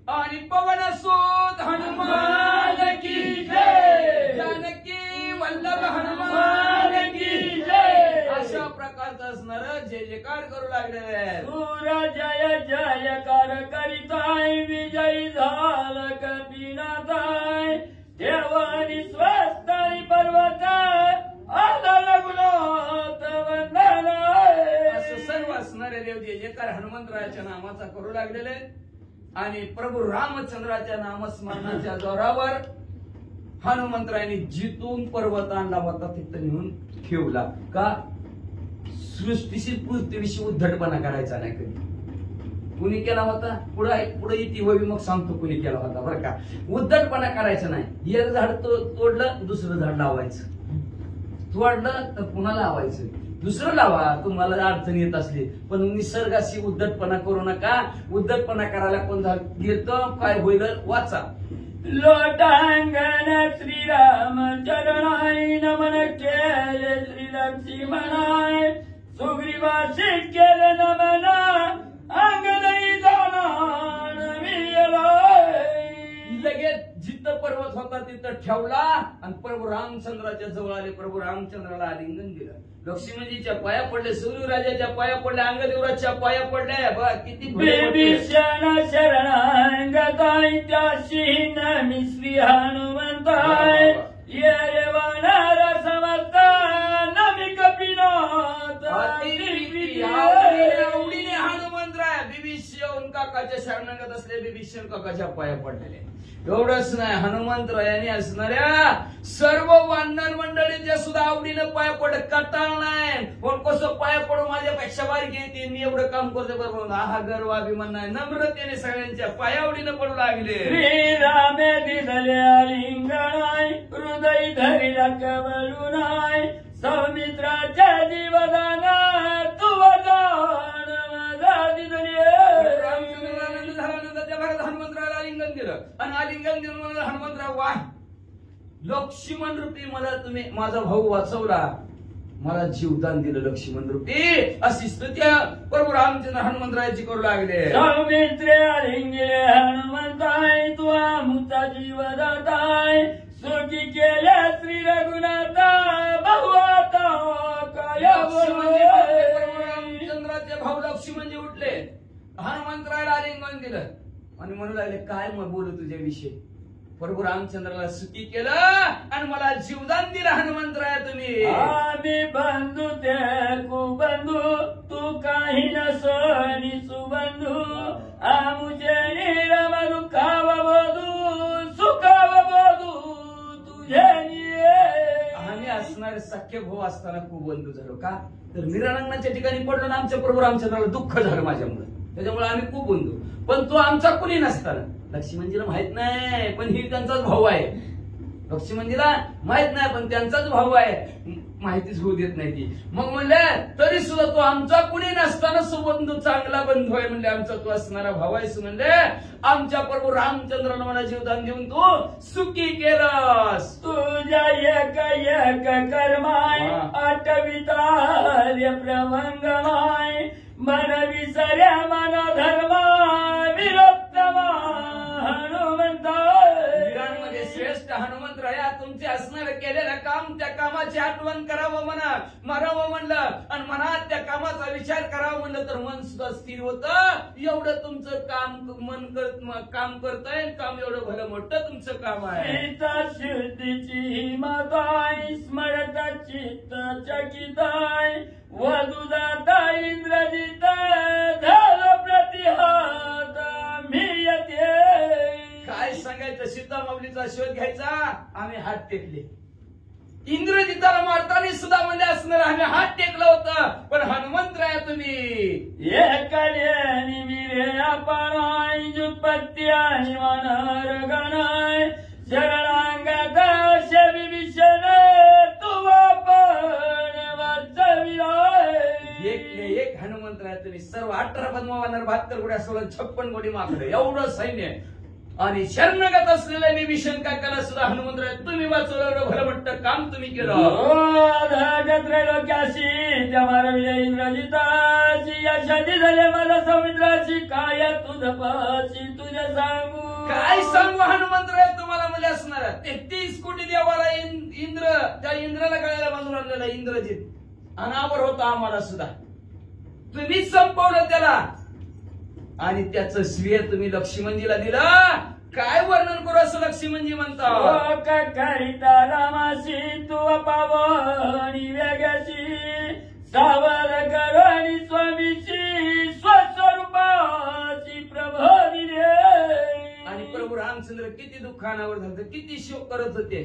आणि पवनसूत हनुमान की जय जानकी वल्लभ हनुमान की जय अशा प्रकारचं असणार जय जयकार करू लागले. सूर जय जयकार करीताय विजयी झाल कपिनाथाय देवानी स्वस्तानी पर्वत आला रघुनाथ वंदन. असं सर्व असणारे देव जय जयकार हनुमंतरायाच्या नामाचा करू लागलेले आणि प्रभू रामचंद्राच्या नामस्मरणाच्या जोरावर हनुमंतरायाने जिथून पर्वत आणला होता तिथं नेऊन ठेवला. का सृष्टीशी पृथ्वीशी उद्धटपणा करायचा नाही कधी. कुणी केला होता पुढे इति होवी मग सांगतो कुणी केला होता बरं का. उद्धटपणा करायचा नाही. एक झाड तोडलं दुसरं झाड लावायचं. तोडलं तर पुन्हा लावायचं दुसरं लावा तुम्हाला अडचण येत असली. पण निसर्गाशी उद्धटपणा करू नका. उद्धटपणा करायला कोण येतं काय होईल वाचा. लोटांगण श्रीराम चरणाय नमन केले श्री लक्ष्मणाय सुग्रीवाशी केले नमन अंगदई जाणार लगेच जिथं पर्वत होता तिथं ठेवला आणि प्रभू रामचंद्राच्या जवळ आले. प्रभू रामचंद्राला आलिंगन दिलं. लक्ष्मणजीच्या पाया पडले सूर्यराजाच्या पाया पडल्या अंगदेवराच्या पाया पडल्या. बघा किती विभीषण शरणांगताय त्याशी नमी श्री हनुमंताय ये रे वानर समर्थ नमी कपिनाथ. आवडीने हनुमंतराय विभीषण काकाच्या शरणागत असले विभीषण काकाच्या पाया पडलेले. एवढंच नाही हनुमंतरायाने असणाऱ्या सर्व वानर मंडळींच्या सुद्धा आवडीनं पाया पड कटाळ नाही. पण कसं पाया पडू माझ्यापेक्षा बारीक येते मी एवढं काम करतो बरोबर हा गर्व अभिमान नाही. नम्रतेने सगळ्यांच्या पायावडीनं पडू लागले. श्रीरामे दिसले आलिंगणाय हृदय धरिला कवलुनाय सौमित्राच्या जीवदान तुवदान माझा दिदले. रामचंद्रानंद झाल्यानंतर भरत हनुमंतराला आलिंगन दिलं आणि आलिंगन दिलं म्हणून हनुमंतराव वाह लक्ष्मण रूपी मला तुम्ही माझा भाऊ वाचवला मला जीवदान दिलं लक्ष्मण रूपी अशी स्तुती प्रभू रामचंद्र हनुमंतरायाची करू लागले. सौमित्रे आलिंगले हनुमंताय तू आमचा जीवदाताय सुखी केले श्री रघुनाथ बहुता काय रामचंद्राचे भाऊ लक्ष्मणजी उठले हनुमंतरायाला आलिंगन दिलं आणि म्हणू लागले काय मग बोलू तुझ्याविषयी. प्रभू रामचंद्राला सुखी केलं आणि मला जीवदान दिलं हनुमंतराया तुम्ही. आम्ही बंधू ते कुबंधू तू काही नसनी सुबंधू आमुचे निरम दुःखाव बधू सुखाव बधू तुझे आम्ही असणारे सख्य भाऊ असताना खूप बंधू झालो का तर मीरारंगणाच्या ठिकाणी पडलो ना आमच्या प्रभू रामचंद्राला दुःख झालं माझ्यामुळे त्याच्यामुळे आम्ही खूप बंधू पण तो आमचा कुणी नसताना लक्ष्मणजीला माहित नाही पण ही त्यांचाच भाऊ आहे लक्ष्मणजीला माहित नाही पण त्यांचाच भाऊ आहे माहितीच होऊ देत नाही ती मग म्हणले तरी सुद्धा तो आमचा कुणी नसताना सुबंधू चांगला बंधू आहे म्हणजे आमचा तो असणारा भाऊ आहे म्हणले आमच्या प्रभू रामचंद्राला मला जीवदान देऊन तू सुखी केलंस तुझ्या एक एक कर्माय आठवितार्य प्रभंगमाय मन विसर्या मन धर्माय विरक्तमा हनुमंता वीरांमध्ये श्रेष्ठ हनुमंतराया तुमचे असणारे केलेलं काम त्या कामाची आठवण करावं म्हणा मारावं म्हणलं आणि मनात त्या कामाचा विचार करावा म्हणलं तर मन सुद्धा स्थिर होतं एवढं तुमचं काम करतंय काम एवढं भलं मोठं तुमचं काम आहे सीता शुद्धीची माताय स्मरत चित्त चकिताय वधुदाता इंद्रजित धल प्रतिहात मी येते काय सांगायचं सीता माऊलीचा शोध घ्यायचा आम्ही हात टेकले इंद्रजिताला मारताना सुद्धा म्हणजे असणार आम्ही हात टेकलं होतं पण हनुमंतराय तुम्ही एकल्यानी विरे आपणाय जुपत्ती आणि मनर गणाय शरणांगात विभीषण तू आपण वाचविलाय एक हनुमंतराय तुम्ही सर्व 18 पद्मवानर 72 घोड्या 56 घोडी माकडे एवढं सैन्य आणि शरणगत असलेल्या विभीषण काकाला सुद्धा हनुमंतराय तुम्ही वाचवलं भलं म्हणतं काम तुम्ही केलं त्रैलोक्याशी त्या मारविले इंद्रजिताची यशाची झाले मला समुद्राची काय तुझ पाशी तुझ्या सांगू काय सांगू हनुमंतराय तुम्हाला म्हणजे असणार 33 कोटी देवाला इंद्र त्या इंद्राला गळ्याला बांधून आणलेला इंद्रजित अनावर होता आम्हाला सुद्धा तुम्हीच संपवलं त्याला आणि त्याचं श्रेय तुम्ही लक्ष्मणजीला दिलं काय वर्णन करू असं लक्ष्मणजी म्हणतात करिता रामाशी तू पावनी वेगाची सावर करणी स्वामीची स्वस्वरूपाची प्रभावी आणि प्रभू रामचंद्र किती दुःखानावर झालं किती शोक करत होते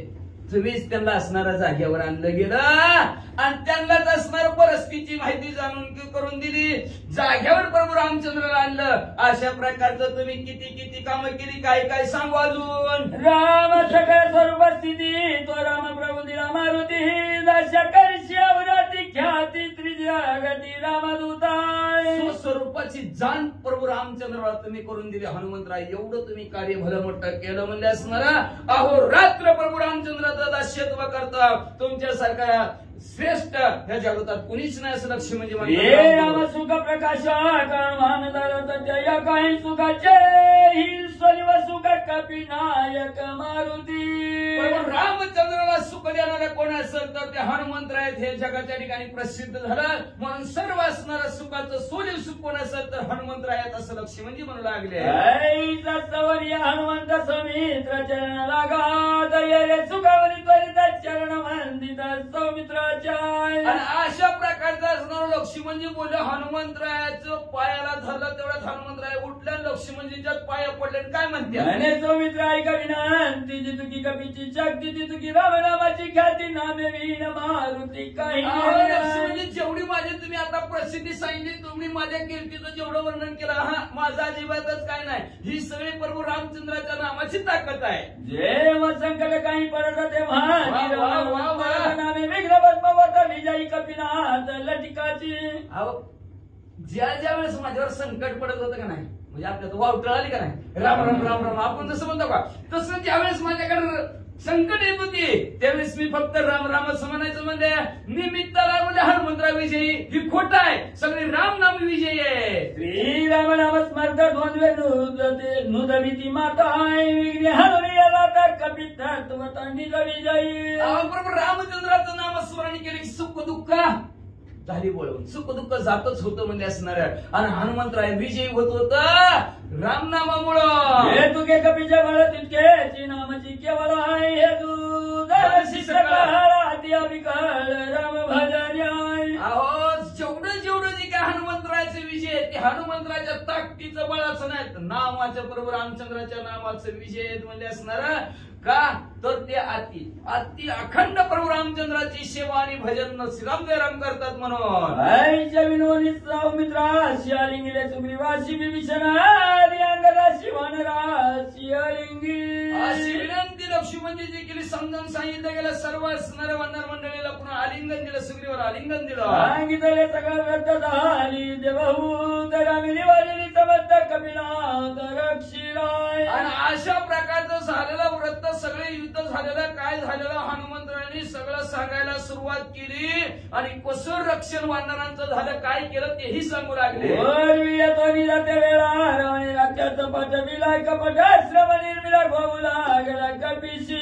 तुम्हीच त्यांना असणाऱ्या जागेवर आणलं गेलं आणि त्यांनाच असणार परिस्थितीची माहिती जाणून करून दिली जागेवर प्रभू रामचंद्राला आणलं अशा प्रकारचं तुम्ही किती किती कामं केली काय काय सांगू अजून राम सगळ्या स्वरूप स्थिती तो राम प्रभू दिला मारुती दशकर शिवराती ख्याती त्रिजगती रामदूताय स्वस्वरूपाची जाण प्रभू रामचंद्राला तुम्ही करून दिली हनुमंतराय एवढं तुम्ही कार्य भलं मोठं केलं म्हणजे असणार अहो रात्र प्रभू रामचंद्राचं दास्यत्व करता तुमच्यासारखा श्रेष्ठ या जगतात कुणीच नाही असं लक्ष्मणजी हे राम सुख प्रकाश कर्मान जय काही सुखाचे हिल स्वरिव सुख कपिनायक मारुती रामचंद्राला सुख देणारा कोण असेल तर ते हनुमंतराय हे जगाच्या ठिकाणी प्रसिद्ध झालं म्हणून सर्व असणारं सुखाचं सोलीव सुख कोण असेल तर हनुमंतरायात असं लक्ष्मणजी म्हणू लागले हनुमंत समित्र चरण लागा रे सुखावरी त्वरित चरण वंदित सौमित्राच्या अशा प्रकारचं असणार लक्ष्मणजी बोलले हनुमंतरायाचं पायाला धरलं तेवढ्यात हनुमंतराय उठल्या लक्ष्मणजीच्या पाया पडले काय म्हणते सौमित्र ऐका विनंती जी तुकी कपीची शक्ती जी तुकी रामनामाची ख्याती नामे वीण मारुती काही लक्ष्मणजी जेवढी माझी तुम्ही आता प्रसिद्धी सांगितली तुम्ही माझ्या कीर्तीचं जेवढं वर्णन केलं हा माझा अजिबातच काय नाही ही सगळी प्रभू रामचंद्राच्या नामाची ताकद आहे जेव्हा संकट काही पडत तेव्हा नामे विघ्न पद्मवत विजयी कपिनाथ लटिकाची ज्या ज्या वेळेस माझ्यावर संकट पडत होतं का नाही म्हणजे आपल्यात वावटळ आली का नाही राम राम राम राम आपण जसं म्हणतो का तसं ज्यावेळेस माझ्याकडे संकट येत होती त्यावेळेस मी फक्त राम राम असं म्हणायचं म्हणजे निमित्ताला म्हणजे हनुमंतराविषयी ही खोट आहे सगळे राम नाम विजयी आहे श्रीराम नाम स्मर्त द्वंद्वे नुदविती माता विघ्ने हनुरियाला कपित विजयी प्रभू रामचंद्राचं नाम स्मरण केले की सुख दुःख झाली बोलवून सुख दुःख जातच होतं म्हणजे असणार आणि हनुमंतराय विजयी होत होत रामनामामुळं हे तुके कपीच्या बळ तितके नामाची केवळ आहे हे तू राम भजन अहो जेवढं जेवढं जे काय हनुमंतरायचे विजय ते हनुमंतराच्या ताकदीचं बळाचं नाही नामाचं प्रभू रामचंद्राच्या नामाचं विजय म्हणजे असणार का तर ते अति अखंड प्रभू रामचंद्राची सेवा आणि भजन श्रीराम जयराम करतात म्हणून आईच्या विनोदी राव मित्रा शियालिंगीले सुग्रीवासी विभीषणादी अंगराशी वानराशी अलिंगी अशी विनंती लक्ष्मणजीची केली. समजून सांगितलं गेलं. सर्व असणाऱ्या वानर मंडळीला पुन्हा आलिंगन दिलं. सुग्रीवाला आलिंगन दिलं. सांगितले सगळं व्रत झाली देवहू दरामिनी वाजली समस्त कपिला रक्षिराय. आणि अशा प्रकारचं झालेलं व्रत सगळे युद्ध झालेलं काय झालेलं हनुमंतरायांनी सगळं सांगायला सुरुवात केली. आणि कसं रक्षण वानरांचं झालं काय केलं तेही सांगू लागले. येतो जाते वेळा रावणे राक्षाचं पट विलाय कपट श्रम निर्मिला भाऊ लागला कपिशी.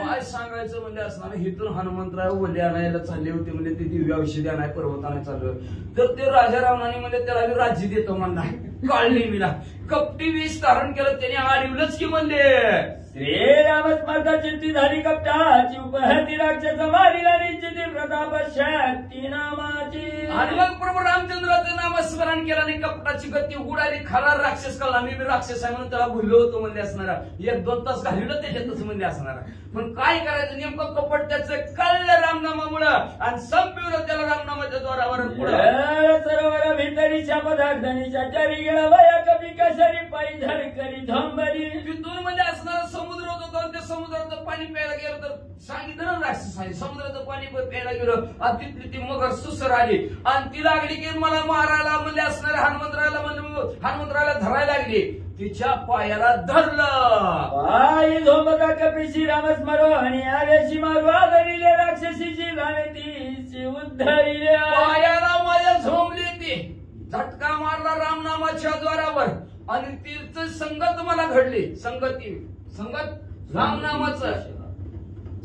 काय सांगायचं म्हणजे असणार हिथून हनुमंतराय वल्ले आणायला चालले होते म्हणजे ते दिव्य औषधी आणाय पर्वताने चाललं. तर ते राजा रावणाने म्हणजे त्याला राज्य देतो म्हणला. काढली मिला कपटी विष धारण केलं त्याने आडवलंच की म्हणले. श्रीराम स्मर्था चित्ती झाली कपटाची उपहती राक्षस मारिला निश्चिती प्रताप शक्ती नामाची. आणि मग प्रभू रामचंद्राचं नामस्मरण केलं आणि कपटाची गती उडाली. खाला राक्षस कळला मी राक्षस आहे म्हणून त्याला भुललो होतो म्हणजे असणारा. 1-2 तास घालवलं त्याच्यातच म्हणजे असणारा. पण काय करायचं नेमकं कपट त्याचं कळलं रामनामामुळं आणि संपवलं त्याला रामनामाच्या द्वारावर पुढं. सरोवर भितरी शापधागधनीच्या चरी गेला वया कपी कशरी पायी झडकरी झोंबरी. तिथून म्हणजे असणारा समुद्र होता. त्या समुद्राचं पाणी प्यायला गेलं तर सांगितलं ना राक्षस आहे समुद्राचं पाणी प्यायला गेलं. आणि तिथली ती मगर सुसर आली आणि ती लागली की मला मारायला म्हणजे असणाऱ्या हनुमंतराला धरायला लागली. तिच्या पायाला धरलं. पायी झोंबता कपीशी रामस्मरण आवेशी मारू आदरिले राक्षसीची राणतीची उद्धरिले. पायाला माझ्या झोंबली ती झटका मारला रामनामाच्या द्वारावर आणि तिचं संगत मला घडली. संगत रामनामाचं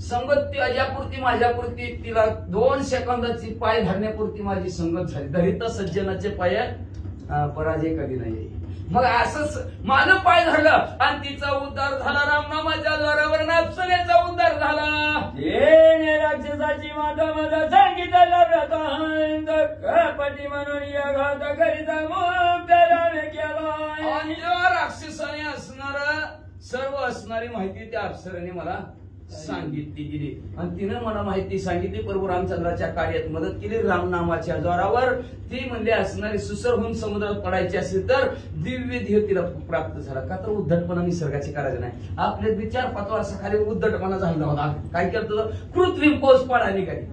संगत ती अजापुरती माझ्यापुरती तिला 2 सेकंदाची पाय धरण्यापुरती माझी संगत झाली. दरित सज्जनाचे पाय पराजय कधी नाही. मग असंच माझं पाय धरलं आणि तिचा उद्धार झाला. रामनामाच्या द्वारावर अप्सरेचा उद्धार झाला. जेने राक्षसाची माता माझा सांगितलं व्रतांत कपटी म्हणून या घात करिता मुक्त रामे केला. आणि जेव्हा राक्षसाने असणार सर्व असणारी माहिती त्या अप्सरेने मला सांगितली गेली आणि तिनं मला माहिती सांगितली. प्रभू रामचंद्राच्या कार्यात मदत केली. रामनामाच्या द्वारावर ती म्हणजे असणारी सुसर होऊन समुद्रात पडायची असेल तर दिव्य ध्येय तिला प्राप्त झाला. का तर उद्धटपणा निसर्गाचे करायचं नाही. आपले 4-5 वर्षाखाली उद्धटपणा झाला होता. काय करतो कृत्रिम पाऊस पडायला काही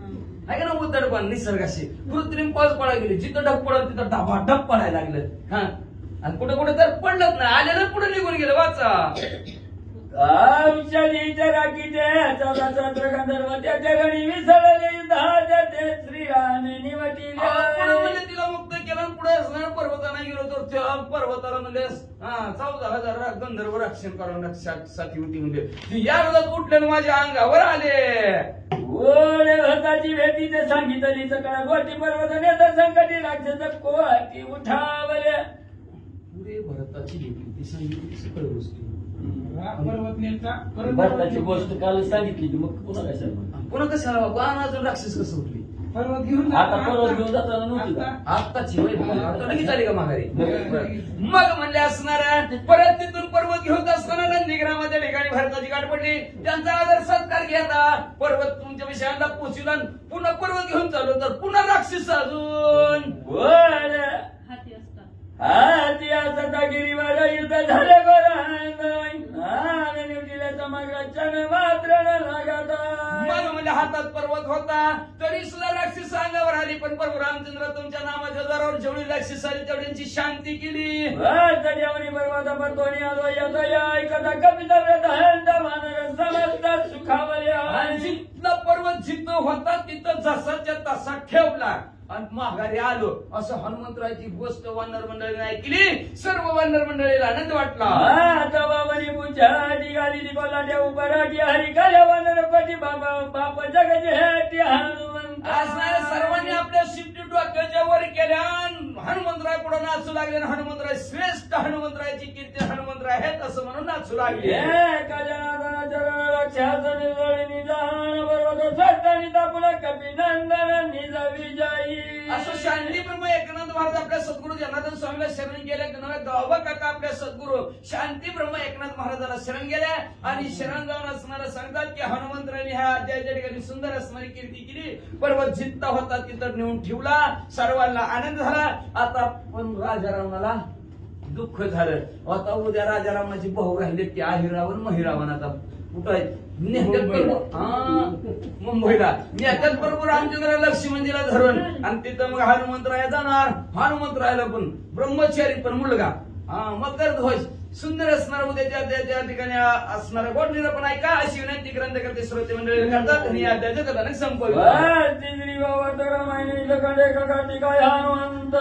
आहे का ना. उद्धटपणा निसर्गाशी कृत्रिम पाऊस पडायला गेली. जिथं ढग पडत तिथं ढबाढप पडायला लागलं. हा आणि कुठे कुठे तर पडलंच नाही. आलेलं पुढे निघून गेलं. वाचा औषधीच्या राखीचे गंधर्व त्याच्या घडी विसरले युद्धाच्या ते श्रीरामे निवटिले. म्हणजे तिला मुक्त केलं पुढे असणार पर्वताला गेलो तर त्या पर्वताला म्हणजे 14,000 गंधर्व रक्षण करण्यासाठी होती. म्हणजे या वेळात उठले माझ्या अंगावर आले. गोडे भरताची भेटी ते सांगितली सकाळ गोटी पर्वत नेता संकटी राक्षस कोटी उठावले. पुढे भरताची भेटी ती सांगितली सगळ्या गोष्टी. पर्वत नेता भारताची गोष्ट काल सांगितली की मग पुन्हा काय सांगणार. पुन्हा कसं अजून राक्षस कसं उठली. पर्वत घेऊन आता पर्वत घेऊन जाताना नव्हती का? आत्ताची लगेच आली का माघारी. मग म्हणले असणार परत तिथून पर्वत घेऊन असताना नंदीग्रामाच्या ठिकाणी भारताची गाठ पडली. त्यांचा आदर सत्कार घेता पर्वत तुमच्या विषयाला पोचविला. पुन्हा पर्वत घेऊन चालू तर पुन्हा राक्षस अजून हाती असतात. हाती असता गिरीवर युद्ध झाले गोरांग मात्र मग म्हणजे हातात पर्वत होता तरी सुद्धा राक्षस अंगावर आली. पण प्रभू रामचंद्र तुमच्या नामाच्या जोरावर जेवढी राक्षस आली तेवढ्यांची शांती केली. पर्वत परतोनी आलो येतो या ऐकता कविता व्रत मानर समजता सुखावले. जिथला पर्वत जिथं होता तिथं जसाच्या तसा ठेवला आणि माघारी आलो. असं हनुमंतरायची गोष्ट वानर मंडळीने ऐकली. सर्व वानर मंडळीला आनंद वाटला. बुचाटी गाली दिपलाट्या उपराटी हरी काल्या वानरपटी बाप जगचे हेटी हनुमंत. असणाऱ्या सर्वांनी आपल्या शिफ्टी डोक्याच्या वर केल्या. हनुमंतराय पुढे नाचू लागले. हनुमंतराय श्रेष्ठ हनुमंतरायची कीर्ती हनुमंतराय आहेत असं म्हणून नाचू लागले. काल्या नादानाच्या रक्षाचं निर्दळी निदान पर्वत स्वतःनी तापुला कपिनंदन निज विजयी असं शांतीप्रभू एकनाथ महाराज आपल्या सद्गुरू जनार्दन स्वामीला शरण गेल्या नव्हे गावा काका आपल्या सद्गुरू शांतीप्रभू एकनाथ महाराजाला शरण गेल्या आणि शरण जाऊन असणारा सांगतात की हनुमंतराने ह्या अध्यायाच्या ठिकाणी सुंदर असणारी कीर्ती केली पर्वत जित्ता होता तिथं नेऊन ठेवला सर्वांना आनंद झाला आता पण राजा रावणाला दुःख झालं आता उद्या राजा रावणाची भाऊ राहिले की आहिरावण महिरावण आता कुठं मुंबईला नेत्यात बरोबर रामचंद्र लक्ष्मणजीला धरून आणि तिथं मग हनुमंतराय जाणार हनुमंतरायला पण ब्रह्मचारी पण मुलगा मकर ध्वज सुंदर असणार उद्याच्या त्या ठिकाणी असणारा गोड निरूपण ऐका अशी विनंती ग्रंथ करते श्रोते मंडळी करतात आणि अध्यायाचं कथानक संपवलं हनुमंत